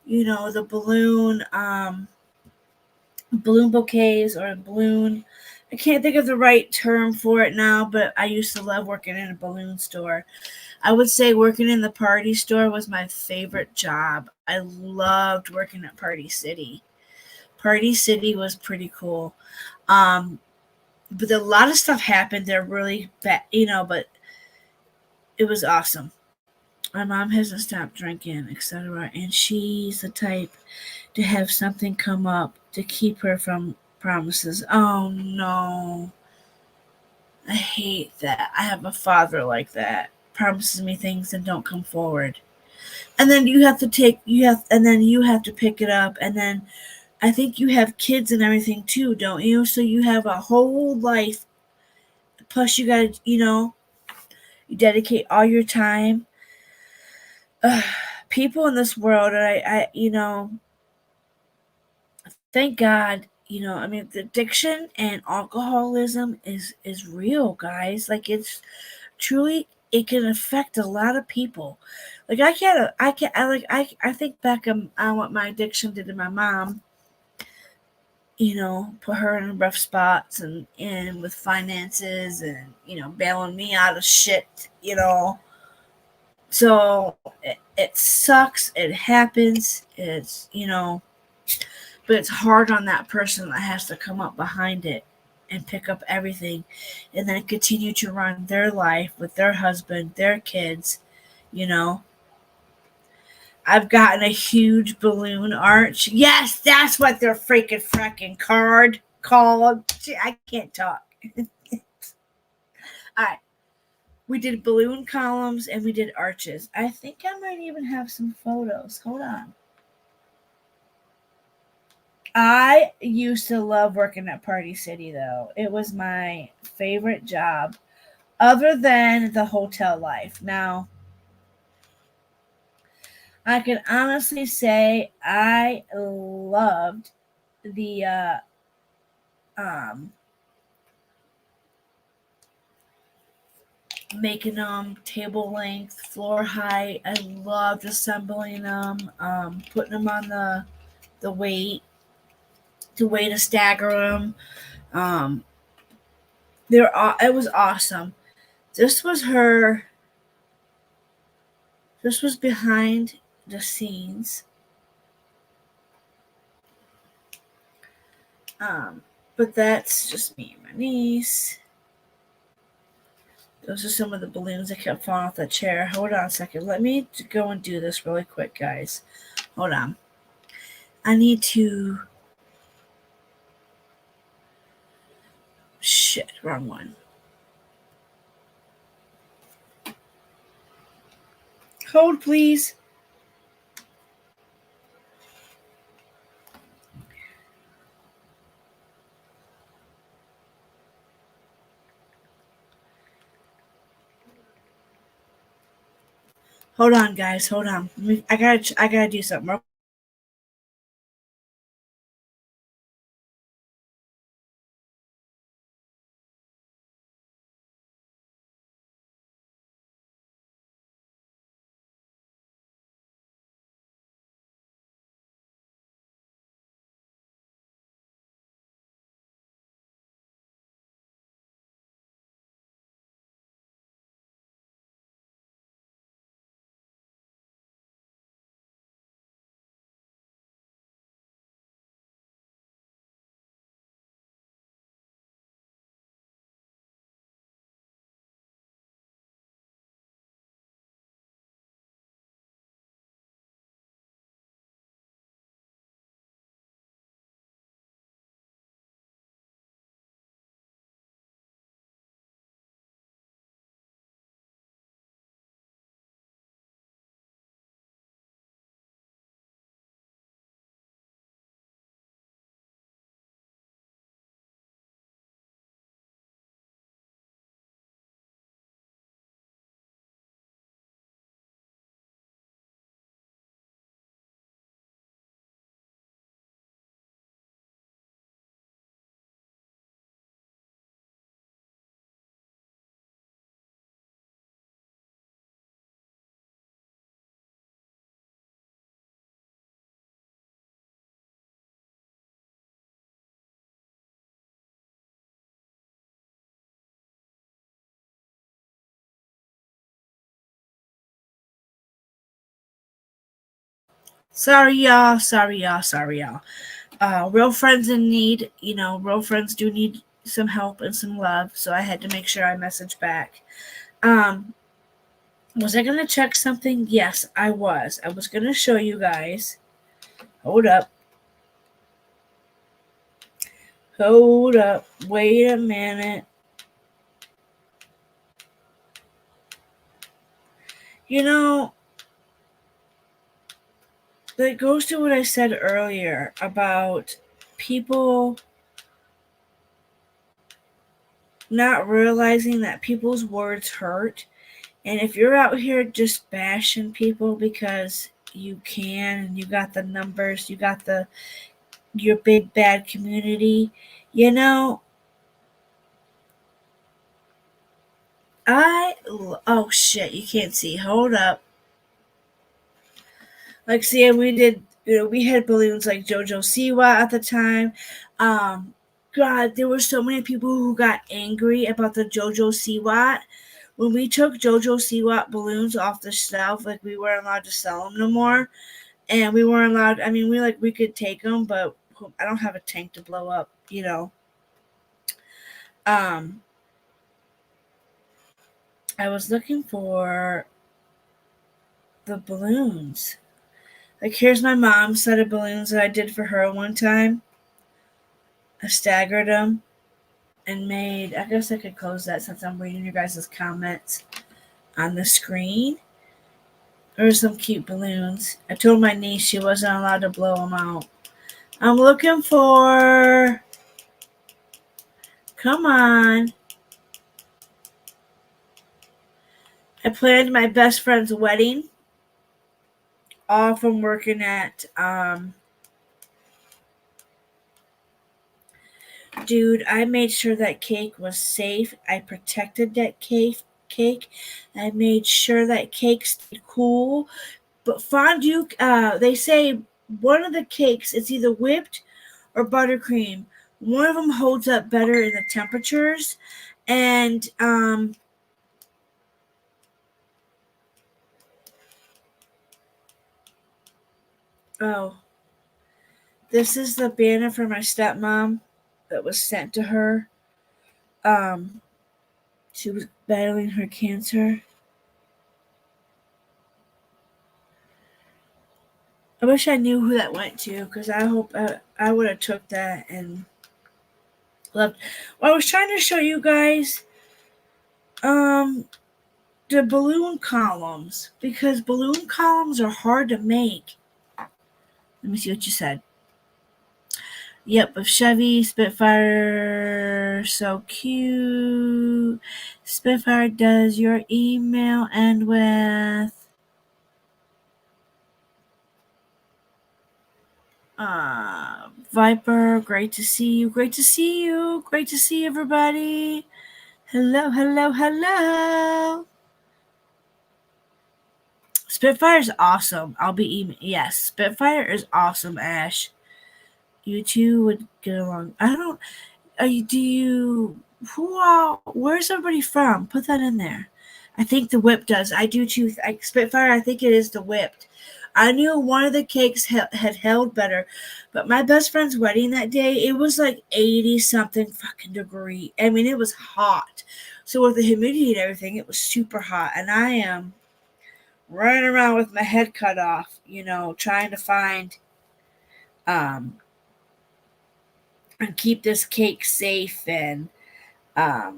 S1: the balloon balloon bouquets or a balloon. I can't think of the right term for it now, but I used to love working in a balloon store. I would say working in the party store was my favorite job. I loved working at Party City. Party City was pretty cool. Um, but a lot of stuff happened there really bad, but it was awesome. My mom hasn't stopped drinking, etc. And she's the type to have something come up to keep her from promises. Oh no. I hate that. I have a father like that. Promises me things and don't come forward. And then and then you have to pick it up. And then I think you have kids and everything too, don't you? So you have a whole life. Plus you gotta, you dedicate all your time. People in this world, thank God, the addiction and alcoholism is real, guys. Like it's truly, it can affect a lot of people. Like I think back on what my addiction did to my mom. Put her in rough spots and with finances and bailing me out of shit. So it sucks. It happens. But it's hard on that person that has to come up behind it and pick up everything and then continue to run their life with their husband, their kids, you know. I've gotten a huge balloon arch. Yes, that's what they're frickin' card called. Gee, I can't talk. All right. We did balloon columns and we did arches. I think I might even have some photos. Hold on. I used to love working at Party City, though. It was my favorite job, other than the hotel life. Now, I can honestly say I loved the making them table length, floor height. I loved assembling them, putting them on the weight, the way to stagger them. Um, it was awesome. This was her. This was behind the scenes. But that's just me and my niece. Those are some of the balloons that kept falling off the chair. Hold on a second. Let me go and do this really quick, guys. Hold on. I need to... Shit, wrong one. Hold, please. Hold on, guys. Hold on. I gotta do something. Sorry, y'all. Sorry, y'all. Sorry, y'all. Real friends in need. You know, real friends do need some help and some love. So I had to make sure I messaged back. Was I going to check something? Yes, I was. I was going to show you guys. Hold up. Hold up. Wait a minute. You know, that goes to what I said earlier about people not realizing that people's words hurt. And if you're out here just bashing people because you can and you got the numbers, you got your big bad community, you know, oh shit, you can't see. Hold up. Like, see, we did, we had balloons like JoJo Siwa at the time. God, there were so many people who got angry about the JoJo Siwa. When we took JoJo Siwa balloons off the shelf, like, we weren't allowed to sell them no more. And we weren't allowed, I mean, we could take them, but I don't have a tank to blow up, you know. I was looking for the balloons. Like, here's my mom's set of balloons that I did for her one time. I staggered them and made, I guess I could close that since I'm reading your guys' comments on the screen. There were some cute balloons. I told my niece she wasn't allowed to blow them out. I'm looking for, come on. I planned my best friend's wedding, all from working at, dude, I made sure that cake was safe. I protected that cake. I made sure that cake stayed cool. But fondue, they say one of the cakes, it's either whipped or buttercream. One of them holds up better in the temperatures. And, oh, this is the banner for my stepmom that was sent to her. She was battling her cancer. I wish I knew who that went to, because I hope I would have took that and loved. Well, I was trying to show you guys the balloon columns, because balloon columns are hard to make. Let me see what you said. Yep, with Chevy, Spitfire, so cute. Spitfire, does your email end with Viper? Great to see you. Great to see you. Great to see everybody. Hello, hello, hello. Spitfire is awesome. Yes, Spitfire is awesome, Ash. You two would get along. I don't. Where's everybody from? Put that in there. I think the whip does. I do too. Spitfire, I think it is the whipped. I knew one of the cakes had held better, but my best friend's wedding that day, it was like 80 something fucking degree. I mean, it was hot. So with the humidity and everything, it was super hot. And I am running around with my head cut off, trying to find and keep this cake safe. And I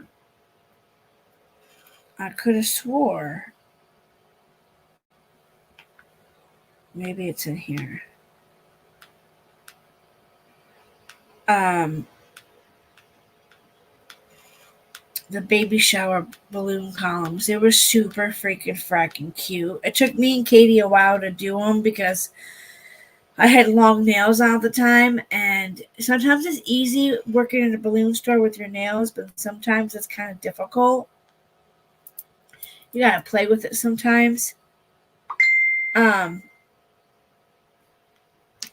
S1: could have swore maybe it's in here. The baby shower balloon columns, they were super freaking fracking cute. It took me and Katie a while to do them because I had long nails all the time, and sometimes it's easy working in a balloon store with your nails, but sometimes it's kind of difficult. You gotta play with it sometimes.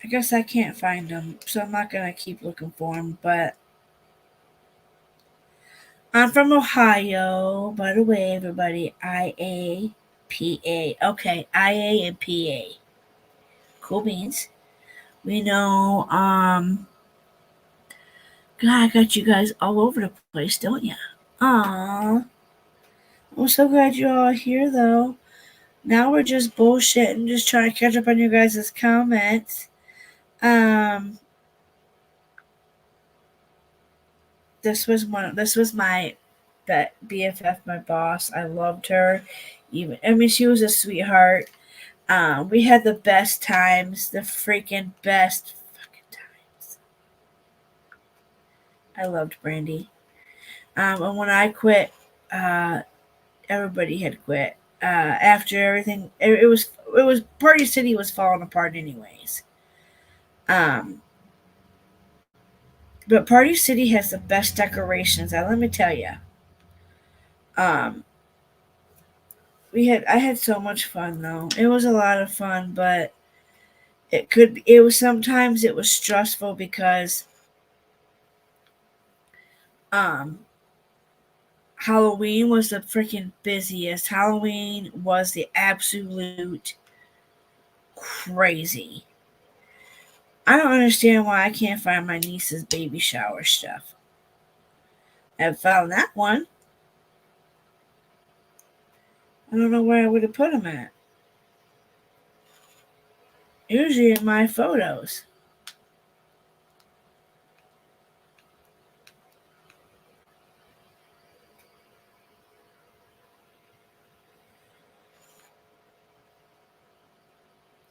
S1: I guess I can't find them, so I'm not gonna keep looking for them, but I'm from Ohio, by the way, everybody. IAPA. Okay, IA and PA. Cool beans. We know, God, I got you guys all over the place, don't ya? Aww. I'm so glad you're all here, though. Now we're just bullshitting, just trying to catch up on you guys' comments. This was my BFF, my boss. I loved her. She was a sweetheart. We had the best times, the freaking best fucking times. I loved Brandy. And when I quit, everybody had quit. After everything, it was Party City was falling apart anyways. But Party City has the best decorations. Let me tell you. I had so much fun though. It was a lot of fun, but sometimes it was stressful because Halloween was the freaking busiest. Halloween was the absolute crazy. I don't understand why I can't find my niece's baby shower stuff. I found that one. I don't know where I would have put them at. Usually in my photos.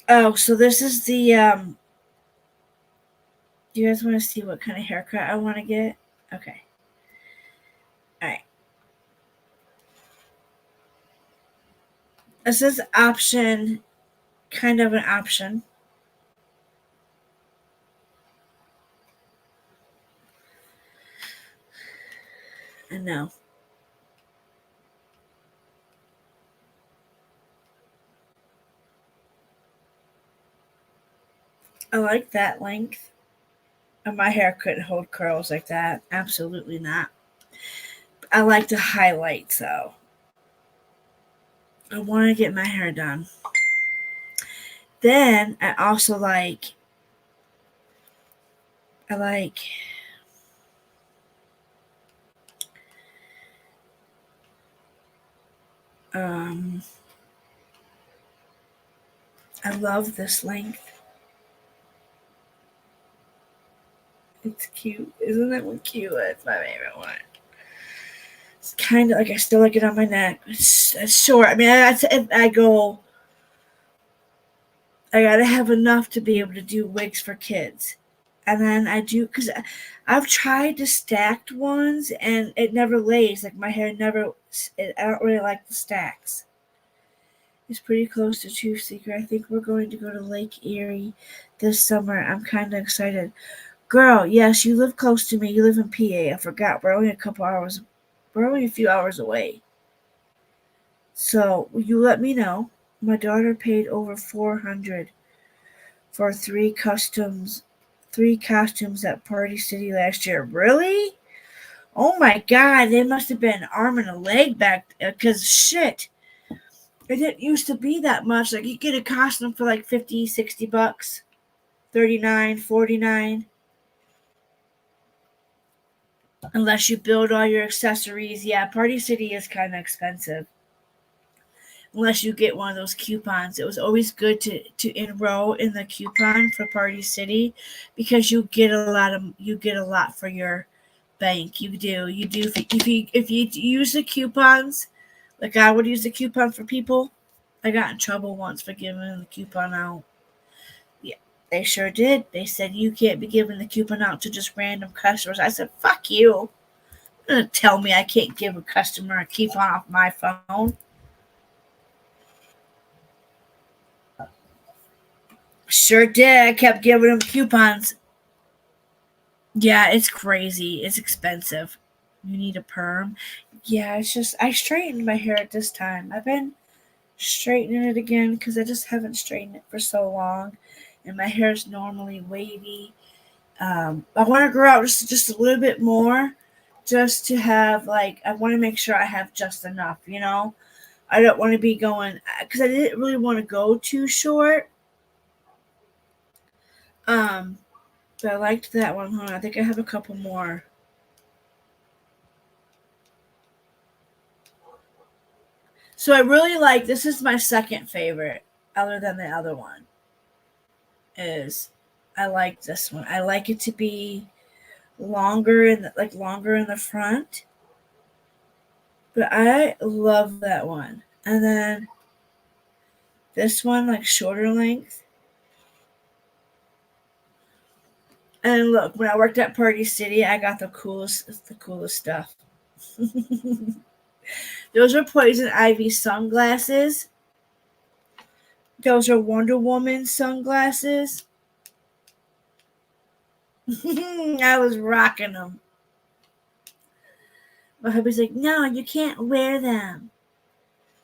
S1: Oh, so this is the do you guys want to see what kind of haircut I want to get? Okay. Alright. This is option, kind of an option. I know. I like that length. And my hair couldn't hold curls like that. Absolutely not. I like the highlights though. I want to get my hair done. Then I also like I love this length. It's cute. Isn't that one cute? It's my favorite one. It's kind of like I still like it on my neck. It's short. I mean, I gotta have enough to be able to do wigs for kids. And then I do, because I've tried the stacked ones and it never lays. Like my hair never, I don't really like the stacks. It's pretty close to Truth Seeker. I think we're going to go to Lake Erie this summer. I'm kind of excited. Girl, yes, you live close to me. You live in PA. I forgot. We're only a few hours away. So you let me know. My daughter paid over $400 for three costumes at Party City last year. Really? Oh my God, they must have been an arm and a leg back, because shit. It didn't used to be that much. Like you get a costume for like $50, $60, $39, $49. Unless you build all your accessories. Yeah, Party City is kind of expensive. Unless you get one of those coupons. It was always good to enroll in the coupon for Party City because you get a lot for your bank. You do. If you use the coupons, like I would use the coupon for people. I got in trouble once for giving the coupon out. Yeah, they sure did. They said you can't be giving the coupon out to just random customers. I said, fuck you. You're gonna tell me I can't give a customer a coupon off my phone. Sure did. I kept giving them coupons. Yeah, it's crazy. It's expensive. You need a perm. Yeah, it's just I straightened my hair at this time. I've been straightening it again because I just haven't straightened it for so long, and my hair is normally wavy. I want to grow out just a little bit more, just to have I want to make sure I have just enough. I don't want to be going because I didn't really want to go too short. But I liked that one. Hold on, I think I have a couple more. So I really like, this is my second favorite, other than the other one, is I like this one. I like it to be longer in the front. But I love that one. And then this one, like shorter length. And look, when I worked at Party City, I got the coolest stuff. Those are Poison Ivy sunglasses. Those are Wonder Woman sunglasses. I was rocking them. My hubby's like, no, you can't wear them.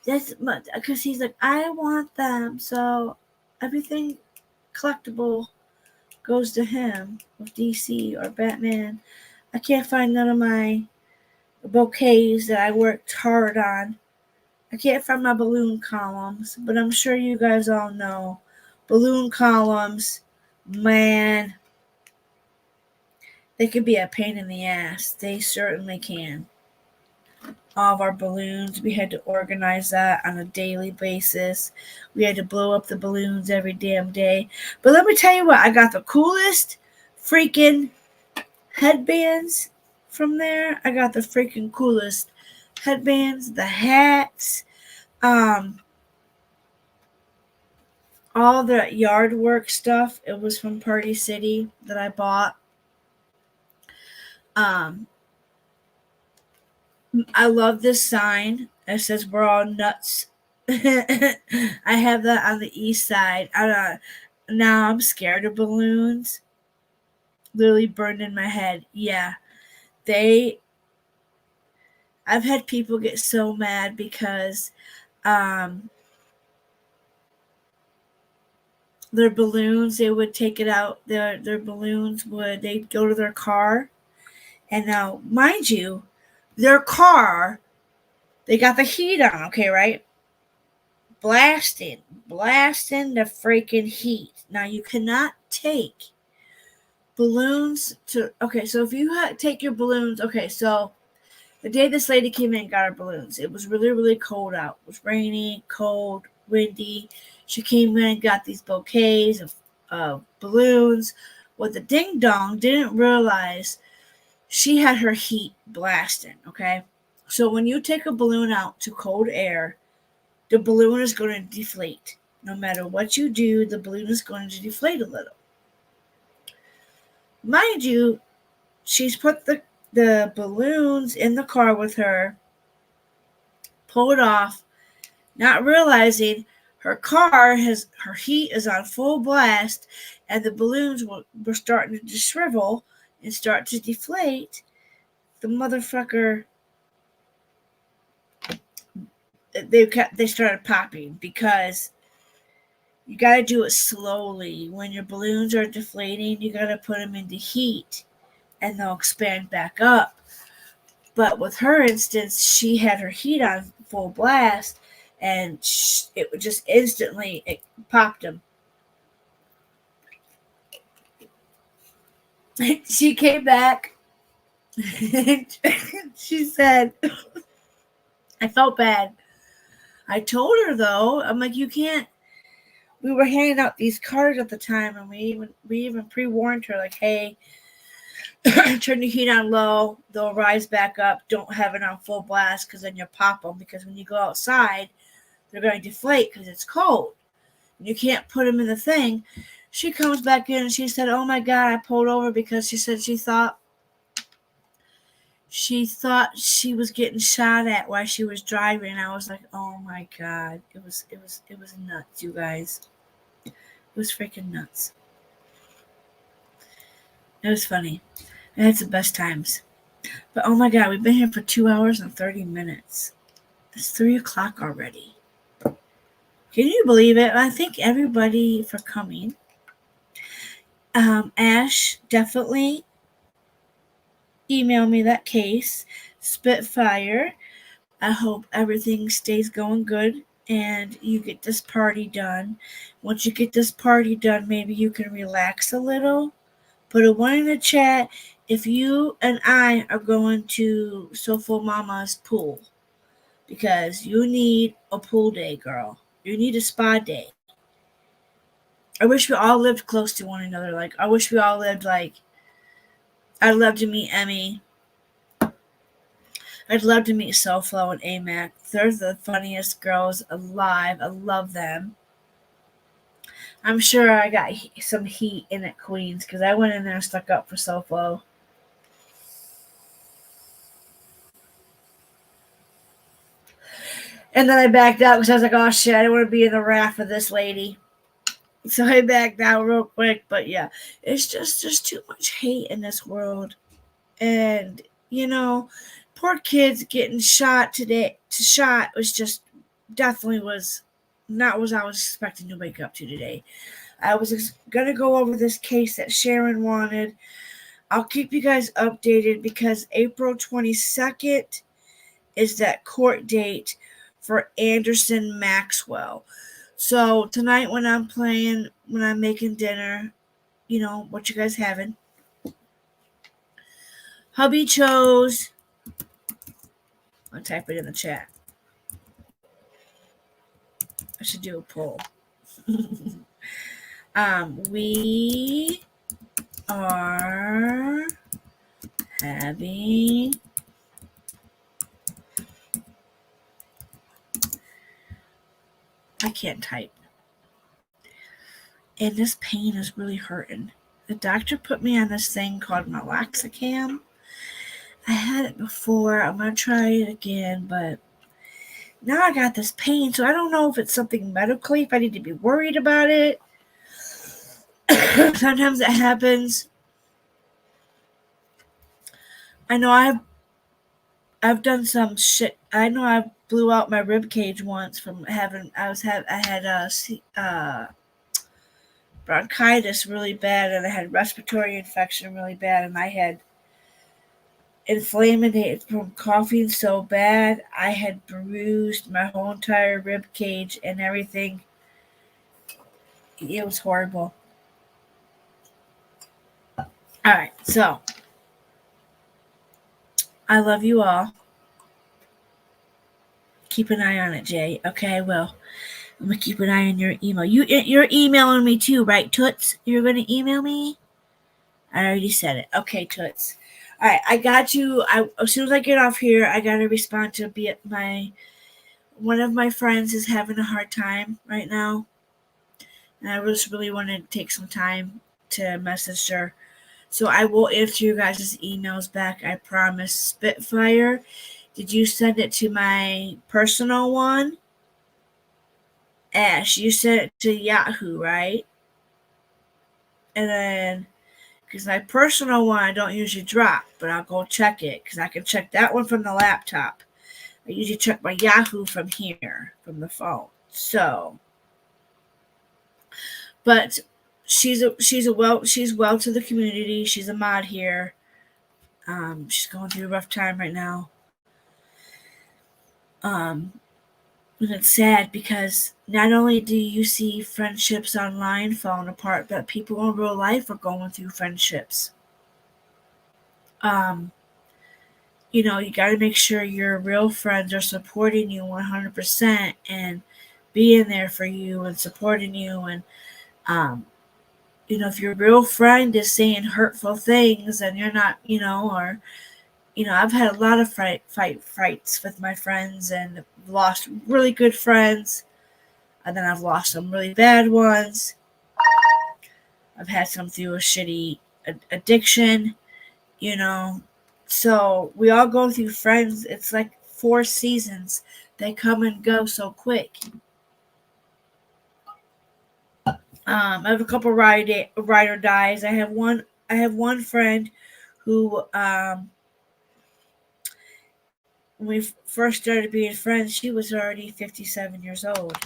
S1: That's because he's like, I want them. So everything collectible goes to him with DC or Batman. I can't find none of my bouquets that I worked hard on. I can't find my balloon columns, but I'm sure you guys all know. Balloon columns, man, they can be a pain in the ass. They certainly can. All of our balloons, we had to organize that on a daily basis. We had to blow up the balloons every damn day. But let me tell you what, I got the coolest freaking headbands from there. I got the freaking coolest headbands, the hats, all the yard work stuff. It was from Party City that I bought. I love this sign. It says we're all nuts. I have that on the east side. Now I'm scared of balloons. Literally burned in my head. Yeah. I've had people get so mad because their balloons, they would take it out, their balloons they'd go to their car. And now, mind you, their car, they got the heat on, okay, right? Blasting the freaking heat. Now, you cannot take balloons to, okay, so if you take your balloons, okay, so the day this lady came in and got her balloons, it was really, really cold out. It was rainy, cold, windy. She came in and got these bouquets of balloons. Well, the ding dong didn't realize she had her heat blasting, okay? So when you take a balloon out to cold air, the balloon is going to deflate. No matter what you do, the balloon is going to deflate a little. Mind you, she's put the balloons in the car with her, pulled off, not realizing her heat is on full blast, and the balloons were starting to shrivel and start to deflate. The motherfucker, they started popping because you got to do it slowly. When your balloons are deflating, you got to put them into heat and they'll expand back up. But with her instance, she had her heat on full blast and it just instantly it popped them. She came back. She said, I felt bad. I told her though, I'm like, you can't. We were handing out these cards at the time, and we even pre-warned her, like, hey, turn the heat on low, they'll rise back up. Don't have it on full blast because then you'll pop them. Because when you go outside, they're going to deflate because it's cold. You can't put them in the thing. She comes back in and she said, oh my God, I pulled over because she said she thought she was getting shot at while she was driving. I was like, oh my God. It was nuts, you guys. It was freaking nuts. It was funny. I had some best times. But oh my God, we've been here for 2 hours and 30 minutes. It's 3 o'clock already. Can you believe it? I thank everybody for coming. Ash, definitely email me that case. Spitfire. I hope everything stays going good and you get this party done. Once you get this party done, maybe you can relax a little. Put a 1 in the chat if you and I are going to Sofo Mama's pool, because you need a pool day, girl. You need a spa day. I wish we all lived close to one another. Like, I wish we all lived, like, I'd love to meet Emmy. I'd love to meet Soflo and Amac. They're the funniest girls alive. I love them. I'm sure I got some heat in at Queens because I went in there and stuck up for Soflo. And then I backed out because I was like, oh shit, I don't want to be in the wrath of this lady. So I backed out real quick. But yeah, it's just, there's too much hate in this world. And, you know, poor kids getting shot today. Shot was just, definitely was not what I was expecting to wake up to today. I was going to go over this case that Sharon wanted. I'll keep you guys updated because April 22nd is that court date for Anderson Maxwell. So tonight when I'm making dinner, you know, what you guys having? Hubby chose, I'll type it in the chat. I should do a poll. We are having I can't type. And this pain is really hurting. The doctor put me on this thing called Meloxicam. I had it before. I'm going to try it again, but now I got this pain, so I don't know if it's something medically, if I need to be worried about it. Sometimes it happens. I know I've done some shit. I know I blew out my rib cage once from having I had bronchitis really bad, and I had respiratory infection really bad, and I had inflammation from coughing so bad. I had bruised my whole entire rib cage and everything. It was horrible. All right, so I love you all. Keep an eye on it, Jay. Okay, well, I'm gonna keep an eye on your email. You're emailing me too, right, Toots? You're gonna email me? I already said it. Okay, Toots. All right, I got you. As soon as I get off here, I gotta respond to one of my friends is having a hard time right now, and I just really want to take some time to message her. So I will answer you guys' emails back. I promise. Spitfire, did you send it to my personal one? Ash, you sent it to Yahoo, right? And then, because my personal one I don't usually drop, but I'll go check it because I can check that one from the laptop. I usually check my Yahoo from here, from the phone. So, but she's well to the community. She's a mod here. She's going through a rough time right now. And it's sad because not only do you see friendships online falling apart, but people in real life are going through friendships. You know, you got to make sure your real friends are supporting you 100% and being there for you and supporting you. And, you know, if your real friend is saying hurtful things and you're not, you know, or, you know, I've had a lot of fights with my friends and lost really good friends. And then I've lost some really bad ones. I've had some through a shitty addiction, you know. So we all go through friends. It's like 4 seasons. They come and go so quick. I have a couple ride or dies. I have one friend who when we first started being friends, she was already 57 years old.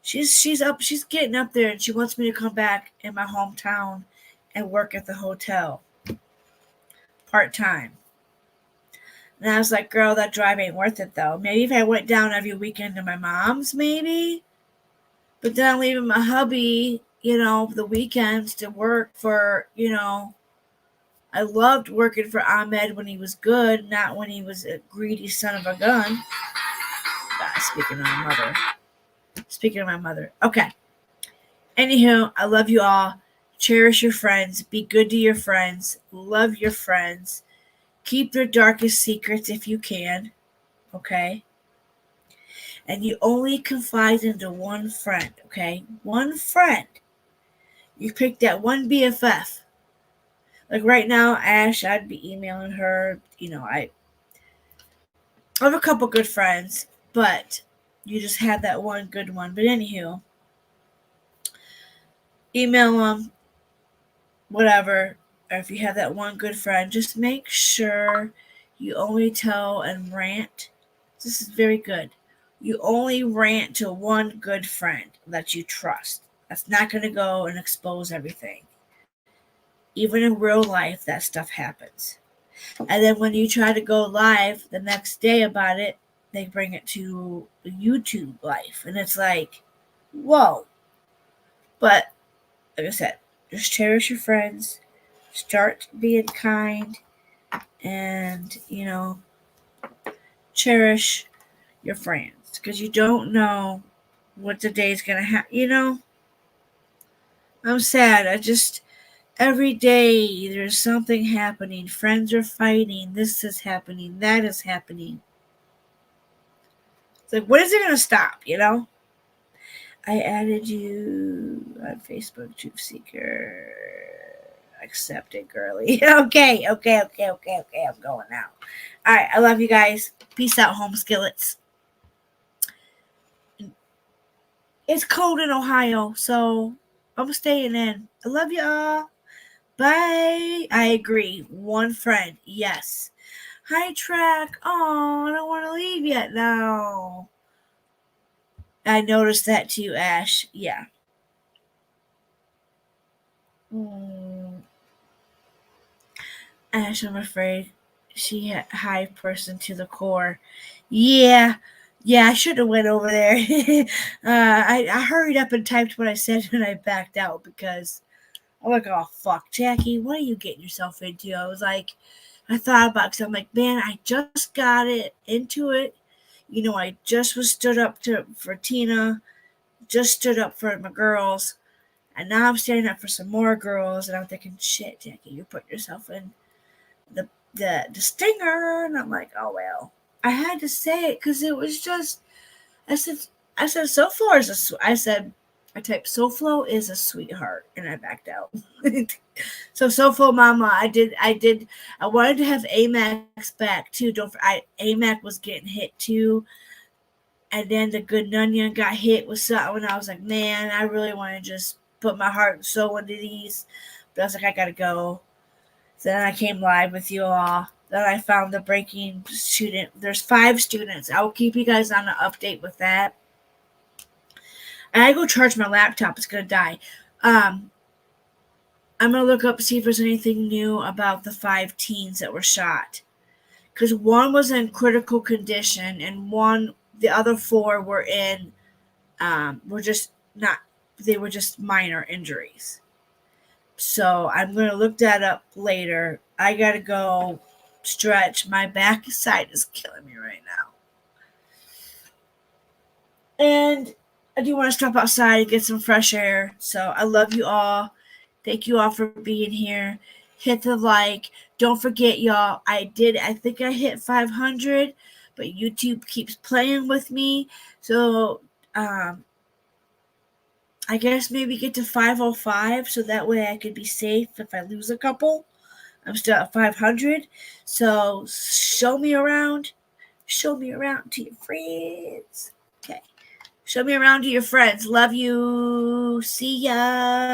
S1: She's getting up there, and she wants me to come back in my hometown and work at the hotel part-time. And I was like, girl, that drive ain't worth it though. Maybe if I went down every weekend to my mom's, maybe. But then I'm leaving my hubby, the weekends to work for, I loved working for Ahmed when he was good, not when he was a greedy son of a gun. Speaking of my mother. Okay. Anywho, I love you all. Cherish your friends. Be good to your friends. Love your friends. Keep your darkest secrets if you can. Okay? And you only confide into one friend. Okay? One friend. You pick that one BFF. Like right now, Ash, I'd be emailing her. I have a couple good friends, but you just have that one good one. But anywho, email them, whatever. Or if you have that one good friend, just make sure you only tell and rant. This is very good. You only rant to one good friend that you trust. That's not going to go and expose everything. Even in real life, that stuff happens. And then when you try to go live the next day about it, they bring it to YouTube life. And it's like, whoa. But like I said, just cherish your friends. Start being kind. And, cherish your friends. Because you don't know what the day's going to happen. I'm sad. Every day there's something happening. Friends are fighting. This is happening. That is happening. It's like, when is it going to stop, I added you on Facebook, Truth Seeker. Accepted, girly. Okay. I'm going now. All right. I love you guys. Peace out, home skillets. It's cold in Ohio, so I'm staying in. I love y'all. Bye. I agree. One friend. Yes. Hi, Track. Oh, I don't want to leave yet now. I noticed that too, Ash. Yeah. Ash, I'm afraid she had high person to the core. Yeah, I should have went over there. I hurried up and typed what I said and I backed out because I'm like, oh fuck, Jackie, what are you getting yourself into? I was like, I thought about it because I'm like, man, I just got into it. I just was stood up for Tina, just stood up for my girls, and now I'm standing up for some more girls, and I'm thinking, shit, Jackie, you put yourself in the stinger, and I'm like, oh well, I had to say it because it was just, I said SoFlo is I typed SoFlo is a sweetheart, and I backed out. So SoFlo Mama, I wanted to have Amax back too. Amac was getting hit too, and then the good Nunya got hit with something, and I was like, man, I really want to just put my heart and soul into these, but I was like, I gotta go. So then I came live with you all. Then I found the breaking student. There's 5 students. I will keep you guys on an update with that. And I go charge my laptop. It's going to die. I'm going to look up, see if there's anything new about the 5 teens that were shot. Because one was in critical condition and the other 4 were they were just minor injuries. So I'm going to look that up later. I got to go stretch. My back side is killing me right now. And I do want to stop outside and get some fresh air. So I love you all. Thank you all for being here. Hit the like. Don't forget, y'all. I think I hit 500, but YouTube keeps playing with me. So, I guess maybe get to 505 so that way I could be safe if I lose a couple. I'm still at 500. So show me around. Show me around to your friends. Okay. Show me around to your friends. Love you. See ya.